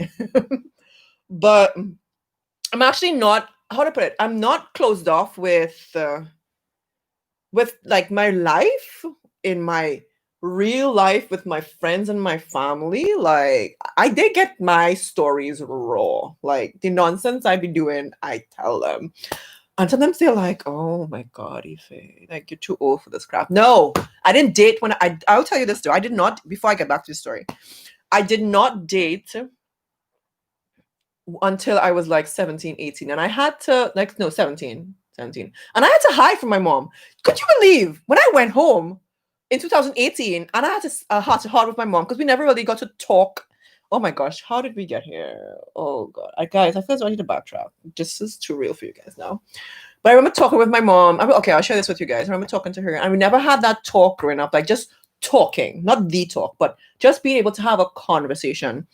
But I'm actually not, how to put it, I'm not closed off with like my life in my real life with my friends and my family. Like I did get my stories raw, like the nonsense I be doing, I tell them. And sometimes they're like, oh my god, Ife, like you're too old for this crap. No, I didn't date when I'll tell you this too. I did not, before I get back to the story, I did not date until I was like 17, 18. And I had to, like, no, 17. And I had to hide from my mom. Could you believe when I went home in 2018 and I had to heart to heart with my mom because we never really got to talk. Oh my gosh, how did we get here? Oh god, guys, I feel like I need to backtrack. This is too real for you guys now. But I remember talking with my mom. Okay, I'll share this with you guys. I remember talking to her, and we never had that talk growing up, like just talking, not the talk, but just being able to have a conversation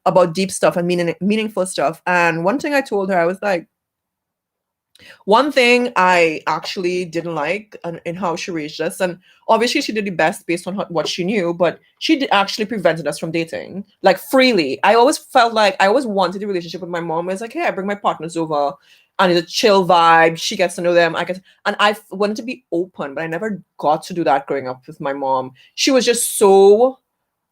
about deep stuff and meaningful stuff. And one thing I told her, I was like, one thing I actually didn't like in how she raised us, and obviously she did the best based on what she knew, but she actually prevented us from dating, like freely. I always felt like I always wanted a relationship with my mom. It's like, hey, I bring my partners over, and it's a chill vibe. She gets to know them. And I wanted to be open, but I never got to do that growing up with my mom. She was just so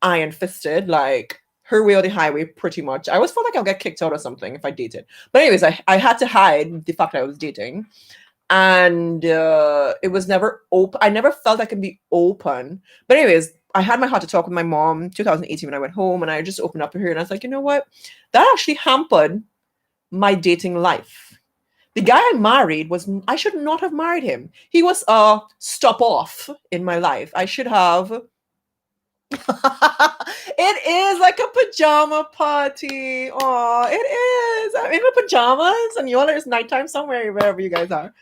iron fisted, like her way or the highway, pretty much. I always felt like I'll get kicked out or something if I dated. But anyways, I had to hide the fact that I was dating. And it was never open. I never felt I could be open. But anyways, I had my heart to talk with my mom 2018 when I went home, and I just opened up to her and I was like, you know what? That actually hampered my dating life. The guy I married I should not have married him. He was a stop off in my life. I should have it is like a pajama party. Oh, it is. I'm in my pajamas, and y'all it's nighttime somewhere, wherever you guys are.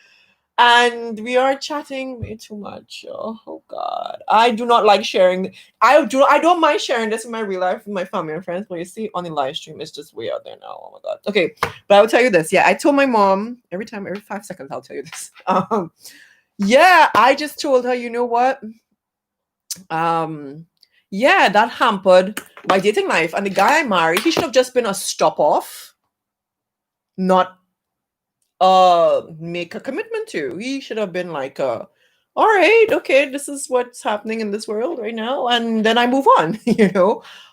And we are chatting way too much. Oh god. I do not like sharing. I don't mind sharing this in my real life with my family and friends, but you see on the live stream, it's just way out there now. Oh my god. Okay, but I will tell you this. Yeah, I told my mom every 5 seconds, I'll tell you this. Yeah, I just told her, you know what? Yeah, that hampered my dating life. And the guy I married, he should have just been a stop off, not make a commitment to. He should have been like a all right, okay, this is what's happening in this world right now, and then I move on,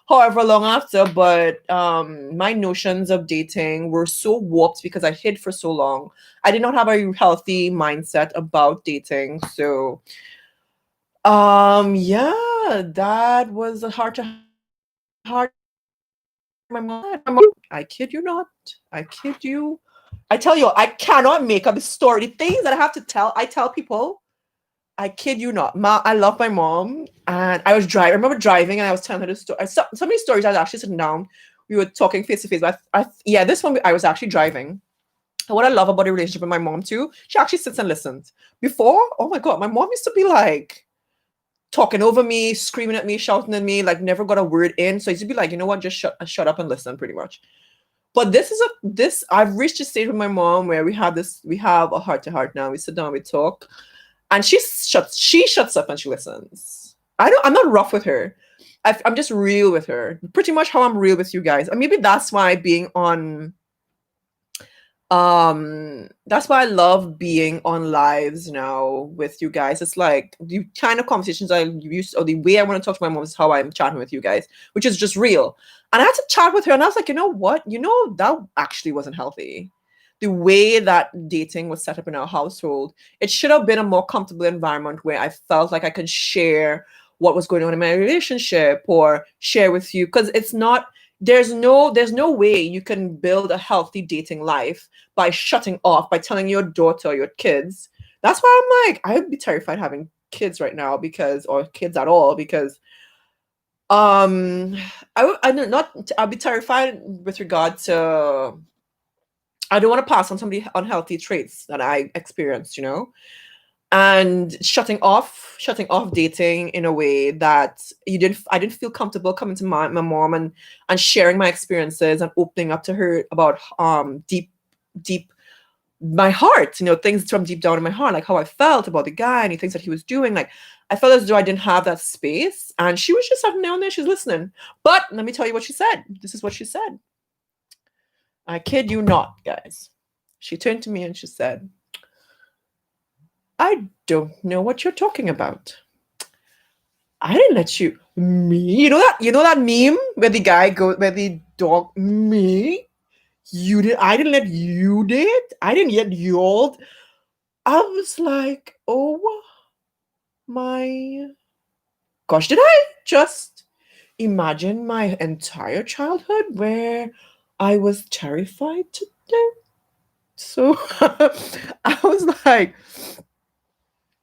however long after. But my notions of dating were so warped because I hid for so long. I did not have a healthy mindset about dating. So yeah, that was a heart to heart with my mom. I kid you not. I kid you. I tell you, I cannot make up a story. The things that I have to tell, I tell people. I kid you not. I love my mom, and I was driving. I remember driving, and I was telling her this story. So many stories. I was actually sitting down. We were talking face to face. But yeah, this one I was actually driving. And what I love about the relationship with my mom too, she actually sits and listens. Before, oh my god, my mom used to be like talking over me, screaming at me, shouting at me, like never got a word in. So I used to be like, you know what, just shut up and listen, pretty much. But this I've reached a stage with my mom where we have a heart to heart now. We sit down, we talk, and she shuts up and she listens. I'm not rough with her. I'm just real with her. Pretty much how I'm real with you guys. And maybe that's why I love being on lives now with you guys. It's like the kind of conversations I used, or the way I want to talk to my mom is how I'm chatting with you guys, which is just real. And I had to chat with her, and I was like, you know what? That actually wasn't healthy. The way that dating was set up in our household, it should have been a more comfortable environment where I felt like I could share what was going on in my relationship or share with you. Because it's not, there's no way you can build a healthy dating life by shutting off, by telling your daughter or your kids. That's why I'm like, I would be terrified having kids right now, because, or kids at all, because um I don't not I'll be terrified with regard to, I don't want to pass on somebody unhealthy traits that I experienced. And shutting off dating in a way that I didn't feel comfortable coming to my mom and sharing my experiences and opening up to her about deep my heart, things from deep down in my heart, like how I felt about the guy and the things that he was doing. Like, I felt as though I didn't have that space, and she was just sitting down there, she's listening. But let me tell you what she said. This is what she said. I kid you not, guys. She turned to me and she said, I don't know what you're talking about. I didn't let you me. You know that meme where the guy goes, where the dog, me. I didn't let you date. I didn't let you old. I was like, oh my gosh, did I just imagine my entire childhood where I was terrified to death? So I was like,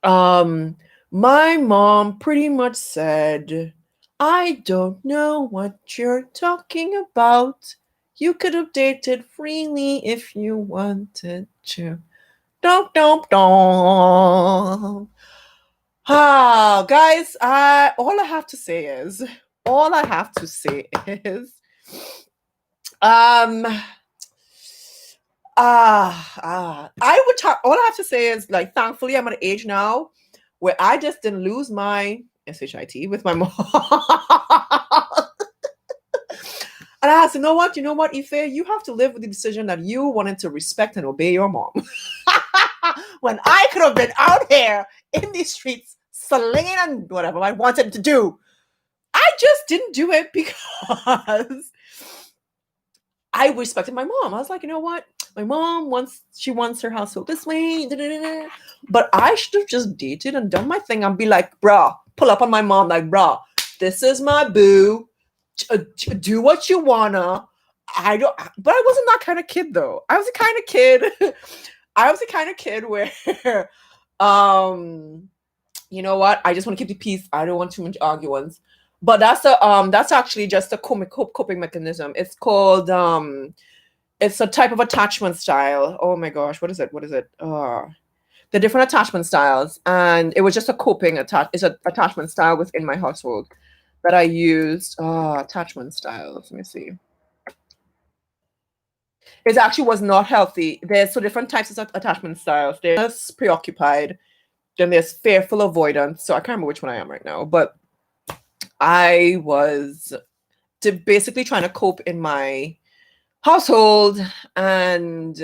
um, my mom pretty much said, I don't know what you're talking about. You could have dated freely if you wanted to. Don't, don't, don't. Ah, guys, all I have to say is, um, I would talk. All I have to say is, like, thankfully, I'm at an age now where I just didn't lose my shit with my mom. And I said, you know what, Ife, you have to live with the decision that you wanted to respect and obey your mom. When I could have been out here in these streets slinging and whatever I wanted to do. I just didn't do it because I respected my mom. I was like, you know what? My mom wants her household this way. Da, da, da, da. But I should have just dated and done my thing and be like, bruh, pull up on my mom like, bruh, this is my boo. Do what you wanna. I don't, but I wasn't that kind of kid though. I was the kind of kid. I was the kind of kid where, um, you know what? I just want to keep the peace. I don't want too much arguments. But that's actually just a coping mechanism. It's called it's a type of attachment style. Oh my gosh, what is it? What is it? The different attachment styles, and it was just a it's an attachment style within my household that I used. Attachment styles. Let me see. It actually was not healthy. There's so different types of attachment styles. There's preoccupied, then there's fearful avoidance. So I can't remember which one I am right now, but I was basically trying to cope in my household, and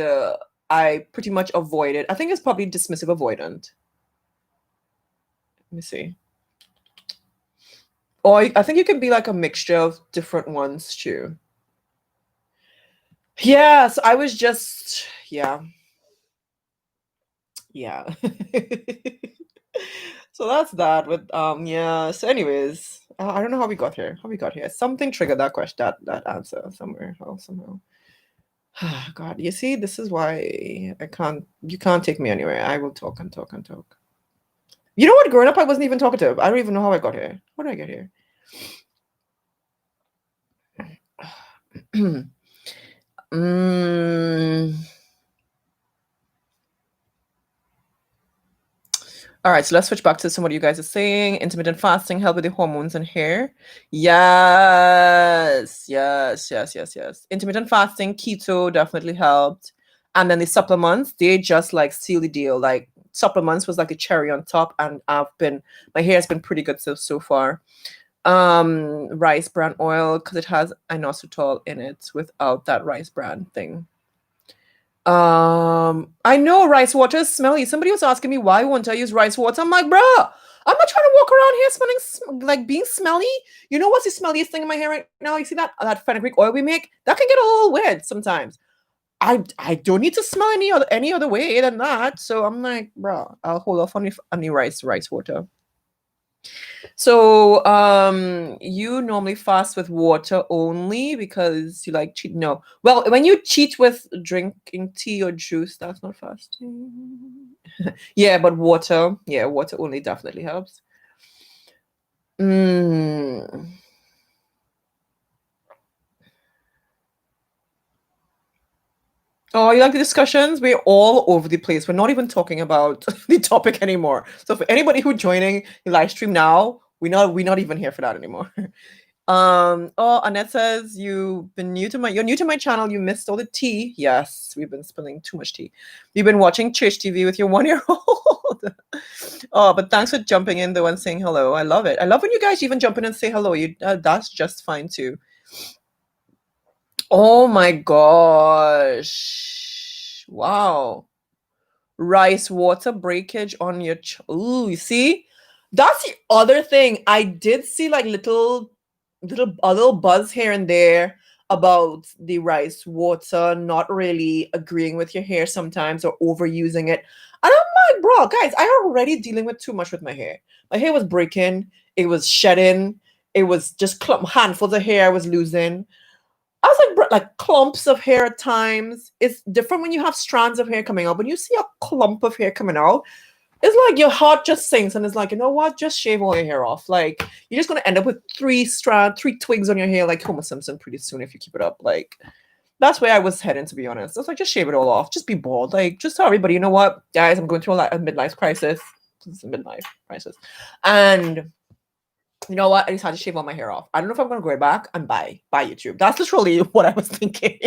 I pretty much avoided. I think it's probably dismissive avoidant. me see. Or I think you can be like a mixture of different ones too. Yeah, so I was just, yeah. Yeah. So that's that with yeah. So anyways, I don't know how we got here. How we got here. Something triggered that question, that answer somewhere, somehow. God, you see, this is why you can't take me anywhere. I will talk and talk and talk. You know what? Growing up, I wasn't even talkative. I don't even know how I got here. How did I get here? mm. All right, so let's switch back to some of what you guys are saying. Intermittent fasting help with the hormones and hair. Yes, yes, yes, yes, yes. Intermittent fasting, keto definitely helped. And then the supplements, they just like seal the deal. Like supplements was like a cherry on top, and my hair has been pretty good so far. Rice bran oil because it has inositol in it without that rice bran thing. I know rice water is smelly. Somebody was asking me why won't I use rice water. I'm like, bruh, I'm not trying to walk around here smelling like being smelly. You know what's the smelliest thing in my hair right now? You see that fenugreek oil we make? That can get a little weird sometimes. I don't need to smell any other way than that. So I'm like, bruh, I'll hold off on the rice water. So, you normally fast with water only because you like cheat? No. Well, when you cheat with drinking tea or juice, that's not fasting. Yeah, but water only definitely helps. Mm. Oh, you like the discussions? We're all over the place. We're not even talking about the topic anymore. So for anybody who's joining the live stream now, we're not even here for that anymore. Oh, Annette says you're new to my channel. You missed all the tea. Yes, we've been spilling too much tea. You've been watching Church TV with your 1-year-old. Oh, but thanks for jumping in though and saying hello. I love it. I love when you guys even jump in and say hello. That's just fine too. Oh my gosh. Wow. Rice water breakage on your ooh, you see? That's the other thing. I did see like a little buzz here and there about the rice water not really agreeing with your hair sometimes or overusing it. And I'm like, bro, guys, I already dealing with too much with my hair. My hair was breaking, it was shedding, it was just handfuls of hair I was losing. I was like, bro, like clumps of hair at times. It's different when you have strands of hair coming out. When you see a clump of hair coming out, it's like your heart just sinks and it's like, you know what? Just shave all your hair off. Like you're just gonna end up with three twigs on your hair like Homer Simpson pretty soon if you keep it up. Like that's where I was heading, to be honest. I was like, just shave it all off. Just be bald. Like, just tell everybody, you know what, guys, I'm going through a midlife crisis. It's a midlife crisis. And you know what? I decided to shave all my hair off. I don't know if I'm gonna grow it back and buy YouTube. That's literally what I was thinking.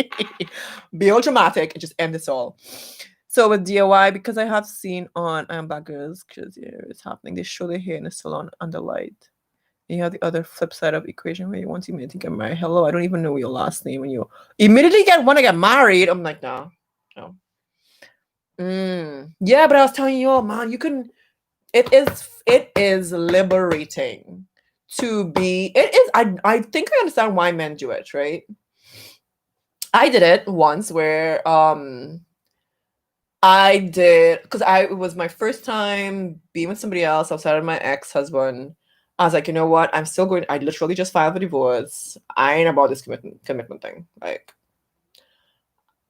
Be all dramatic and just end this all. So with DIY, because I have seen on I Am Bad Girls, because yeah, it's happening. They show their hair in the salon under light. You have the other flip side of equation where you want to immediately get married. Hello, I don't even know your last name when you immediately want to get married. I'm like, no. Yeah, but I was telling you, man, you can. It is liberating to be. It is. I think I understand why men do it, right? I did it once where I did because it was my first time being with somebody else outside of my ex-husband. I was like, you know what? I'm still going. I literally just filed for divorce. I ain't about this commitment thing. Like,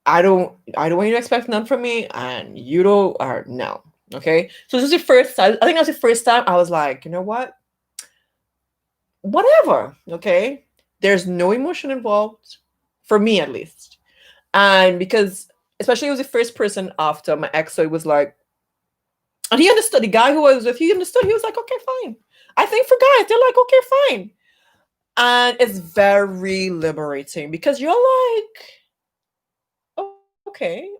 I don't want you to expect none from me, and you don't. Or no. Okay. So this is the first time. I think that was the first time I was like, you know what? Whatever. Okay. There's no emotion involved, for me at least, and because especially it was the first person after my ex, so it was like, and he understood. The guy who I was with, he understood. He was like, okay, fine. I think for guys, they're like, okay, fine. And it's very liberating because you're like, oh, okay.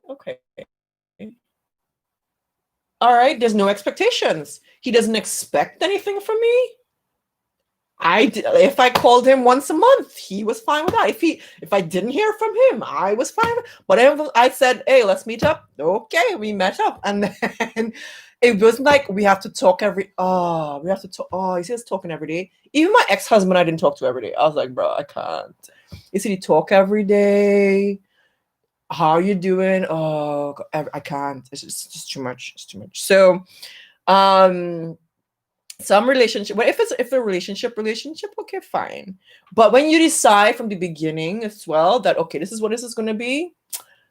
All right, there's no expectations. He doesn't expect anything from me. If I called him once a month, he was fine with that. If I didn't hear from him, I was fine. Whatever I said, hey, let's meet up. Okay, we met up, and then It wasn't like we have to talk we have to talk. Oh, he says talking every day. Even my ex-husband I didn't talk to every day. I was like, bro, I can't. He said he talk every day. How are you doing? Oh, I can't. It's just too much. It's too much. So, um, some relationship. Well, if a relationship, okay, fine. But when you decide from the beginning as well that okay, this is what this is going to be,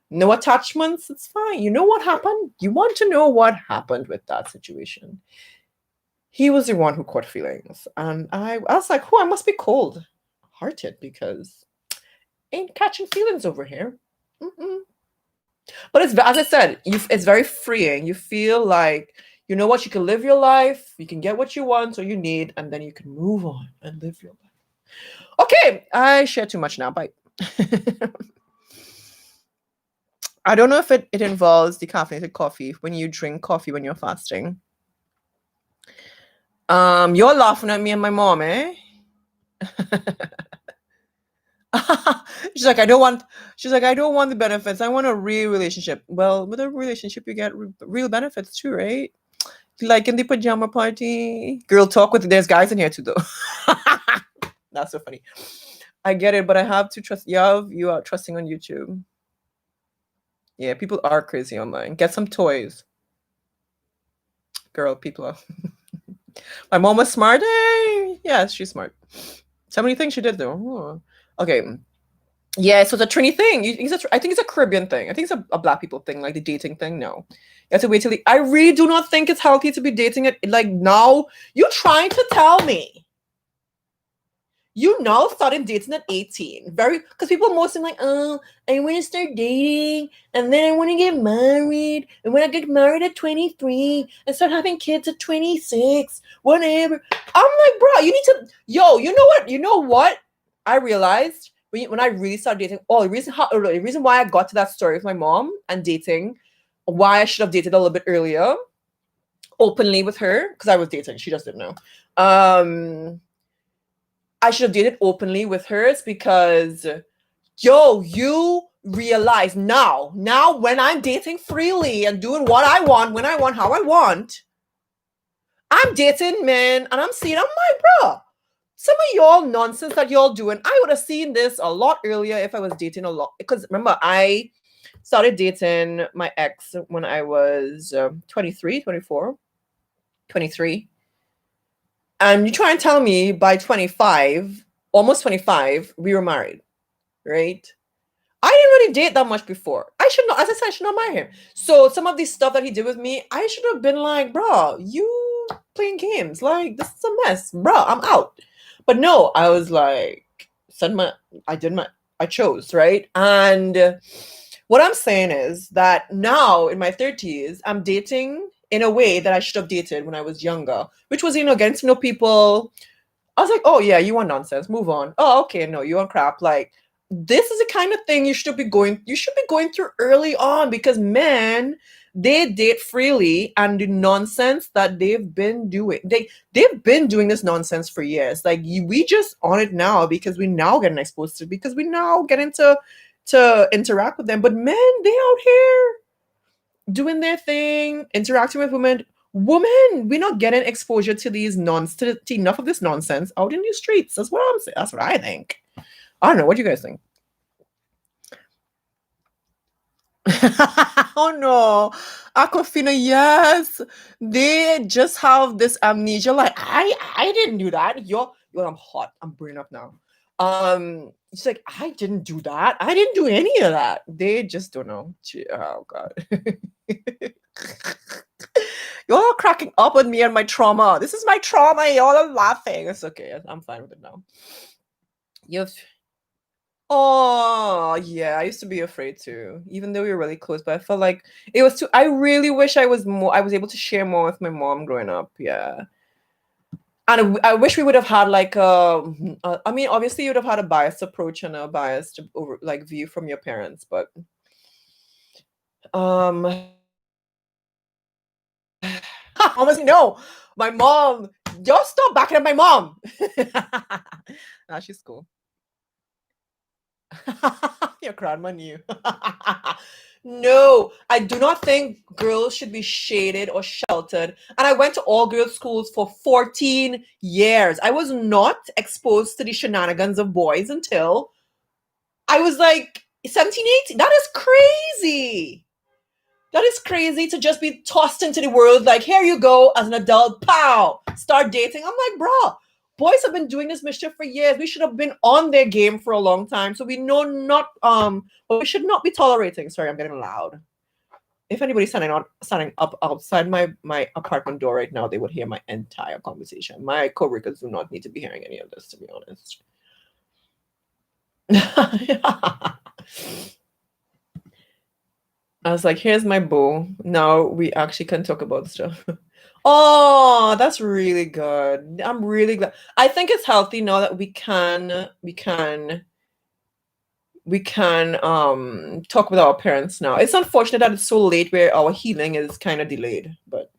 no attachments, it's fine. You know what happened? You want to know what happened with that situation. He was the one who caught feelings. And I was like, oh, I must be cold hearted because ain't catching feelings over here. Mm-mm. But it's, as I said, it's very freeing. You feel like, you know what, you can live your life, you can get what you want or you need, and then you can move on and live your life. Okay, I share too much now. Bye. I don't know if it involves decaffeinated coffee when you drink coffee when you're fasting. You're laughing at me and my mom, eh? She's like, I don't want. She's like, I don't want the benefits. I want a real relationship. Well, with a relationship, you get real benefits too, right? Like in the pajama party, girl talk with. There's guys in here too, though. That's so funny. I get it, but I have to trust. You are trusting on YouTube. Yeah, people are crazy online. Get some toys, girl. People are. My mom was smart. Hey, yes, she's smart. So many things she did though. Oh. Okay. Yeah, so the Trini thing, I think it's a Caribbean thing. I think it's a black people thing, like the dating thing. No, you have to wait till I really do not think it's healthy to be dating it. Like now, you trying to tell me you now started dating at 18. Very, because people mostly like, oh, I want to start dating and then I want to get married. And when I get married at 23 and start having kids at 26, whatever. I'm like, bro, you need to, you know what? You know what? I realized when I really started dating, the reason why I got to that story with my mom and dating, why I should have dated a little bit earlier, openly with her, because I was dating. She just didn't know. I should have dated openly with hers because, you realize now when I'm dating freely and doing what I want, when I want, how I want, I'm dating men and I'm seeing, I'm like, bro, some of y'all nonsense that y'all doing, I would have seen this a lot earlier if I was dating a lot. Because remember, I started dating my ex when I was 23, 24, 23. And you try and tell me by 25, almost 25, we were married, right? I didn't really date that much before. I should not, as I said, I should not marry him. So some of this stuff that he did with me, I should have been like, bro, you playing games. Like, this is a mess. Bro, I'm out. But no, I was like, I chose, right? And what I'm saying is that now in my 30s, I'm dating in a way that I should have dated when I was younger, which was, getting to know people. I was like, oh yeah, you want nonsense, move on. Oh, okay, no, you want crap. Like, this is the kind of thing you should be going through early on, because men, they date freely, and the nonsense that they've been doing, they've been doing this nonsense for years. Like, we just on it now because we now getting exposed to, because we now getting to interact with them. But men, they out here doing their thing, interacting with women. Women, we're not getting exposure to these to enough of this nonsense out in the streets. That's what I'm saying. That's what I think. I don't know. What do you guys think? Oh no, Aquafina, yes. They just have this amnesia. Like, I didn't do that. I'm hot. I'm burning up now. It's like, I didn't do that. I didn't do any of that. They just don't know. Oh god. Y'all are cracking up on me and my trauma. This is my trauma. Y'all are laughing. It's okay. I'm fine with it now. You've Oh, yeah, I used to be afraid too, even though we were really close, but I felt like it was too I really wish I was able to share more with my mom growing up. Yeah. And I wish we would have had like I mean, obviously you would have had a biased approach and a biased view from your parents, but um almost no. My mom, just stop backing up my mom. Nah, she's cool. Your grandma knew. No, I do not think girls should be shaded or sheltered. And I went to all girls schools for 14 years. I was not exposed to the shenanigans of boys until I was like 17, 18. That is crazy. That is crazy to just be tossed into the world like, here you go as an adult, pow, start dating. I'm like, bro, boys have been doing this mischief for years. We should have been on their game for a long time. So we know not but we should not be tolerating. Sorry, I'm getting loud. If anybody's standing up outside my apartment door right now, they would hear my entire conversation. My coworkers do not need to be hearing any of this, to be honest. I was like, here's my bow. Now we actually can talk about stuff. Oh, that's really good. I'm really glad. I think it's healthy now that we can talk with our parents now. It's unfortunate that it's so late where our healing is kind of delayed, but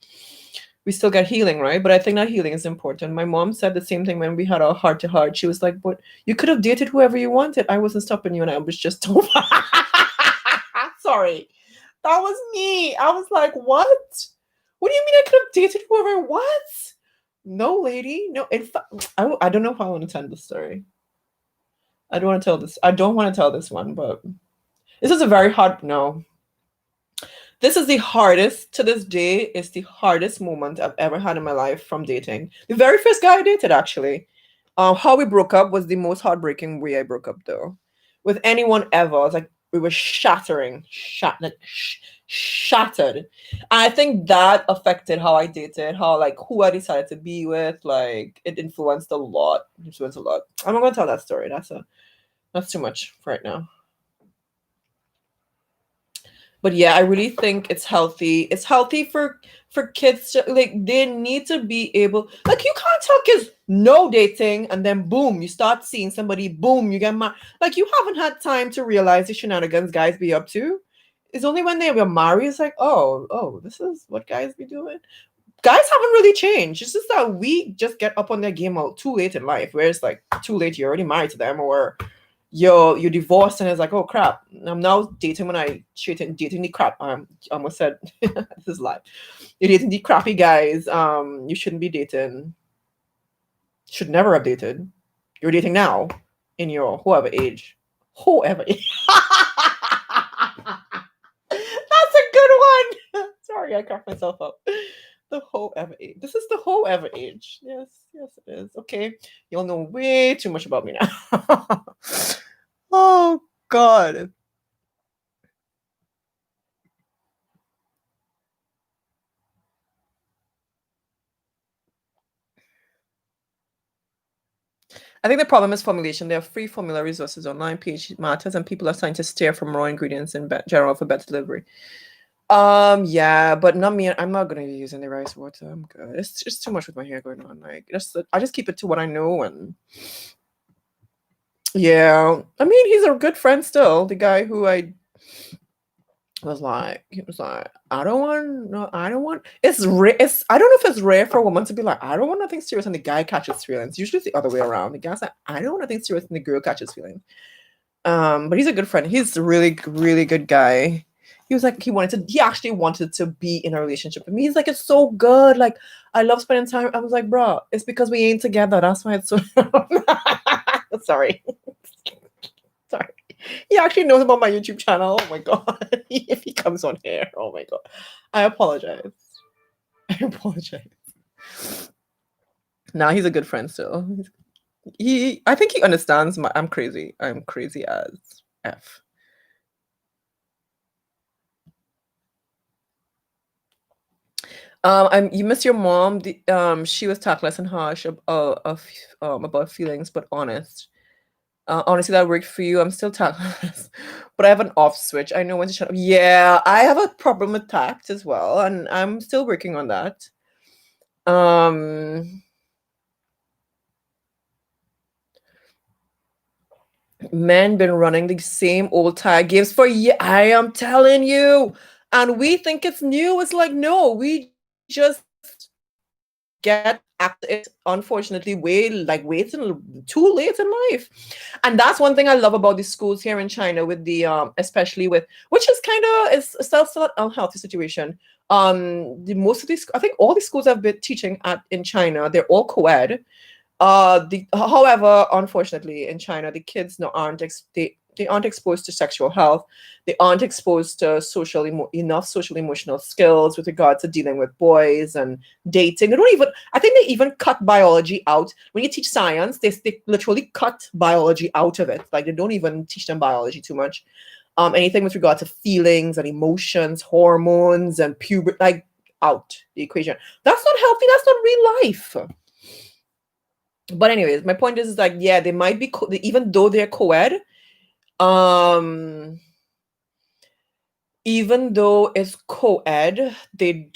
we still get healing, right? But I think that healing is important. My mom said the same thing when we had our heart to heart. She was like, but you could have dated whoever you wanted. I wasn't stopping you, and I was just sorry. That was me. I was like, what? What do you mean I could have dated whoever? What? No, lady. No. In fact, I don't know if I want to tell the story. I don't want to tell this. I don't want to tell this one, but this is a very hard no. This is the hardest to this day. It's the hardest moment I've ever had in my life from dating. The very first guy I dated, actually. How we broke up was the most heartbreaking way I broke up, though, with anyone ever. It's like we were shattered. And I think that affected how I dated, how like who I decided to be with. Like it influenced a lot. I'm not gonna tell that story. That's too much for right now. But yeah, I really think it's healthy. It's healthy for kids to like they need to be able like you can't tell kids no dating and then boom, you start seeing somebody, boom, you get mad. Like you haven't had time to realize the shenanigans guys be up to. It's only when they were married, it's like, oh, this is what guys be doing. Guys haven't really changed. It's just that we just get up on their game out too late in life, where it's like too late, you're already married to them, or you're divorced and it's like, oh crap, I'm now dating when I shouldn't dating the crap. I almost said this is live. You're dating the crappy guys. You shouldn't be dating. Should never have dated. You're dating now in your whoever age. Whoever age. That's a good one. Sorry, I cracked myself up. The whole ever age. This is the whole ever age. Yes, it is. Okay. You'll know way too much about me now. Oh God. I think the problem is formulation. There are free formula resources online, pH matters, and people are starting to steer from raw ingredients in general for better delivery. Yeah, but not me. I'm not gonna be using the rice water. I'm good. It's just too much with my hair going on. Like, I just keep it to what I know, and yeah. I mean, he's a good friend still. The guy who he was like, I don't want, no, I don't want. It's rare. I don't know if it's rare for a woman to be like, I don't want nothing serious, and the guy catches feelings. Usually, it's the other way around. The guy's like, I don't want nothing serious, and the girl catches feelings. But he's a good friend. He's a really, really good guy. He was like, he actually wanted to be in a relationship with me. He's like, it's so good. Like, I love spending time. I was like, bro, it's because we ain't together. That's why it's so. Sorry. Sorry. He actually knows about my YouTube channel. Oh my God. If he comes on here. Oh my God. I apologize. Nah, he's a good friend still. I think he understands I'm crazy. I'm crazy as F. You miss your mom. She was tactless and harsh about feelings, but honest. Honestly, that worked for you. I'm still tactless, but I have an off switch. I know when to shut up. Yeah, I have a problem with tact as well, and I'm still working on that. Men been running the same old tag games for years. I am telling you, and we think it's new. It's like no, we just get after it, unfortunately, way too late in life. And that's one thing I love about the schools here in China, with the especially with, which is kind of is still an unhealthy situation. The most of these, I think all the schools I've been teaching at in China, they're all co-ed. However, unfortunately, in China, the kids no aren't they aren't exposed to sexual health. They aren't exposed to enough social emotional skills with regard to dealing with boys and dating. They don't even. I think they even cut biology out. When you teach science, they literally cut biology out of it. Like, they don't even teach them biology too much. Anything with regard to feelings and emotions, hormones, and puberty, like, out the equation. That's not healthy. That's not real life. But anyways, my point is like, yeah, they might be even though they're co-ed, um, even though it's co-ed, they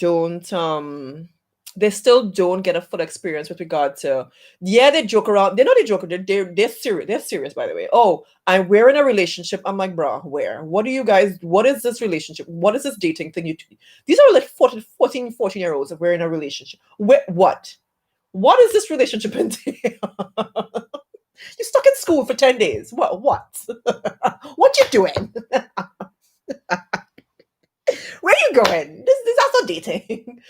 still don't get a full experience with regard to, yeah, they joke around. They joke. They're serious. They're serious, by the way. Oh, we're in a relationship. I'm like, bruh, where? What do you guys, what is this relationship? What is this dating thing? These are like 14-year-olds that we're in a relationship. What? What is this relationship entail? You're stuck in school for 10 days. What? What you doing? Where you going? This is also dating.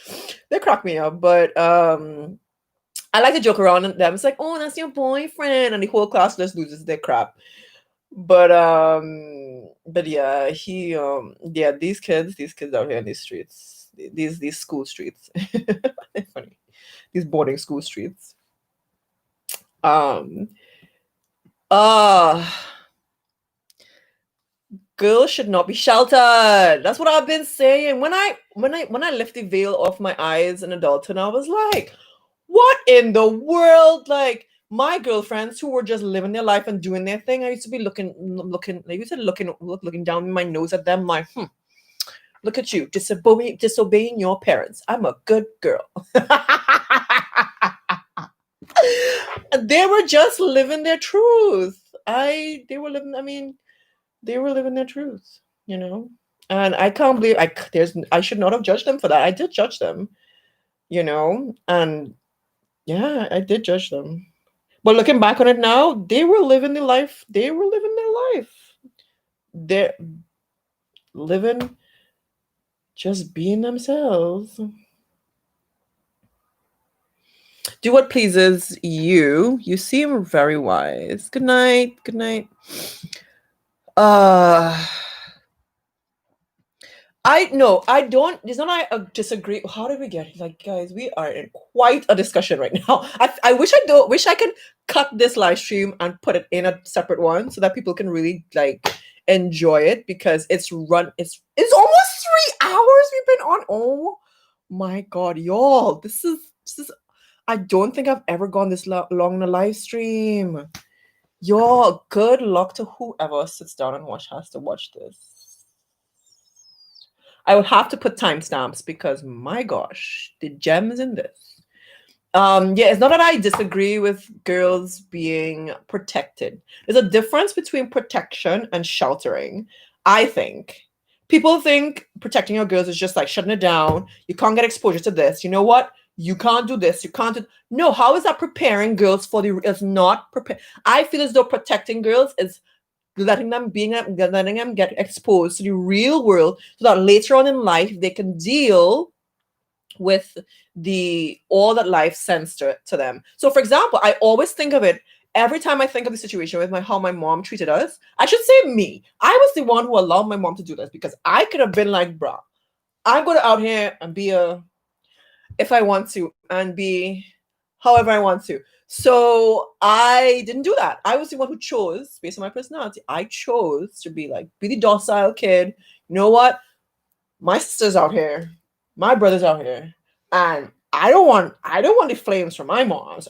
They crack me up, but I like to joke around at them. It's like, oh, that's your boyfriend, and the whole class just loses their crap. But yeah, yeah, these kids out here in these streets, these school streets. It's funny. These boarding school streets. Um Girls should not be sheltered. That's what I've been saying. When I lift the veil off my eyes in adulthood, I was like, what in the world? Like, my girlfriends who were just living their life and doing their thing, I used to be looking, looking down my nose at them like, look at you, disobeying your parents. I'm a good girl. They were just living their truth. They were living their truth, you know? And I can't believe I should not have judged them for that. I did judge them, you know? And yeah, I did judge them. But looking back on it now, they were living their life. They're living, just being themselves. Do what pleases you. You seem very wise. Good night. Good night. I don't. It's not I disagree. How did we get here? Like, guys, we are in quite a discussion right now. I wish I could cut this live stream and put it in a separate one so that people can really like enjoy it, because it's almost 3 hours we've been on. Oh my god, y'all. This is I don't think I've ever gone this long in a live stream. Y'all, good luck to whoever sits down and has to watch this. I will have to put timestamps because my gosh, the gems in this. Yeah, it's not that I disagree with girls being protected. There's a difference between protection and sheltering. I think people think protecting your girls is just like shutting it down. You can't get exposure to this. You know what? You can't do this. You can't do. No, how is that preparing girls for the? It's not prepare. I feel as though protecting girls is letting them get exposed to the real world, so that later on in life they can deal with all that life sends to them. So for example, I always think of it every time I think of the situation with how my mom treated us. I should say me. I was the one who allowed my mom to do this, because I could have been like, bruh, I'm going to out here and be if I want to, and be however I want to. So I didn't do that. I was the one who chose, based on my personality, I chose to be the docile kid. You know what? My sister's out here, my brother's out here, and I don't want the flames from my moms.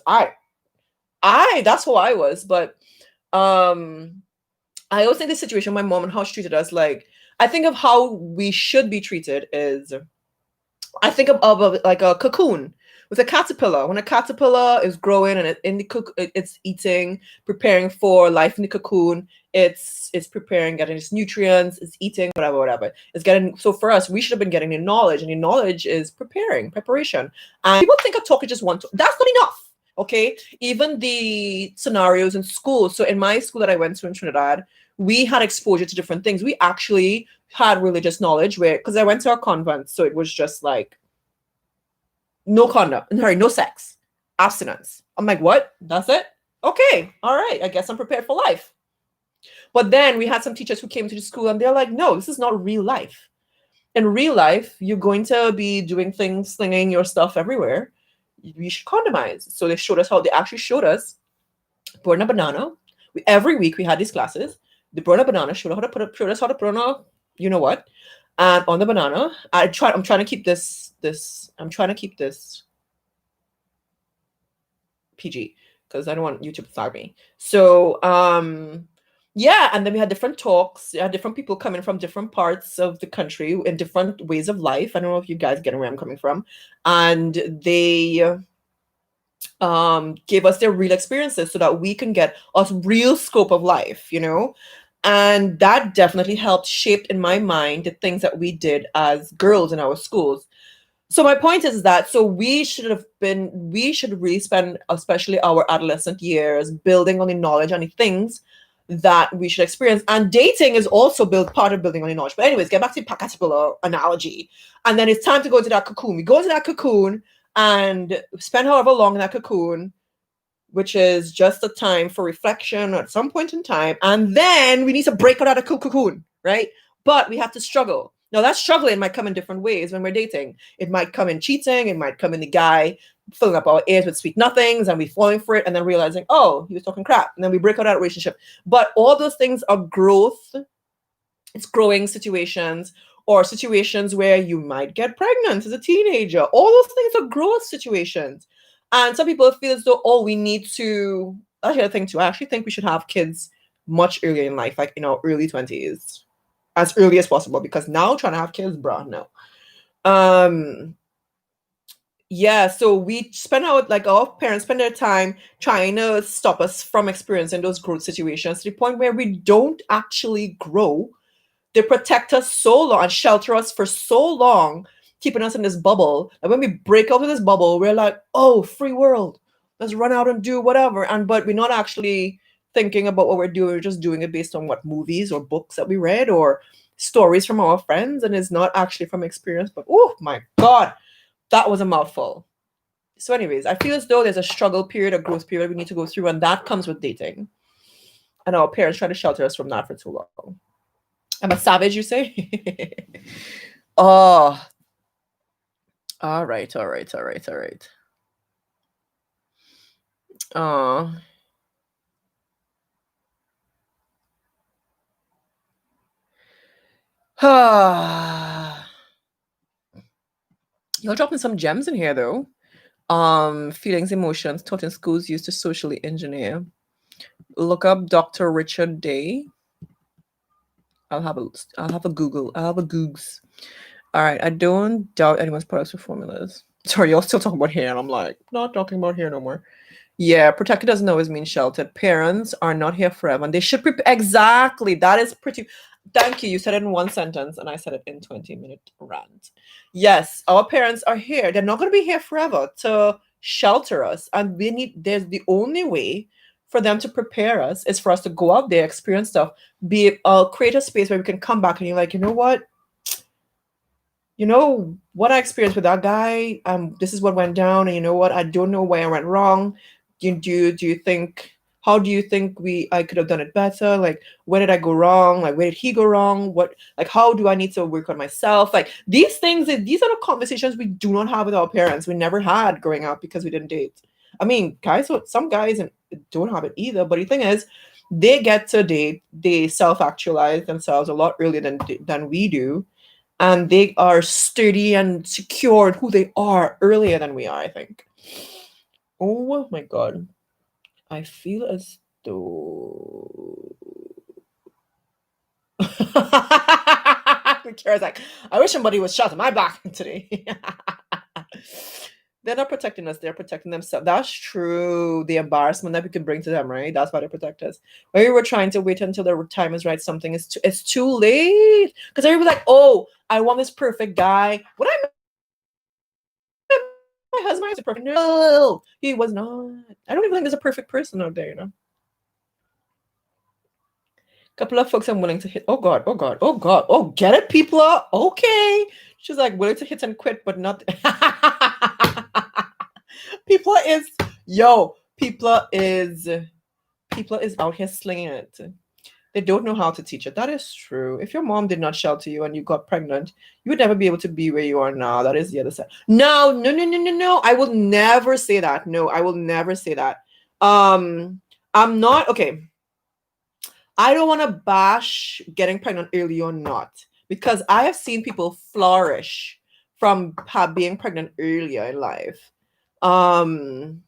That's who I was. But I always think the situation, my mom and how she treated us, like, I think of how we should be treated is, I think of like a cocoon. with a caterpillar. When a caterpillar is growing and in the it's eating, preparing for life in the cocoon. It's preparing, getting its nutrients, it's eating, whatever, whatever. It's getting, so for us, we should have been getting the knowledge, and the knowledge is preparation. And people think a talk is just one. That's not enough. Okay, even the scenarios in school. So in my school that I went to in Trinidad, we had exposure to different things. We actually had religious knowledge where, because I went to a convent, so it was just like no condom, sorry, no sex, abstinence. I'm like, what? That's it? Okay, all right. I guess I'm prepared for life. But then we had some teachers who came to the school and they're like, no, this is not real life. In real life, you're going to be doing things, slinging your stuff everywhere. You should condomize. So they showed us how, they actually showed us burn a banana. Every week we had these classes. They burn a banana, showed us how to put on a, you know what, and on the banana. I'm trying to keep this PG because I don't want YouTube to flag me. So yeah, and then we had different talks. We had different people coming from different parts of the country in different ways of life. I don't know if you guys get where I'm coming from. And they gave us their real experiences so that we can get a real scope of life, you know? And that definitely helped shape in my mind the things that we did as girls in our schools. So my point is that, so we should really spend, especially our adolescent years, building on the knowledge and the things that we should experience. And dating is also part of building on the knowledge. But anyways, get back to the caterpillar analogy. And then it's time to go into that cocoon. We go into that cocoon and spend however long in that cocoon, which is just a time for reflection at some point in time. And then we need to break out of the cocoon, right? But we have to struggle. Now, that struggling might come in different ways when we're dating. It might come in cheating. It might come in the guy filling up our ears with sweet nothings and we falling for it and then realizing, oh, he was talking crap. And then we break out of that relationship. But all those things are growth. It's growing situations, or situations where you might get pregnant as a teenager. All those things are growth situations. And some people feel as though, oh, we need to, that's the other thing too. I actually think we should have kids much earlier in life, like in our early 20s, as early as possible, because now trying to have kids, bruh, no. Yeah, so we spend our parents spend their time trying to stop us from experiencing those growth situations to the point where we don't actually grow. They protect us so long and shelter us for so long, keeping us in this bubble. And when we break out of this bubble, we're like, oh, free world. Let's run out and do whatever. But we're not actually thinking about what we're doing. We're just doing it based on what movies or books that we read or stories from our friends. And it's not actually from experience. But oh my God, that was a mouthful. So anyways, I feel as though there's a struggle period, a growth period we need to go through. And that comes with dating. And our parents try to shelter us from that for too long. I'm a savage, you say? Oh, all right. Oh, you're dropping some gems in here, though. Feelings, emotions taught in schools used to socially engineer. Look up Dr. Richard Day. I'll have a Google. I'll have a Googs. All right. I don't doubt anyone's products or formulas. Sorry, y'all still talking about hair, and I'm like, not talking about hair no more. Yeah, protected doesn't always mean sheltered. Parents are not here forever, and they should prepare. Exactly. That is pretty. Thank you. You said it in one sentence, and I said it in 20-minute rant. Yes, our parents are here. They're not going to be here forever to shelter us, and we need. There's the only way for them to prepare us is for us to go out there, experience stuff, create a space where we can come back and you're like, you know what? You know what I experienced with that guy, this is what went down, and you know what, I don't know where I went wrong. Do you think, how do you think I could have done it better? Like, where did I go wrong? Like, where did he go wrong? What, like, how do I need to work on myself? Like, these are the conversations we do not have with our parents. We never had growing up because we didn't date. I mean, some guys don't have it either, but the thing is, they get to date, they self-actualize themselves a lot earlier than we do, and they are sturdy and secure in who they are earlier than we are, I think. Oh my God. I feel as though Kara's like, I wish somebody was shot in my back today. They're not protecting us, they're protecting themselves. That's true. The embarrassment that we could bring to them, right? That's why they protect us. When we were trying to wait until the time is right, something is it's too late. Because everybody's like, oh, I want this perfect guy. When I met my husband, he was perfect. No, he was not. I don't even think there's a perfect person out there, you know. Couple of folks I'm willing to hit. Oh God, oh God, oh God, oh get it, people are okay. She's like willing to hit and quit, but not people is yo, people is out here slinging it. They don't know how to teach it. That is true. If your mom did not shelter you and you got pregnant, you would never be able to be where you are now. That is the other side. No, no, no, no, no, no. I will never say that. No, I will never say that. Um, I'm not okay. I don't want to bash getting pregnant early or not because I have seen people flourish from being pregnant earlier in life. Um,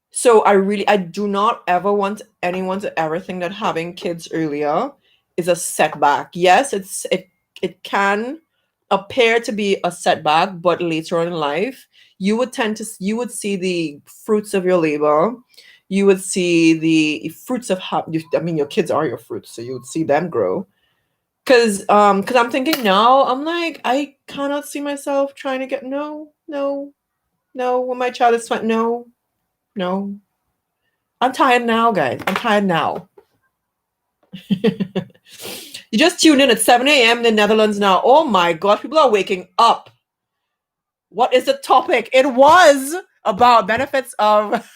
so I do not ever want anyone to ever think that having kids earlier is a setback. Yes, it can appear to be a setback, but later on in life, you would see the fruits of your labor. You would see the fruits of I mean, your kids are your fruits, so you would see them grow. Cause I'm thinking now, I'm like, I cannot see myself trying to get no, no, no. When my child is no, no. I'm tired now, guys. I'm tired now. You just tuned in at 7 a.m. in the Netherlands now. Oh my gosh, people are waking up. What is the topic? It was about benefits of.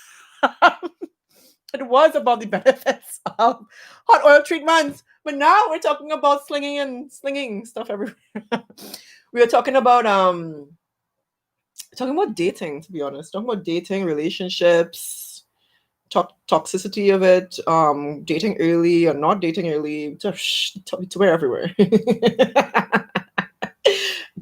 It was about the benefits of hot oil treatments, but now we're talking about slinging stuff everywhere. We are talking about dating. To be honest, talking about dating, relationships, toxicity of it, dating early or not dating early. We're everywhere.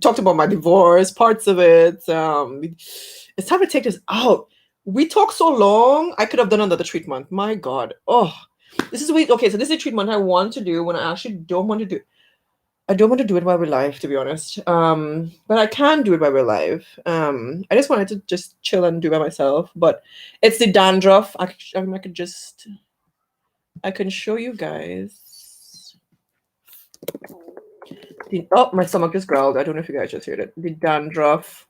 Talked about my divorce, parts of it. It's time to take this out. We talked so long. I could have done another treatment. My God. Oh, this is okay. So this is a treatment I want to do when I actually don't want to do. I don't want to do it while we're live, to be honest. But I can do it while we're live. I just wanted to just chill and do it by myself. But it's the dandruff. I can show you guys. Oh, my stomach just growled. I don't know if you guys just heard it. The dandruff.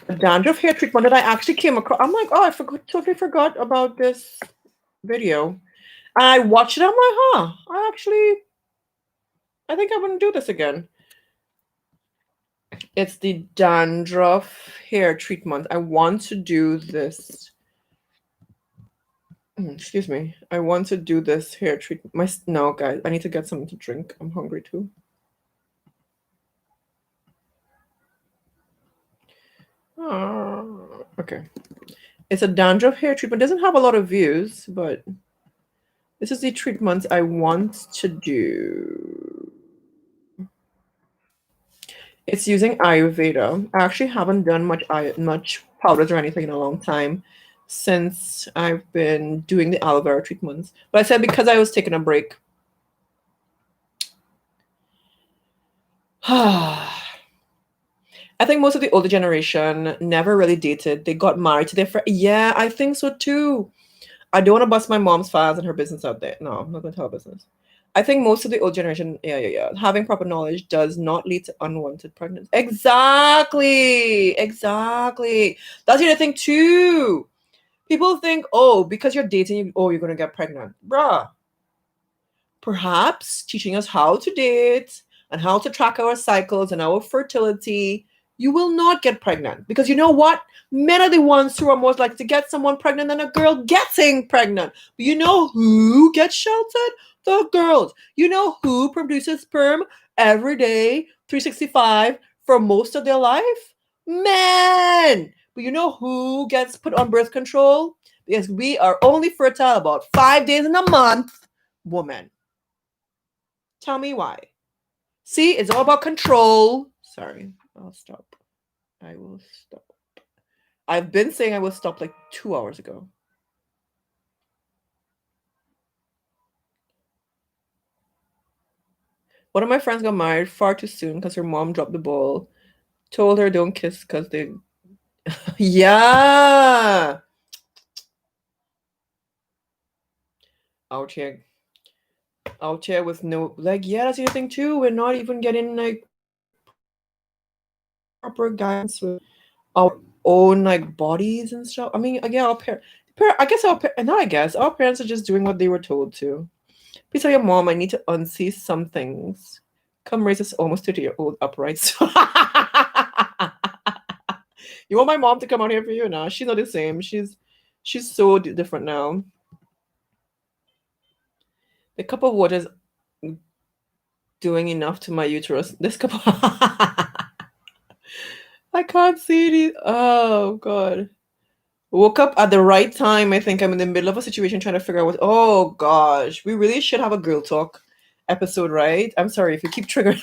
The dandruff hair treatment that I actually came across. I'm like, oh, totally forgot about this video. I watched it. I'm like, huh, I think I wouldn't do this again. It's the dandruff hair treatment. I want to do this. Excuse me. I want to do this hair treatment. No, guys, I need to get something to drink. I'm hungry too. Okay. It's a dandruff hair treatment. It doesn't have a lot of views, but this is the treatment I want to do. It's using Ayurveda. I actually haven't done much powders or anything in a long time since I've been doing the aloe vera treatments. But I said because I was taking a break. I think most of the older generation never really dated. They got married to their friend. Yeah, I think so too. I don't want to bust my mom's files and her business out there. No, I'm not going to tell her business. I think most of the old generation, yeah. Having proper knowledge does not lead to unwanted pregnancy. Exactly. That's the other thing too. People think, oh, because you're dating, oh, you're going to get pregnant. Bruh. Perhaps teaching us how to date and how to track our cycles and our fertility, you will not get pregnant. Because you know what? Men are the ones who are most likely to get someone pregnant than a girl getting pregnant. But you know who gets sheltered? The girls. You know who produces sperm every day, 365, for most of their life? Men. But you know who gets put on birth control? Because we are only fertile about 5 days in a month. Women. Tell me why. See, it's all about control. Sorry, I'll stop. I will stop. I've been saying I will stop like 2 hours ago. What One of my friends got married far too soon because her mom dropped the ball. Told her don't kiss because they. Yeah. Out here. Out here with no. Like, yeah, that's the other thing too. We're not even getting like proper guidance with our own like bodies and stuff. I mean, again, I guess not. I guess our parents are just doing what they were told to. Please tell your mom I need to unsee some things. Come raise this almost 30-year-old upright. You want my mom to come out here for you now? She's not the same. She's so different now. The cup of water is doing enough to my uterus. This cup. I can't see these. Oh god. Woke up at the right time. I think I'm in the middle of a situation trying to figure out what. Oh gosh, we really should have a girl talk episode, right? I'm sorry if you keep triggering.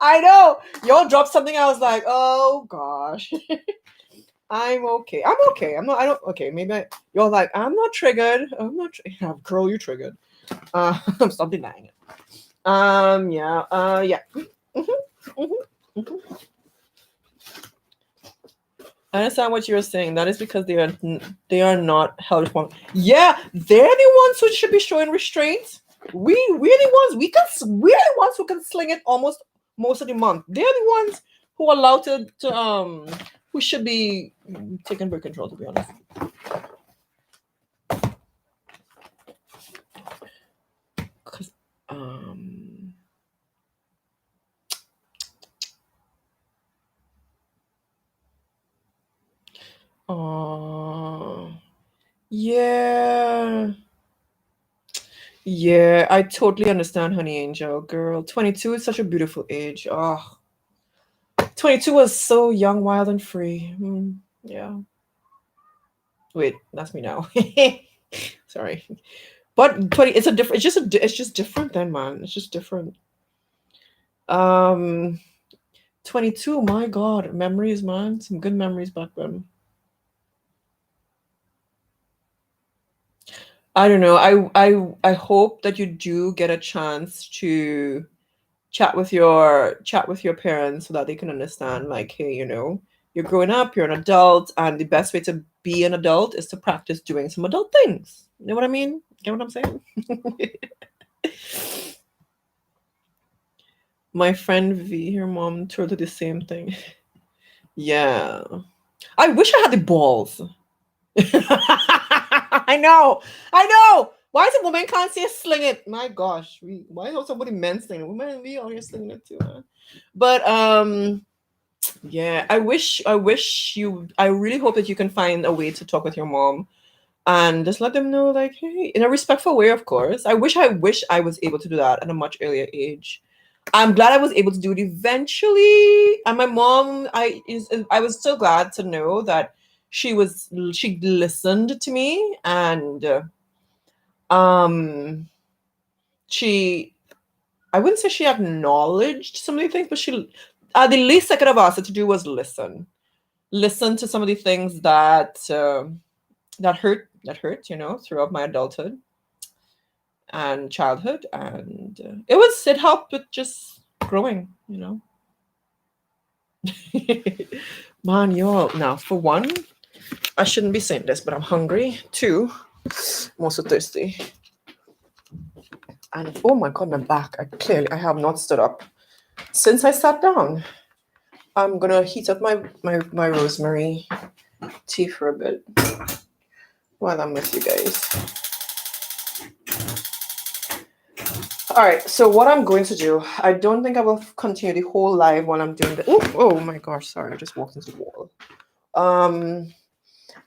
I know y'all dropped something. I was like, oh gosh. I'm okay. I'm okay. I'm not. I don't. Okay, you're like, I'm not triggered. I'm not. Girl, you triggered. Stop denying it. Yeah. Yeah. I understand what you're saying. That is because they are not held responsible. Yeah, they're the ones who should be showing restraint. We're the ones we're the ones who can sling it almost most of the month. They're the ones who are allowed to who should be taking birth control, to be honest. Cause yeah. Yeah, I totally understand, honey angel, girl. 22 is such a beautiful age. Oh, 22 was so young, wild, and free. Yeah. Wait, that's me now. Sorry. But 20, it's a different, it's just different then, man. It's just different. Um, 22, my God, memories, man. Some good memories back then. I don't know. I hope that you do get a chance to chat with your parents so that they can understand, like, hey, you're growing up, you're an adult, and the best way to be an adult is to practice doing some adult things. You know what I mean? Get what I'm saying? My friend V, her mom told her the same thing. Yeah. I wish I had the balls. I know. I know. Why is a woman can't say sling it? My gosh. Why is somebody men slinging it? Women, we out here slinging it too, huh? But yeah, I really hope that you can find a way to talk with your mom and just let them know, like, hey, in a respectful way, of course. I wish I was able to do that at a much earlier age. I'm glad I was able to do it eventually. And my mom, I was so glad to know that she listened to me, and um she I wouldn't say she acknowledged some of the things, but the least I could have asked her to do was listen to some of the things that hurt throughout my adulthood and childhood, and it helped with just growing. Man, y'all, now for one, I shouldn't be saying this, but I'm hungry. Two, I'm also thirsty. And oh my god, my back, I have not stood up since I sat down. I'm gonna heat up my rosemary tea for a bit while I'm with you guys. All right, so what I'm going to do, I don't think I will continue the whole live while I'm doing the. Oh my gosh, sorry, I just walked into the wall.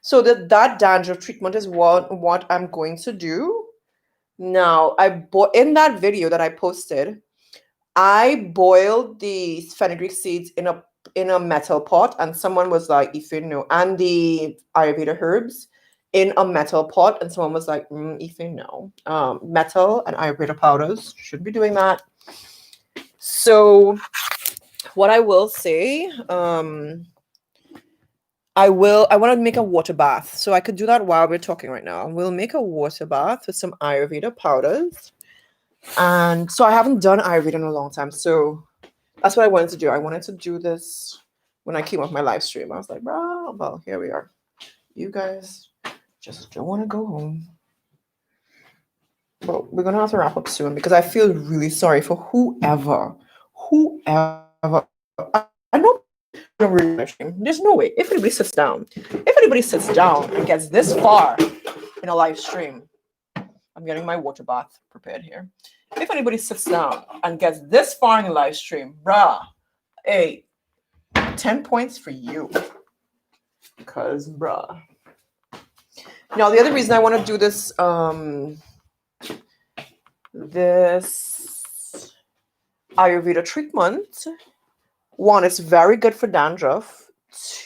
So that dandruff treatment is what I'm going to do. Now, in that video that I posted, I boiled the fenugreek seeds in a metal pot, and someone was like, "If you know," and the Ayurveda herbs in a metal pot, and someone was like, "If you know, metal and Ayurveda powders shouldn't be doing that." So, what I will say, I want to make a water bath, so I could do that while we're talking right now. We'll make a water bath with some Ayurveda powders. And so I haven't done Ayurveda in a long time. So that's what I wanted to do. I wanted to do this when I came off my live stream. I was like, bro, well, here we are. You guys just don't want to go home. But we're gonna have to wrap up soon because I feel really sorry for whoever. I know don't really live stream. There's no way. If anybody sits down, and gets this far in a live stream, I'm getting my water bath prepared here. If anybody sits down and gets this far in the live stream, bruh, hey, 10 points for you. Because, bruh. Now, the other reason I want to do this, this Ayurveda treatment, one, it's very good for dandruff.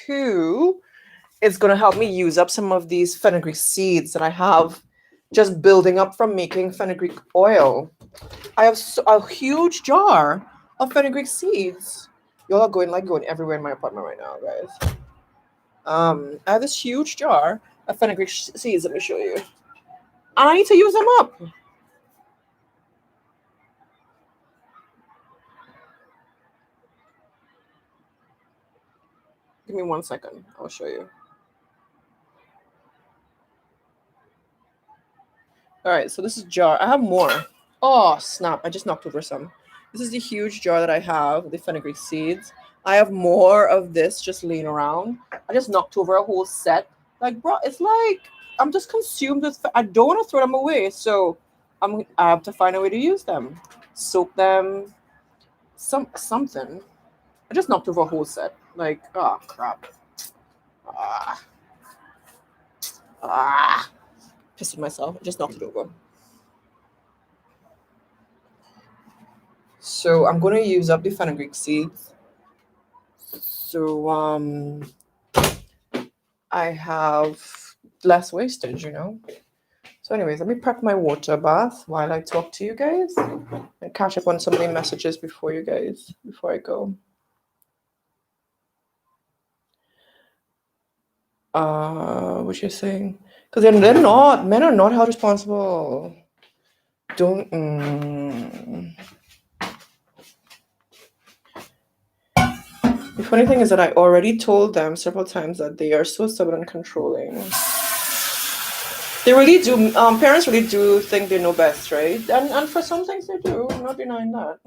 Two, it's going to help me use up some of these fenugreek seeds that I have just building up from making fenugreek oil. I have a huge jar of fenugreek seeds. Y'all are going everywhere in my apartment right now, guys. I have this huge jar of fenugreek seeds. Let me show you. And I need to use them up. Give me 1 second. I'll show you. All right, so this is jar. I have more. Oh, snap. I just knocked over some. This is the huge jar that I have, the fenugreek seeds. I have more of this just laying around. I just knocked over a whole set. Like, bro, it's like I'm just consumed with. I don't want to throw them away, so I have to find a way to use them. Soak them. Something. I just knocked over a whole set. Like, oh crap. Pissed at myself. I just knocked it over. So I'm gonna use up the fenugreek seeds. So I have less wastage, you know. So anyways, let me prep my water bath while I talk to you guys and catch up on some of the messages before I go. What you're saying? Because they're not, men are not held responsible. Don't. The funny thing is that I already told them several times that they are so stubborn and controlling. They really do. Parents really do think they know best, right? And for some things they do. I'm not denying that.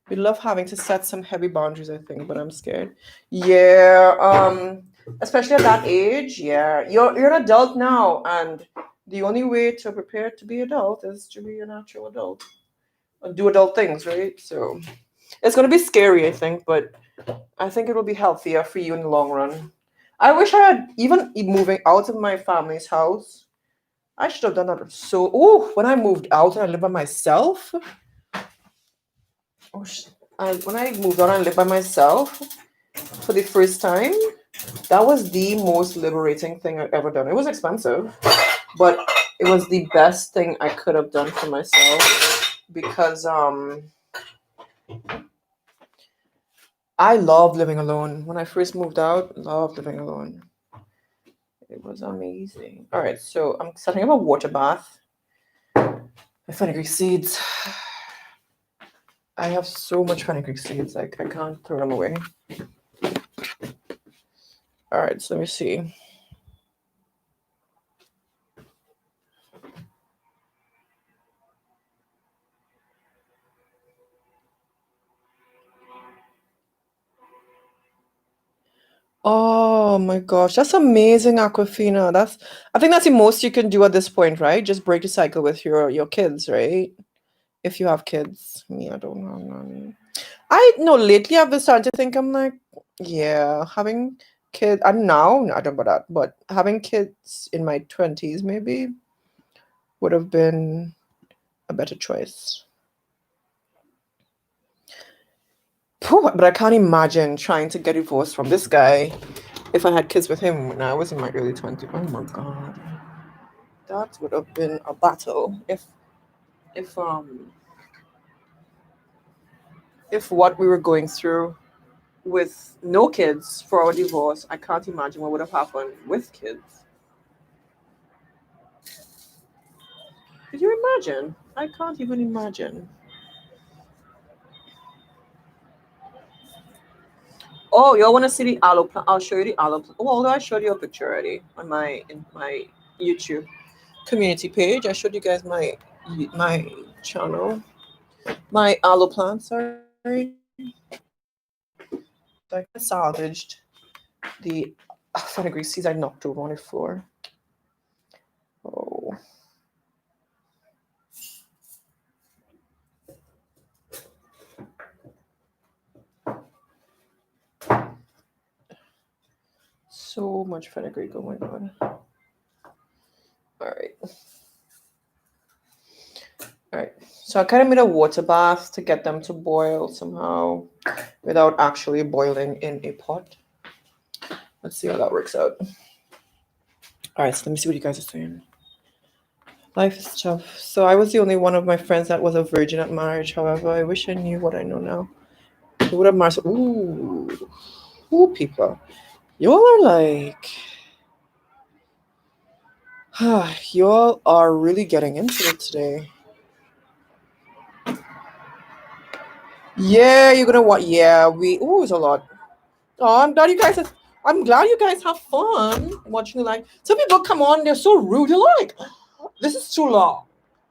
We love having to set some heavy boundaries, I think, but I'm scared. Yeah. Especially at that age. Yeah. You're an adult now, and the only way to prepare to be adult is to be a natural adult and do adult things, right? So it's gonna be scary, I think, but I think it will be healthier for you in the long run. I wish I had even moving out of my family's house. I should have done that. So, when I moved out and I lived by myself. When I moved out and lived by myself for the first time, that was the most liberating thing I've ever done. It was expensive, but it was the best thing I could have done for myself because I loved living alone. When I first moved out, loved living alone. It was amazing. All right, so I'm setting up a water bath. My fenugreek seeds. I have so much fenugreek seeds, like I can't throw them away. All right, so let me see. Oh my gosh, that's amazing, Aquafina. I think that's the most you can do at this point, right? Just break the cycle with your kids, right? If you have kids. Me, I don't have none. I know lately I've been starting to think I'm like, yeah, having kids. And now I don't know about that, but having kids in my 20s maybe would have been a better choice. But I can't imagine trying to get divorced from this guy if I had kids with him when I was in my early 20s. Oh my god. That would have been a battle if what we were going through with no kids for our divorce, I can't imagine what would have happened with kids. Could you imagine? I can't even imagine. Oh, y'all want to see the aloe plant? I'll show you the aloe plant. Oh, although I showed you a picture already on my YouTube community page. I showed you guys my channel, my aloe plant. Sorry, so I kind of salvaged the fenugreek seeds I knocked over on the floor. Oh, so much fenugreek. Oh my god. All right. All right. So I kind of made a water bath to get them to boil somehow without actually boiling in a pot. Let's see how that works out. All right. So let me see what you guys are saying. Life is tough. So I was the only one of my friends that was a virgin at marriage. However, I wish I knew what I know now. Who would have married? Ooh, people. Y'all are like, y'all are really getting into it today. Yeah, you're gonna what? Yeah, it's a lot. Oh, I'm glad you guys have fun watching. Like, some people come on, they're so rude. You're like, this is too long.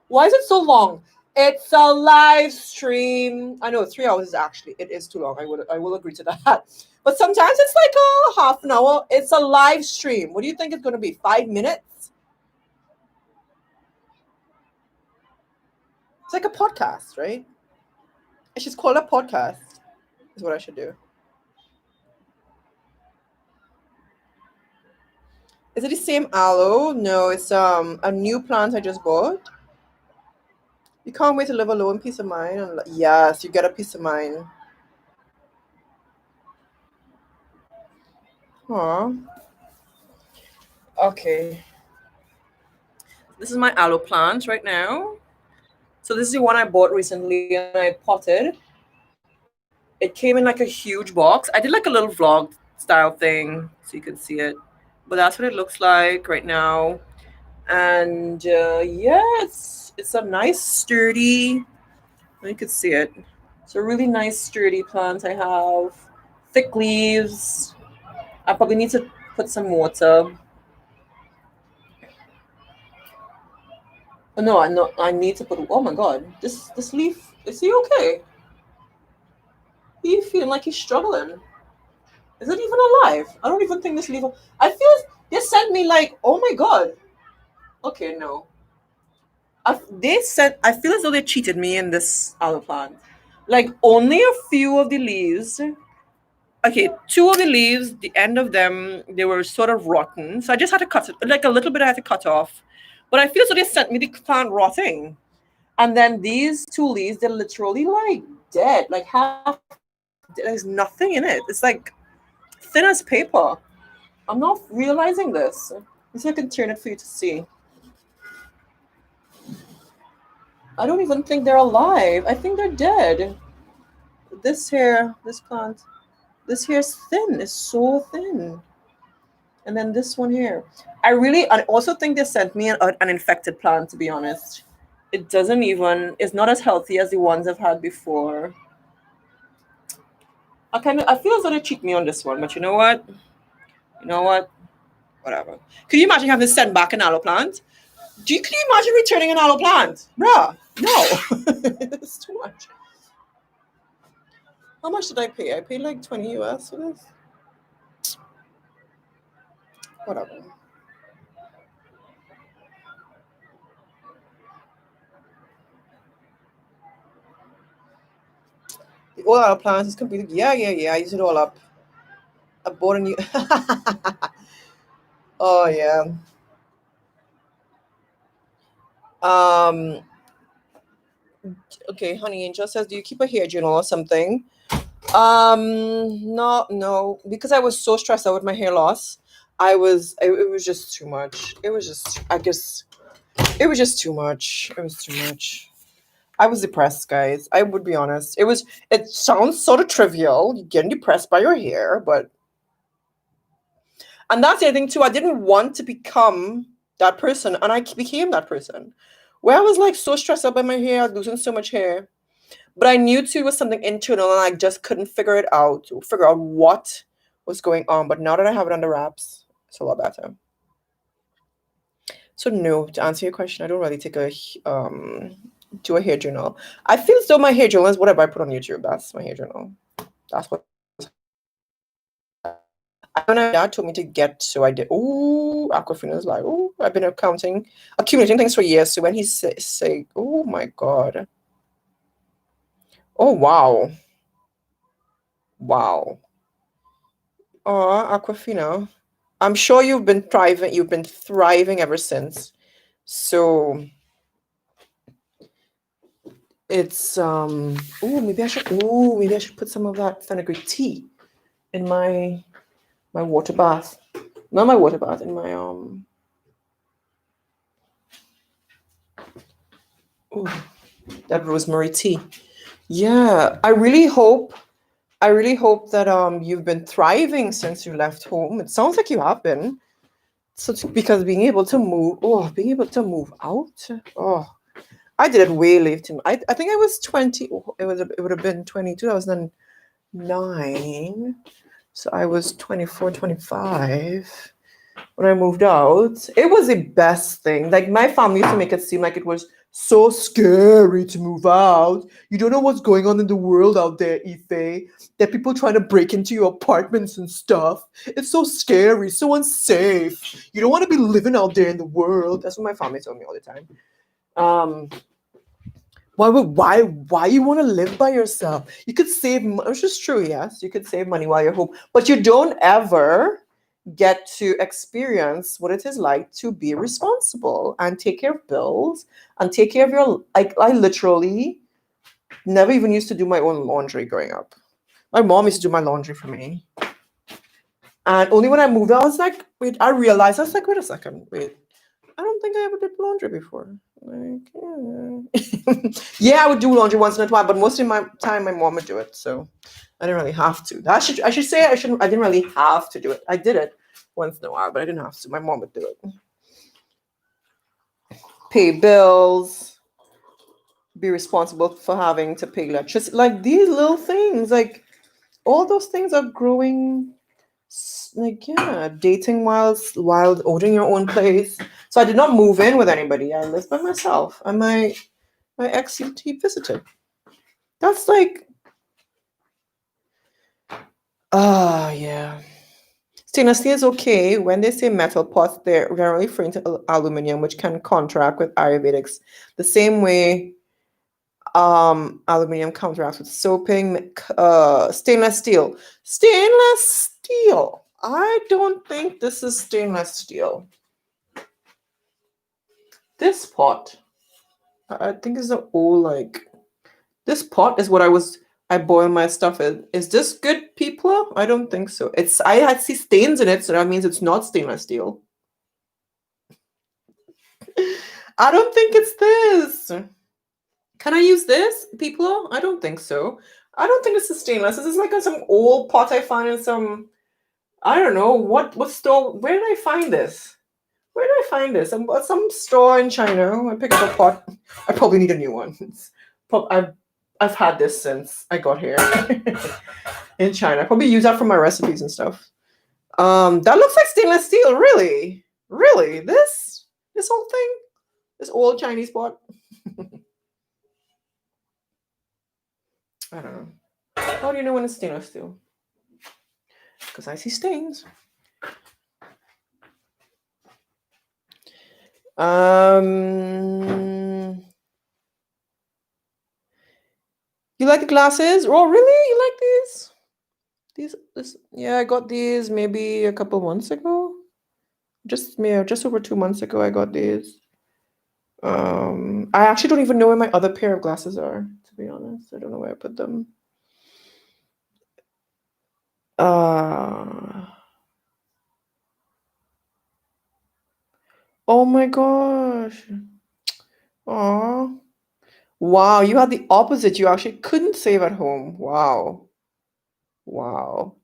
Why is it so long? It's a live stream. I know 3 hours is actually it is too long. I will agree to that. But sometimes it's like a half an hour. It's a live stream. What do you think it's going to be? 5 minutes? It's like a podcast, right? I should call it a podcast. Is what I should do. Is it the same aloe? No, it's a new plant I just bought. You can't wait to live alone, peace of mind. And yes, you get a peace of mind. Aw. Okay. This is my aloe plant right now. So this is the one I bought recently and I potted. It came in like a huge box. I did like a little vlog style thing so you could see it. But that's what it looks like right now. And yeah, it's a nice sturdy. You could see it. It's a really nice sturdy plant I have. Thick leaves. I probably need to put some water. Oh, no, I know I need to put. Oh my god, this leaf, is he okay? He feeling like he's struggling. Is it even alive? I don't even think this leaf. I feel they sent me like, oh my god. Okay, no. They said I feel as though they cheated me in this aloe plant. Like only a few of the leaves. Okay, two of the leaves, the end of them, they were sort of rotten. So I just had to cut it, like a little bit I had to cut off. But I feel as though they sent me the plant rotting. And then these two leaves, they're literally like dead, like half. There's nothing in it. It's like thin as paper. I'm not realizing this. Let's see if I can turn it for you to see. I don't even think they're alive. I think they're dead. This plant, this here is thin. It's so thin. And then this one here. I also think they sent me an infected plant, to be honest. It's not as healthy as the ones I've had before. I feel as though they cheat me on this one, but you know what? You know what? Whatever. Could you imagine having to send back an aloe plant? Can you imagine returning an aloe plant? Bruh, no. It's too much. How much did I pay? I paid like 20 US for this. Whatever. The old aloe plants is completely. Yeah. I use it all up. I bought a new. Oh yeah. Um. Okay, honey. Angel says, "Do you keep a hair journal or something?" No, because I was so stressed out with my hair loss. It was just too much. It was just, I guess, it was just too much. It was too much. I was depressed, guys. I would be honest. It sounds sort of trivial, getting depressed by your hair, and that's the other thing too. I didn't want to become that person, and I became that person. where I was like so stressed out by my hair, I was losing so much hair. But I knew too it was something internal and I just couldn't figure out what was going on. But now that I have it under wraps, it's a lot better. So no, to answer your question, I don't really do a hair journal. I feel as though my hair journal is whatever I put on YouTube. That's my hair journal. That's what when my dad told me to get, so I did. Ooh, Aquafina is like, ooh, I've been accumulating things for years. So when he say, oh my God. Oh wow. Wow. Oh, Aquafina. I'm sure you've been thriving ever since. So it's maybe I should put some of that fenugreek tea in my water bath. Not my water bath, in my ooh, that rosemary tea. Yeah, I really hope that you've been thriving since you left home. It sounds like you have been. So because being able to move out. Oh, I did it way late. I think I was 20. It would have been 2009. So I was 24, 25 when I moved out. It was the best thing. Like my family used to make it seem like it was so scary to move out. You don't know what's going on in the world out there, Ife. There are people trying to break into your apartments and stuff. It's so scary, so unsafe. You don't want to be living out there in the world. That's what my family told me all the time. Um, why you want to live by yourself? You could save, which is true, yes. You could save money while you're home, but you don't ever get to experience what it is like to be responsible and take care of bills and take care of your, like, I literally never even used to do my own laundry growing up. My mom used to do my laundry for me. And only when I moved out, I was like, wait, I realized, I was like, wait a second, wait, I don't think I ever did laundry before. Like, yeah. Yeah, I would do laundry once in a while, but most of my time my mom would do it. So I didn't really have to. I should say I didn't really have to do it. I did it once in a while, but I didn't have to. My mom would do it. Pay bills, be responsible for having to pay electricity. Like these little things, like all those things are growing. Like yeah, dating while owning your own place. So I did not move in with anybody. I lived by myself, and my ex he visited. That's like yeah. Stainless steel is okay. When they say metal pots, they're generally referring to aluminum, which can contract with Ayurvedics the same way aluminum counteracts with soaping. Stainless steel. Stainless steel. I don't think this is stainless steel. This pot, I think is the old like. This pot is what I boil my stuff in. Is this good, people? I don't think so. I see stains in it, so that means it's not stainless steel. I don't think it's this. Can I use this, people? I don't think so. I don't think this is stainless. This is like some old pot I found in some. I don't know what store. Where did I find this? Where did I find this? Some store in China. I picked up a pot. I probably need a new one. I've had this since I got here in China. I probably use that for my recipes and stuff. That looks like stainless steel. Really, really. This whole thing, this old Chinese pot. I don't know. How do you know when it's stainless steel? Because I see stains. You like the glasses? Oh, really? You like these? Yeah, I got these maybe a couple months ago. Just over 2 months ago, I got these. I actually don't even know where my other pair of glasses are, to be honest. I don't know where I put them. Oh my gosh. Oh. Wow, you had the opposite. You actually couldn't save at home. Wow. Wow.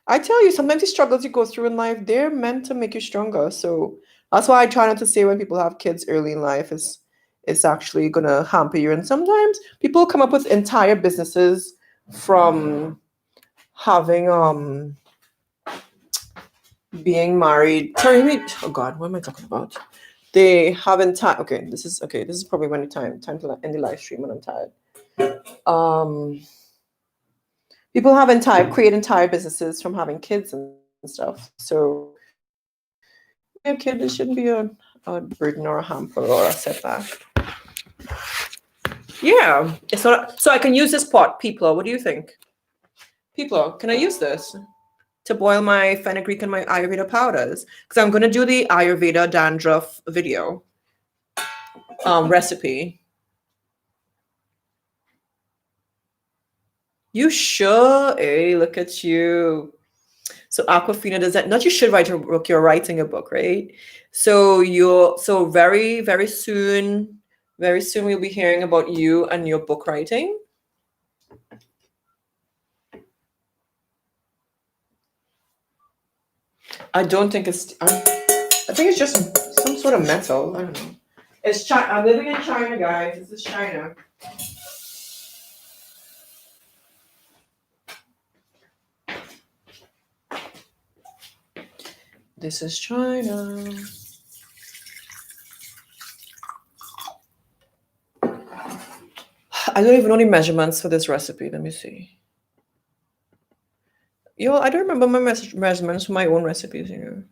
I tell you, sometimes the struggles you go through in life, they're meant to make you stronger. So that's why I try not to say when people have kids early in life is it's actually going to hamper you. And sometimes people come up with entire businesses from having being married. Sorry, oh God, what am I talking about? They haven't time. Okay, this is probably when the time to end the live stream when I'm tired. People have create entire businesses from having kids and stuff. So a kid, it shouldn't be a burden or a hamper or a setback. Yeah, it's not. So I can use this pot, people. What do you think? People, can I use this to boil my fenugreek and my Ayurveda powders? Because I'm going to do the Ayurveda dandruff video recipe. You sure? Hey, look at you. So Aquafina does that. Not you should write a book. You're writing a book, right? So very, very soon we'll be hearing about you and your book writing. I don't think it's. I think it's just some sort of metal. I don't know. It's China. I'm living in China, guys. This is China. This is China. I don't even know the measurements for this recipe. Let me see. Yo, I don't remember my measurements for my own recipes, you know.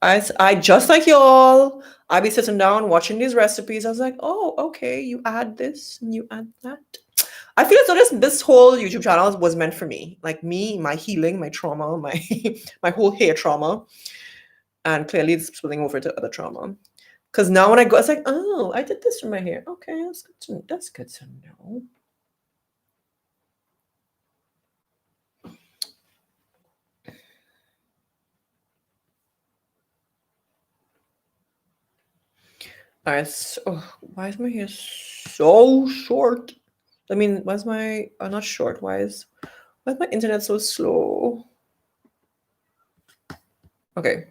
I just like y'all, I be sitting down watching these recipes. I was like, oh, okay, you add this and you add that. I feel as though this whole YouTube channel was meant for me. Like me, my healing, my trauma, my my whole hair trauma. And clearly it's spilling over to other trauma. Because now when I go, it's like, oh, I did this for my hair. Okay, that's good to know. All right, so why is my hair so short? I mean, why's my not short? Why's my internet so slow? Okay.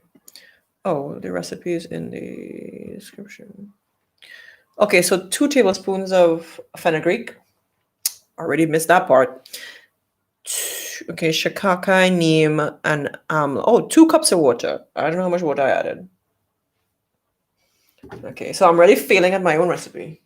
Oh, the recipe is in the description. Okay, so 2 tablespoons of fenugreek. Already missed that part. Okay, shikakai, neem, and 2 cups of water. I don't know how much water I added. Okay, so I'm already failing at my own recipe.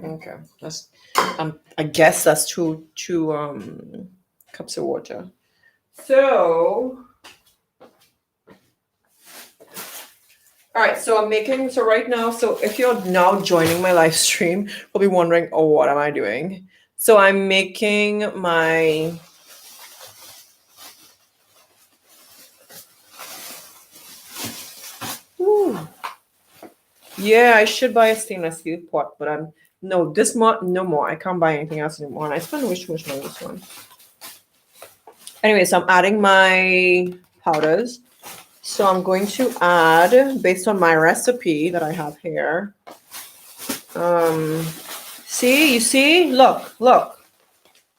Okay, that's I guess that's two cups of water. So all right, so I'm making, so right now, so if you're now joining my live stream, you'll be wondering, oh, what am I doing? So I'm making my, yeah, I should buy a stainless steel pot, but no more. I can't buy anything else anymore. And I spent way too much money on this one. Anyway, so I'm adding my powders. So I'm going to add, based on my recipe that I have here. See, you see? Look.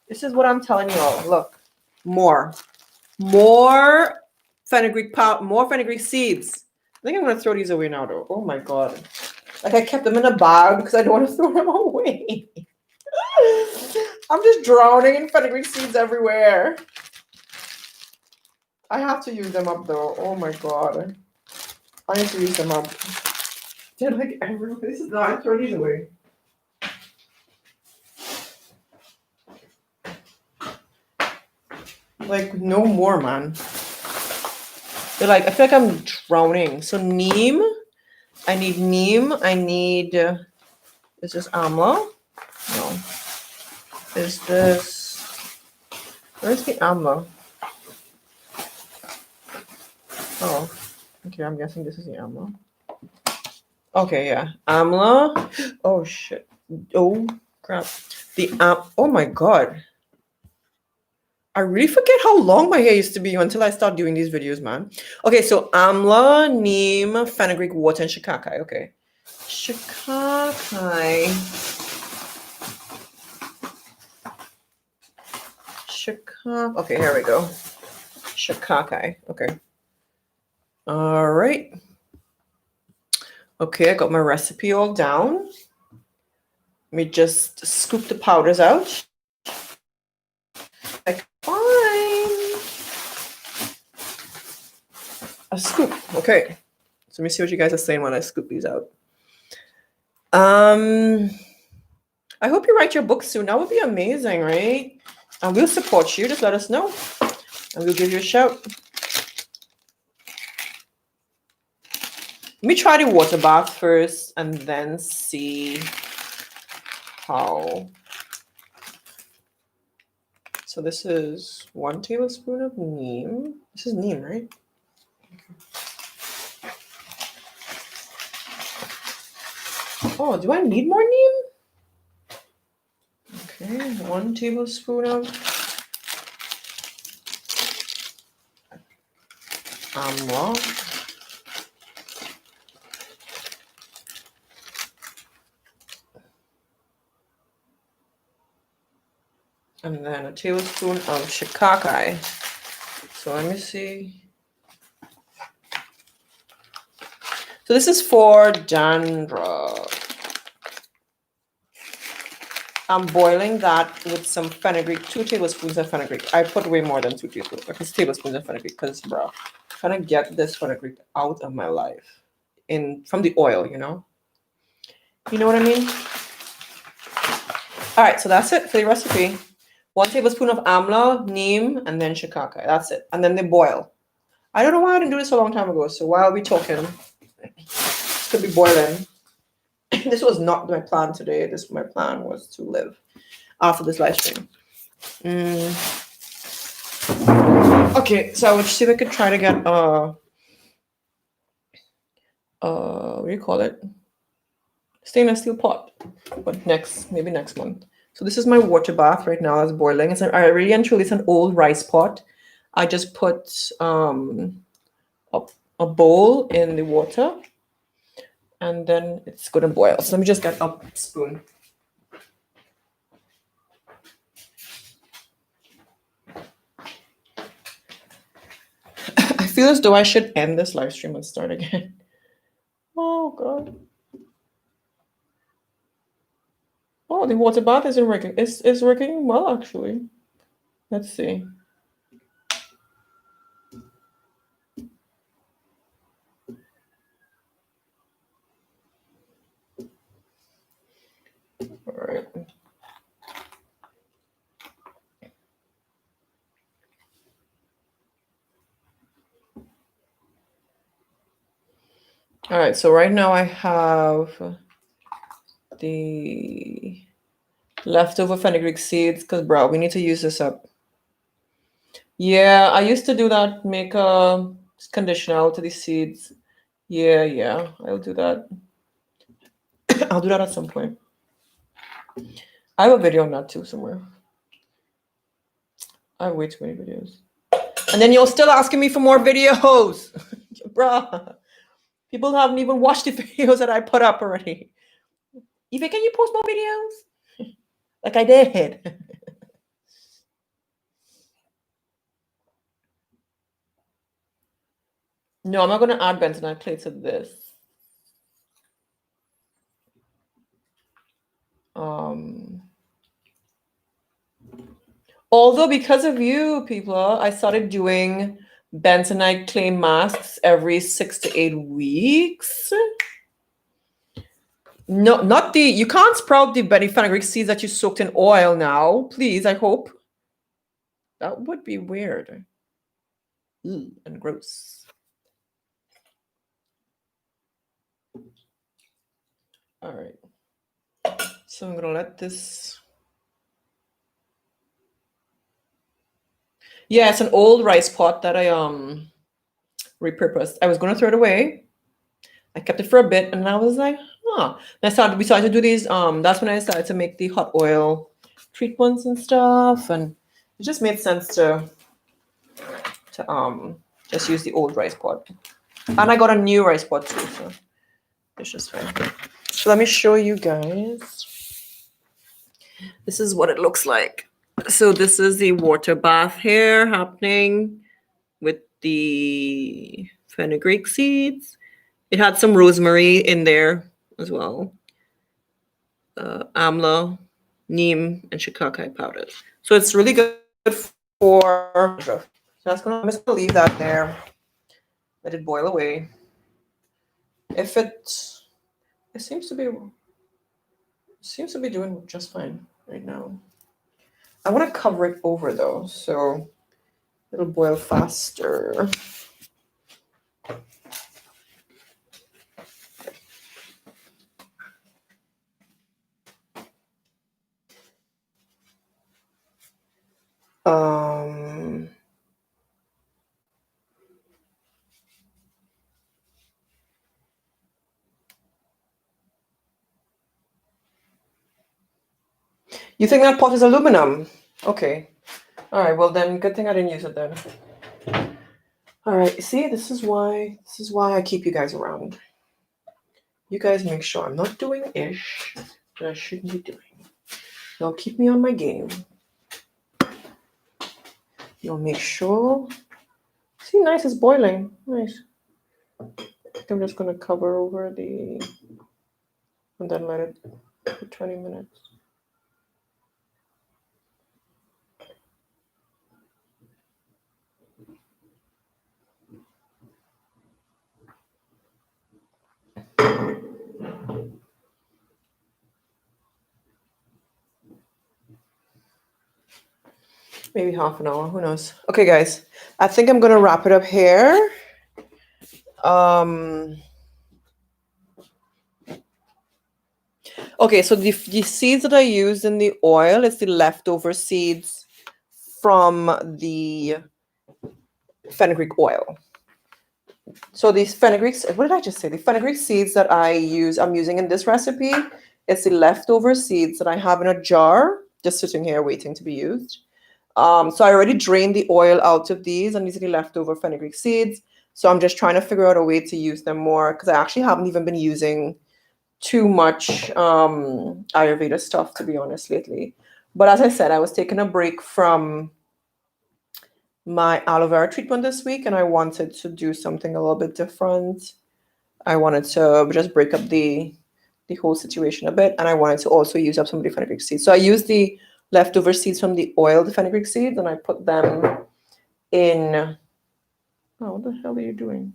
This is what I'm telling you all. Look, more fenugreek powder, more fenugreek seeds. I think I'm gonna throw these away now, though. Oh my God! Like I kept them in a bag because I don't want to throw them away. I'm just drowning in fenugreek seeds everywhere. I have to use them up though. Oh my God. I need to use them up. They're like everywhere. This is not, I throw these away. Like no more, man. They're like, I feel like I'm drowning. So neem. I need neem. I need, is this amla? No. Is this, where's the amla? Oh, okay, I'm guessing this is the amla. Okay, yeah, amla. Oh shit. Oh crap. Oh my God. I really forget how long my hair used to be until I start doing these videos, man. Okay, so amla, neem, fenugreek, water, and shikakai. Okay. Shikakai. Okay, here we go. Shikakai. Okay. All right. Okay, I got my recipe all down. Let me just scoop the powders out. Like, fine. A scoop. Okay. So let me see what you guys are saying when I scoop these out. I hope you write your book soon. That would be amazing, right? And we'll support you. Just let us know. And we'll give you a shout. Let me try the water bath first and then see how. So this is 1 tablespoon of neem. This is neem, right? Oh, do I need more neem? Okay, 1 tablespoon of amla. And then a tablespoon of shikakai. So let me see. So this is for dandruff. I'm boiling that with some fenugreek, 2 tablespoons of fenugreek. I put way more than 2 tablespoons of fenugreek because, bro, I'm trying to get this fenugreek out of my life from the oil, you know? You know what I mean? All right, so that's it for the recipe. 1 tablespoon of amla, neem, and then shikakai. That's it. And then they boil. I don't know why I didn't do this a long time ago. So while we're talking, it's going to be boiling. This was not my plan today. My plan was to live after this live stream. Okay, so I would see if I could try to get what do you call it? Stainless steel pot. But maybe next month. So this is my water bath right now. It's boiling. It's really and truly, it's an old rice pot. I just put a bowl in the water. And then it's going to boil. So let me just get a spoon. I feel as though I should end this live stream and start again. Oh, God. Oh, the water bath isn't working. It's working well, actually. Let's see. All right. All right, so right now I have the leftover fenugreek seeds because, bro, we need to use this up. Yeah, I used to do that, make a conditioner out of these seeds. Yeah, I'll do that. I'll do that at some point. I have a video on that too somewhere. I have way too many videos. And then you're still asking me for more videos. Bruh. People haven't even watched the videos that I put up already. Eva, can you post more videos? Like I did. No, I'm not going to add bentonite clay to this. Although because of you people, I started doing bentonite clay masks every 6 to 8 weeks. No, not you can't sprout the fenugreek seeds that you soaked in oil now. Please, I hope. That would be weird. Ooh, and gross. All right. So I'm going to let this. Yeah, it's an old rice pot that I repurposed. I was going to throw it away. I kept it for a bit and I was like, huh. And we started to do these. That's when I started to make the hot oil treatments and stuff. And It just made sense to just use the old rice pot. And I got a new rice pot too, so it's just fine. So let me show you guys. This is what it looks like. So this is the water bath here happening with the fenugreek seeds. It had some rosemary in there as well. Amla, neem, and shikakai powder. So it's really good for. So I'm just gonna leave that there. Let it boil away. If it seems to be doing just fine right now. I want to cover it over though, so it'll boil faster. You think that pot is aluminum? Okay. All right. Well, then, good thing I didn't use it then. All right. See, this is why I keep you guys around. You guys make sure I'm not doing ish that I shouldn't be doing. You'll keep me on my game. You'll make sure. See, nice, it's boiling. Nice. I'm just gonna cover over the, and then let it for 20 minutes. Maybe half an hour, who knows? Okay, guys, I think I'm gonna wrap it up here. Okay, so the seeds that I used in the oil is the leftover seeds from the fenugreek oil. So these fenugreek, what did I just say? The fenugreek seeds that I'm using in this recipe, it's the leftover seeds that I have in a jar, just sitting here waiting to be used. So I already drained the oil out of these, and these are the leftover fenugreek seeds. So I'm just trying to figure out a way to use them more, because I actually haven't even been using too much Ayurveda stuff, to be honest, lately. But as I said, I was taking a break from my aloe vera treatment this week, and I wanted to do something a little bit different. I wanted to just break up the whole situation a bit, and I wanted to also use up some of the fenugreek seeds. So I used the leftover seeds from the oil, the fenugreek seeds, and I put them in. Oh, what the hell are you doing?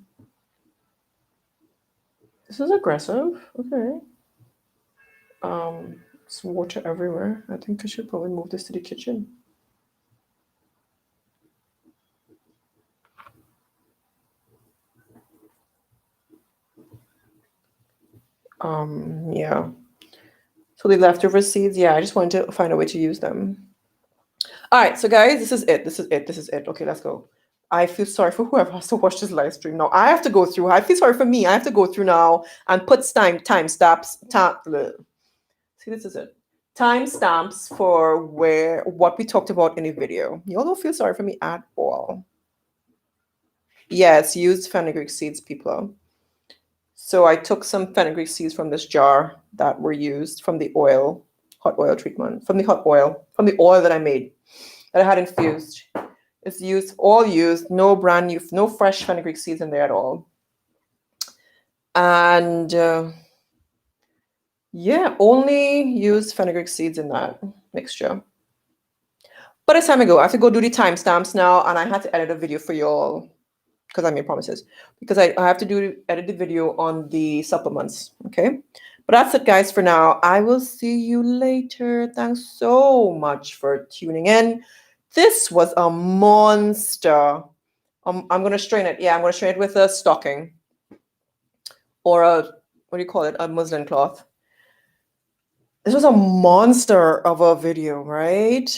This is aggressive. Okay. It's water everywhere. I think I should probably move this to the kitchen. Yeah. So the leftover seeds, yeah, I just wanted to find a way to use them. All right, so guys, this is it. Okay, let's go. I feel sorry for whoever has to watch this live stream now. I have to go through. I feel sorry for me. I have to go through now and put time stamps. See, this is it. Timestamps for what we talked about in the video. You all don't feel sorry for me at all. Yes, used fenugreek seeds, people. So I took some fenugreek seeds from this jar that were used from the hot oil treatment, from the oil that I made, that I had infused. It's all used, no brand new, no fresh fenugreek seeds in there at all. And yeah, only used fenugreek seeds in that mixture. But it's time to go. I have to go do the timestamps now, and I had to edit a video for y'all because I made promises. Because I have to edit the video on the supplements. Okay. But that's it, guys, for now. I will see you later. Thanks so much for tuning in. This was a monster. I'm going to strain it. Yeah, I'm going to strain it with a stocking. Or what do you call it? A muslin cloth. This was a monster of a video, right?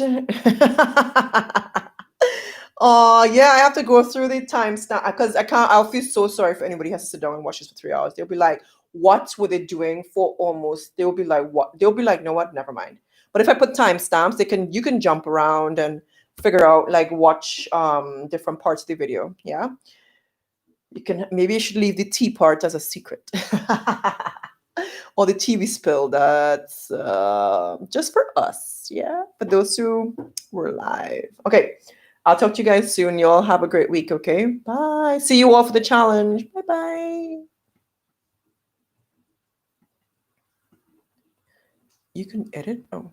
Oh, yeah, I have to go through the timestamp because I'll feel so sorry if anybody has to sit down and watch this for 3 hours. They'll be like, what were they doing for almost? They'll be like, what? They'll be like, no, what? Never mind. But if I put timestamps, you can jump around and figure out, like watch different parts of the video. Yeah, you can, maybe you should leave the tea part as a secret. Or the TV spill, that's just for us. Yeah, for those who were live. Okay, I'll talk to you guys soon. You all have a great week. Okay, bye. See you all for the challenge. Bye bye. You can edit. Oh.